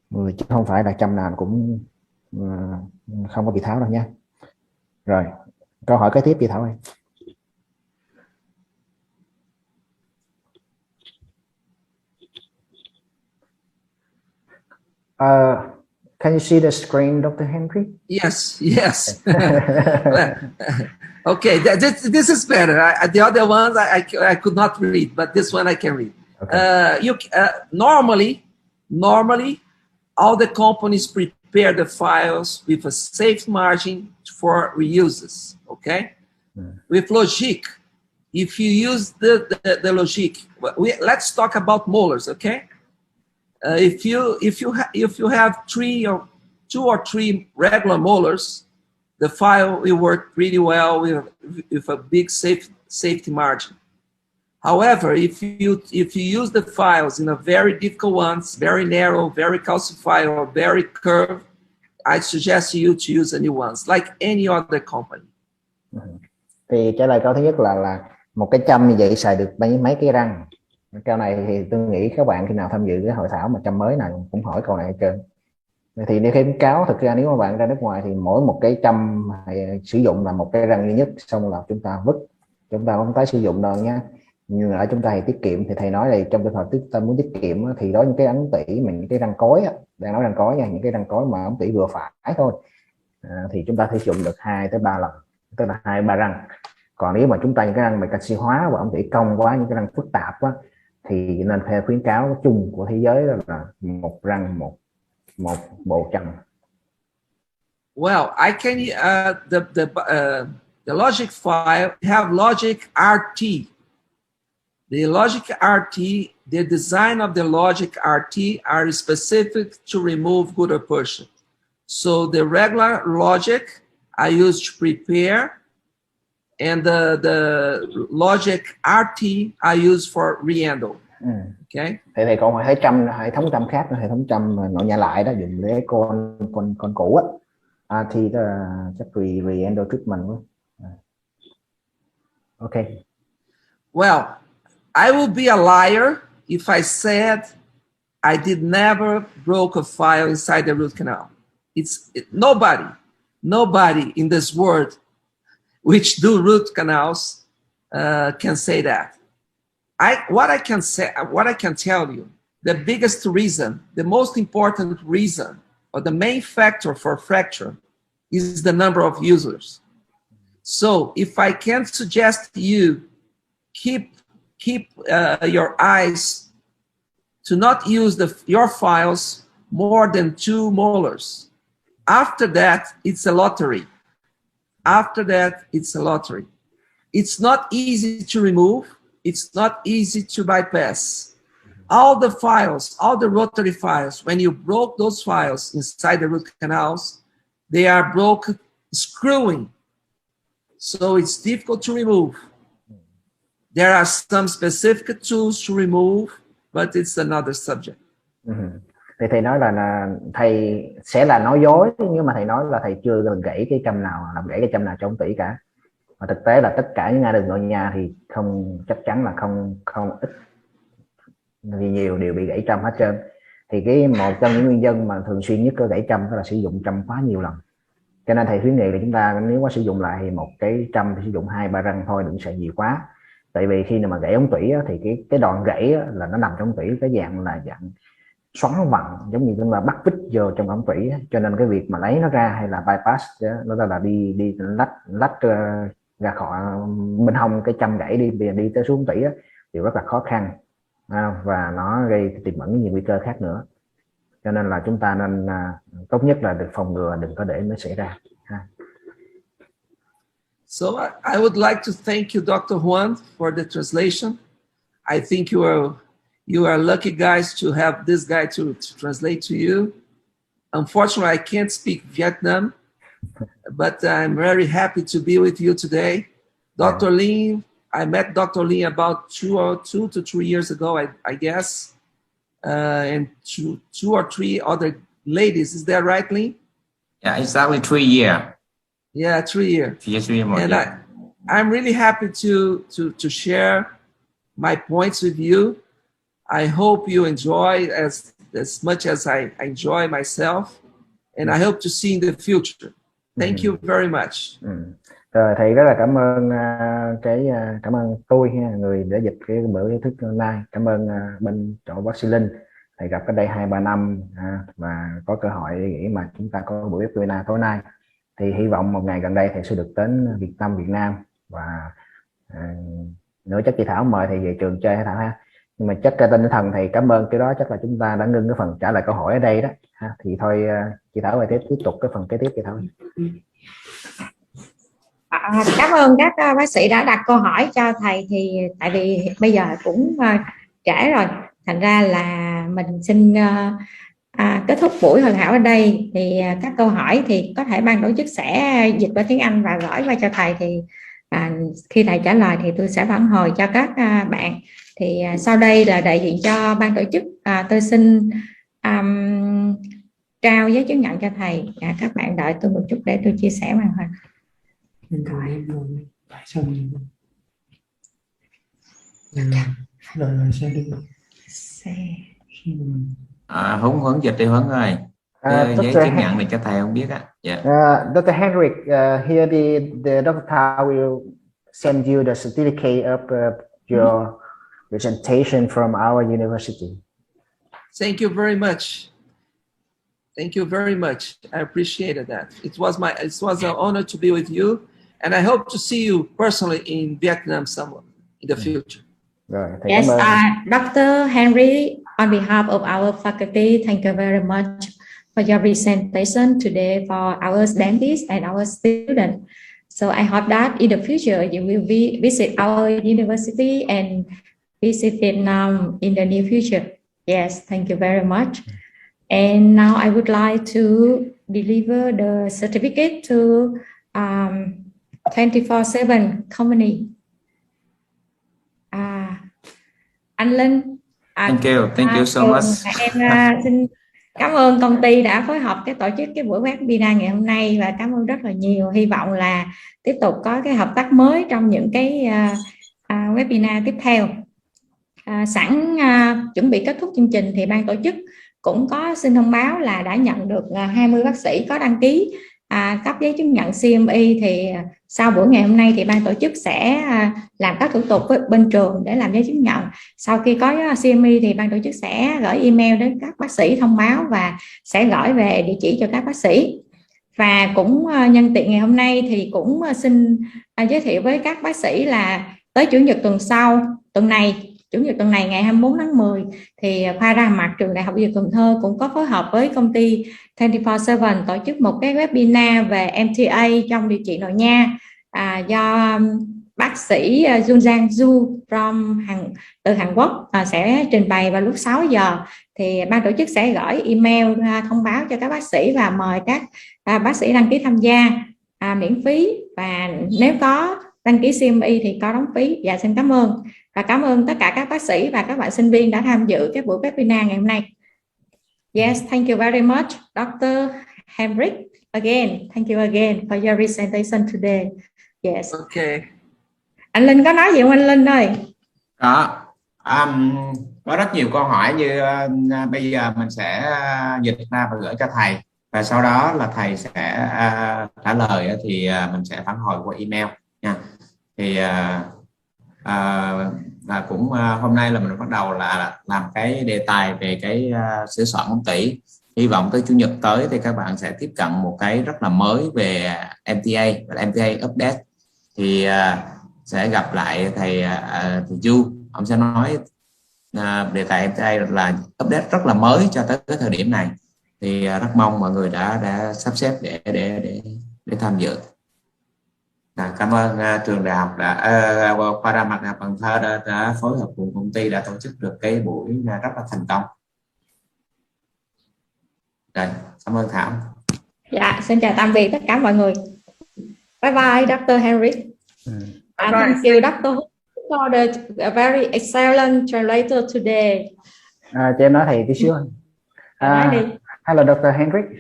S5: chứ không phải là châm nào cũng không có bị tháo đâu nha. Rồi, câu hỏi kế tiếp chị Thảo ơi. Can you see the screen, Dr. Henry?
S3: Yes. Okay, this is better. The other ones I could not read, but this one I can read. Okay. Normally, all the companies prepare the files with a safe margin for reuses. Okay, with Logic, if you use the Logic, let's talk about molars. Okay, if you have two or three regular molars, the file will work pretty well with a big safety margin. However, if you use the files in a very difficult ones, very narrow, very calcified, or very curved, I suggest you to use a new ones, like any other company.
S5: Thì trả lời câu thứ nhất là một cái châm như vậy xài được mấy cái răng. Câu này thì tôi nghĩ các bạn khi nào tham dự cái hội thảo mà châm mới này cũng hỏi câu này hết trơn. Thì nếu khuyến cáo, thực ra nếu mà bạn ra nước ngoài thì mỗi một cái châm sử dụng là một cái răng duy nhất, xong là chúng ta vứt, chúng ta không tái sử dụng đâu nhé. Nhưng ở chúng ta thì tiết kiệm, thì thầy nói là trong trường hợp ta muốn tiết kiệm thì đó, những cái ống tỉ mà những cái răng cối đang nói răng cối nha, những cái răng cối mà ống tỉ vừa phải thôi thì chúng ta sử dụng được 2 tới 3 lần, tức là 2-3 răng. Còn nếu mà chúng ta những cái răng mà canxi hóa và ống tỉ cong quá, những cái răng phức tạp quá, thì nên theo khuyến cáo chung của thế giới là một răng một bộ châm.
S3: Well, I can the logic file have logic RT. The logic RT, the design of the logic RT are specific to remove good portion. So the regular logic I use to prepare, and the logic RT I use for rehandle. Okay.
S5: Thì còn hệ thống châm khác, hệ thống châm Nội Nha lại đó, dùng để con cũ á, thì chắc rehandle treatment quá. Okay.
S3: Well, I will be a liar if I said I did never broke a file inside the root canal. nobody in this world which do root canals can say that. What I can tell you, the biggest reason, the most important reason, or the main factor for fracture is the number of users. So if I can suggest you keep your eyes to not use your files more than 2 molars. After that, it's a lottery. After that, it's a lottery. It's not easy to remove. It's not easy to bypass. All the files, all the rotary files, when you broke those files inside the root canals, they are broken screwing. So it's difficult to remove. There are some specific tools to remove, but it's another subject.
S5: Thì thầy nói là thầy sẽ là nói dối, nhưng mà thầy nói là thầy chưa làm gãy cái châm nào cho ông Tỷ cả. Mà thực tế là tất cả những ngã đường nội nha thì không, chắc chắn là không ít vì nhiều đều bị gãy trâm hết trơn. Thì cái một trong những nguyên nhân mà thường xuyên nhất có gãy trâm đó là sử dụng trâm quá nhiều lần. Cho nên thầy khuyến nghị là chúng ta nếu có sử dụng lại thì một cái trâm thì sử dụng 2-3 răng thôi, đừng sợ nhiều quá. Tại vì khi mà gãy ống tủy thì cái đoạn gãy là nó nằm trong tủy, cái dạng là dạng xoắn vặn, giống như chúng ta bắt vít vô trong ống tủy. Cho nên cái việc mà lấy nó ra hay là bypass nó là đi lách ra khỏi bên hông cái châm gãy đi tới xuống tủy thì rất là khó khăn, và nó gây tiềm ẩn nhiều nguy cơ khác nữa. Cho nên là chúng ta nên tốt nhất là được phòng ngừa, đừng có để nó xảy ra.
S3: So I would like to thank you, Dr. Huấn, for the translation. I think you are lucky guys to have this guy to translate to you. Unfortunately, I can't speak Vietnam, but I'm very happy to be with you today. Dr. Lin, I met Dr. Lin about 2 to 3 years ago, I guess, and two or three other ladies. Is that right, Lin?
S1: Yeah, exactly 3 years.
S3: Yeah, 3 years.
S1: Yes, 3 years.
S3: And I'm really happy to share my points with you. I hope you enjoy as much as I enjoy myself, and I hope to see in the future. Thank you very much.
S5: Rồi, thầy rất là cảm ơn cảm ơn tôi người đã dịch cái buổi thức hôm nay. Cảm ơn bên chỗ bác sĩ Linh, thầy gặp ở đây 2-3 năm và có cơ hội để nghĩ mà chúng ta có buổi webinar tối nay. Thì hy vọng một ngày gần đây thầy sẽ được đến Việt Nam và nữa chắc chị Thảo mời thầy về trường chơi hả Thảo ha. Nhưng mà chắc tinh thần thầy cảm ơn cái đó, chắc là chúng ta đã ngưng cái phần trả lời câu hỏi ở đây đó ha. Thì thôi chị Thảo ơi, tiếp tục cái phần kế tiếp chị Thảo.
S2: Cảm ơn các bác sĩ đã đặt câu hỏi cho thầy. Thì tại vì bây giờ cũng trễ rồi, thành ra là mình xin kết thúc buổi hội thảo ở đây. Thì các câu hỏi thì có thể ban tổ chức sẽ dịch qua tiếng Anh và gửi qua cho thầy. Thì khi thầy trả lời thì tôi sẽ phản hồi cho các bạn. Thì sau đây là đại diện cho ban tổ chức, tôi xin trao giấy chứng nhận cho thầy. Các bạn đợi tôi một chút để tôi chia sẻ màn hình.
S7: Rồi xe đi.
S1: Huấn dịch đi Huấn ơi. Giấy chứng nhận này cho thầy không biết á.
S5: Dr. Henrique, here the Dr. Thao will send you the certificate of your presentation from our university.
S3: Thank you very much. Thank you very much. I appreciated that. It was an honor to be with you, and I hope to see you personally in Vietnam somewhere in the future.
S2: Yes, Dr. Henry, on behalf of our faculty, thank you very much for your presentation today for our dentists and our students. So I hope that in the future you will visit our university and visit Vietnam in the near future. Yes, thank you very much. And now I would like to deliver the certificate to 24/7 company. Anh Linh.
S1: Thank you so much.
S2: Em xin cảm ơn công ty đã phối hợp tổ chức cái buổi webinar ngày hôm nay, và cảm ơn rất là nhiều. Hy vọng là tiếp tục có cái hợp tác mới trong những cái webinar tiếp theo. Sẵn chuẩn bị kết thúc chương trình thì ban tổ chức cũng có xin thông báo là đã nhận được 20 bác sĩ có đăng ký cấp giấy chứng nhận CME. Thì sau buổi ngày hôm nay thì ban tổ chức sẽ làm các thủ tục với bên trường để làm giấy chứng nhận. Sau khi có CME thì ban tổ chức sẽ gửi email đến các bác sĩ thông báo và sẽ gửi về địa chỉ cho các bác sĩ. Và cũng nhân tiện ngày hôm nay thì cũng xin giới thiệu với các bác sĩ là tới Chủ nhật tuần này ngày 24 tháng 10 thì khoa răng hàm mặt trường Đại học Y Dược Cần Thơ cũng có phối hợp với công ty 24/7 tổ chức một cái webinar về MTA trong điều trị nội nha do bác sĩ Junjang Ju từ Hàn Quốc sẽ trình bày vào lúc 6 giờ. Thì ban tổ chức sẽ gửi email thông báo cho các bác sĩ và mời các bác sĩ đăng ký tham gia miễn phí, và nếu có đăng ký CME thì có đóng phí. Dạ xin cảm ơn, và cảm ơn tất cả các bác sĩ và các bạn sinh viên đã tham dự cái buổi webinar ngày hôm nay. Yes, thank you very much, Dr. Henrique. Again, thank you again for your presentation today. Yes.
S3: Okay.
S2: Anh Linh có nói gì không anh Linh ơi?
S1: Có rất nhiều câu hỏi như bây giờ mình sẽ dịch ra và gửi cho thầy, và sau đó là thầy sẽ trả lời thì mình sẽ phản hồi qua email nha. Thì và cũng hôm nay là mình bắt đầu là làm cái đề tài về cái sửa soạn ôn tỷ. Hy vọng tới Chủ nhật tới thì các bạn sẽ tiếp cận một cái rất là mới về MTA và MTA update. Thì sẽ gặp lại thầy Du, ông sẽ nói đề tài MTA là update rất là mới cho tới cái thời điểm này. Thì rất mong mọi người đã sắp xếp để tham dự. Cảm ơn trường đại học khoa răng Đại học Cần Thơ đã phối hợp cùng công ty đã tổ chức được cái buổi rất là thành công. Rồi, cảm ơn Thảo.
S2: Dạ, xin chào tạm biệt tất cả mọi người. Bye bye, Dr. Henrique. And thank you, Dr. Huấn, for the very excellent translator today.
S5: Cho em nói thầy tí xíu. Hello, Dr. Henrique.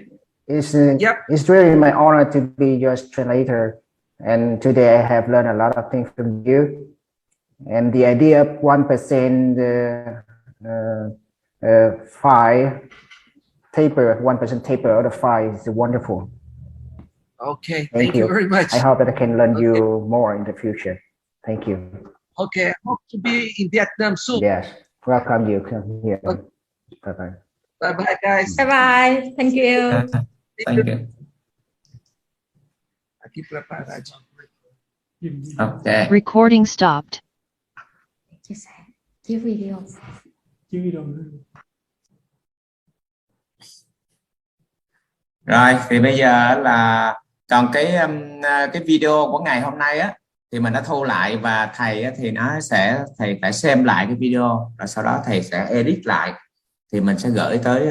S5: It's really my honor to be your translator. And today I have learned a lot of things from you. And the idea of 1% file taper, 1% taper out of file is wonderful.
S3: Okay, thank you very much.
S5: I hope that I can learn you more in the future. Thank you.
S3: Okay, I hope to be in Vietnam soon.
S5: Yes, welcome you. Come here.
S3: Okay.
S5: Bye bye.
S3: Bye bye, guys.
S2: Bye bye. Thank you.
S1: Thank you.
S3: Aqui preparado.
S1: Okay.
S4: Recording stopped.
S2: Chia sẻ, chia video.
S1: Rồi thì bây giờ là còn cái video của ngày hôm nay á thì mình đã thu lại, và thầy thì thầy phải xem lại cái video, rồi sau đó thầy sẽ edit lại thì mình sẽ gửi tới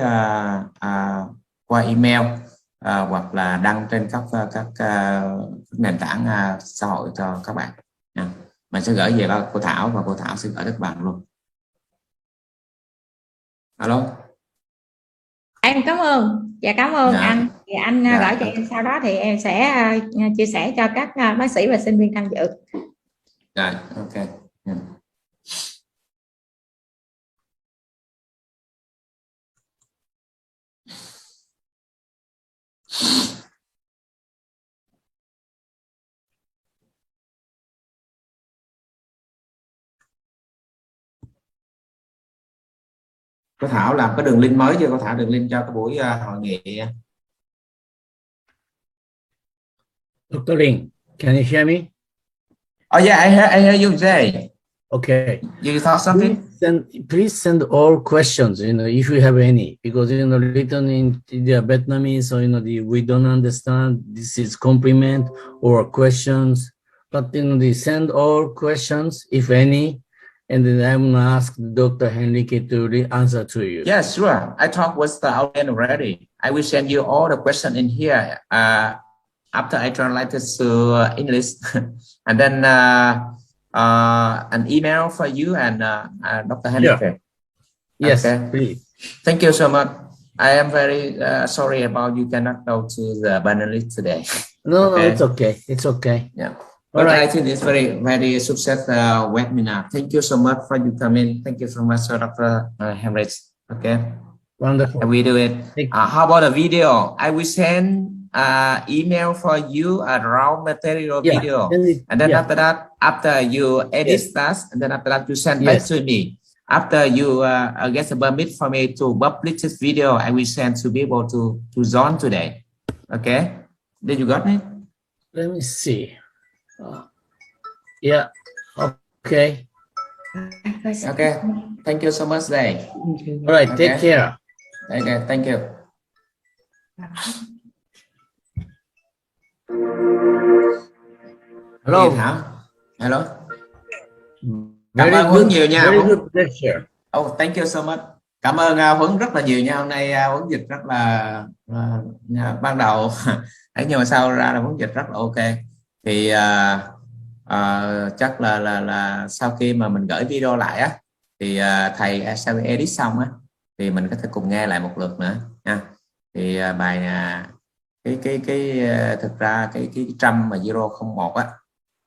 S1: qua email hoặc là đăng trên các nền tảng xã hội cho các bạn. Mình sẽ gửi về cô Thảo và cô Thảo sẽ gửi các bạn luôn. Alo.
S2: Em cảm ơn. Dạ cảm ơn anh. Thì anh gửi cho em, sau đó thì em sẽ chia sẻ cho các bác sĩ và sinh viên tham dự.
S1: Rồi, ok. Cô Thảo làm cái đường link mới chưa? Cô Thảo đường link cho cái buổi hội nghị.
S8: Dr. Ling, can you hear me?
S1: Oh yeah, I hear you say.
S8: Okay.
S1: You thought something?
S8: Please send all questions, if you have any, because written in the Vietnamese, so we don't understand. This is compliment or questions, but they send all questions if any. And then I'm gonna ask Dr. Henrique to answer to you.
S1: Yes, sure. I talked with the audience already. I will send you all the questions in here after I translate it to English, and then an email for you and Dr. Henrique.
S8: Yeah. Yes,
S1: okay.
S8: Please.
S1: Thank you so much. I am very sorry about you cannot go to the panelist today.
S8: No, it's okay. It's okay.
S1: Yeah. But I think it's very success webinar. Thank you so much for you coming. Thank you so much, Dr. Henrique. Okay.
S8: Wonderful.
S1: I will do it.
S8: Thank
S1: How about a video? I will send email for you a raw material
S8: Yeah,
S1: video,
S8: send it.
S1: and then
S8: Yeah.
S1: after that, after you edit
S8: Yes.
S1: that, and then after that you send back
S8: Yes.
S1: to me. After you get the permit for me to publish this video, I will send to be able to join today. Okay? Did you got it?
S8: Let me see. Yeah. Okay.
S1: Okay. Thank you so much, Day.
S8: All right. Take
S1: Okay.
S8: care.
S1: Okay. Thank you.
S8: Hello.
S1: Thị Thảo. Hello. Cảm
S8: Very
S1: ơn Huấn
S8: good.
S1: nhiều nha.
S8: Very
S1: Huấn.
S8: good lecture.
S1: Oh, thank you so much. Cảm ơn Huấn rất là nhiều nha. Hôm nay Huấn dịch rất là ban đầu ấy, nhưng mà sau ra là Huấn dịch rất là ok. Thì chắc là sau khi mà mình gửi video lại á, thì thầy sau khi edit xong á, thì mình có thể cùng nghe lại một lượt nữa nha. Thì bài thực ra cái trâm mà 001 á,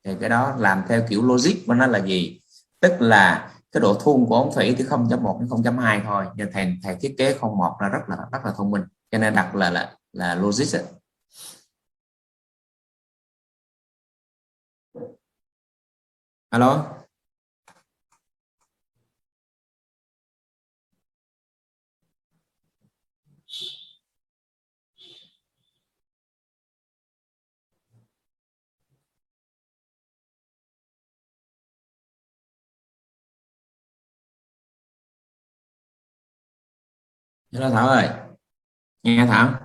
S1: thì cái đó làm theo kiểu logic của nó là gì, tức là cái độ thuôn của ống thủy từ 0.1 đến 0.2 thôi, nhưng thầy thiết kế 01 là rất là thông minh, cho nên đặt là logic ấy. Alo. Hello Thảo ơi, nghe Thảo.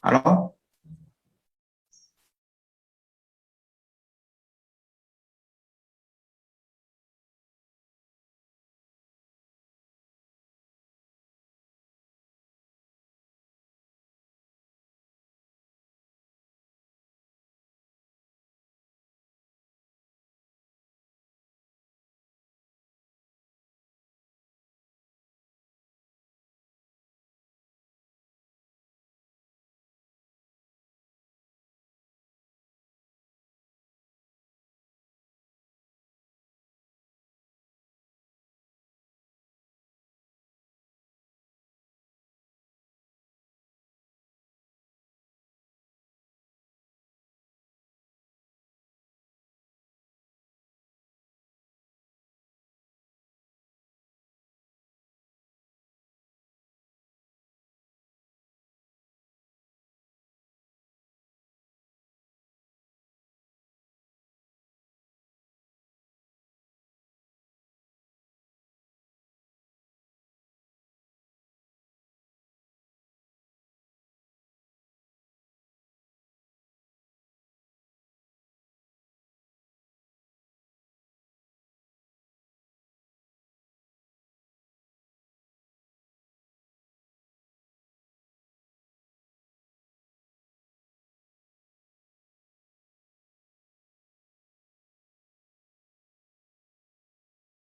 S1: Alo.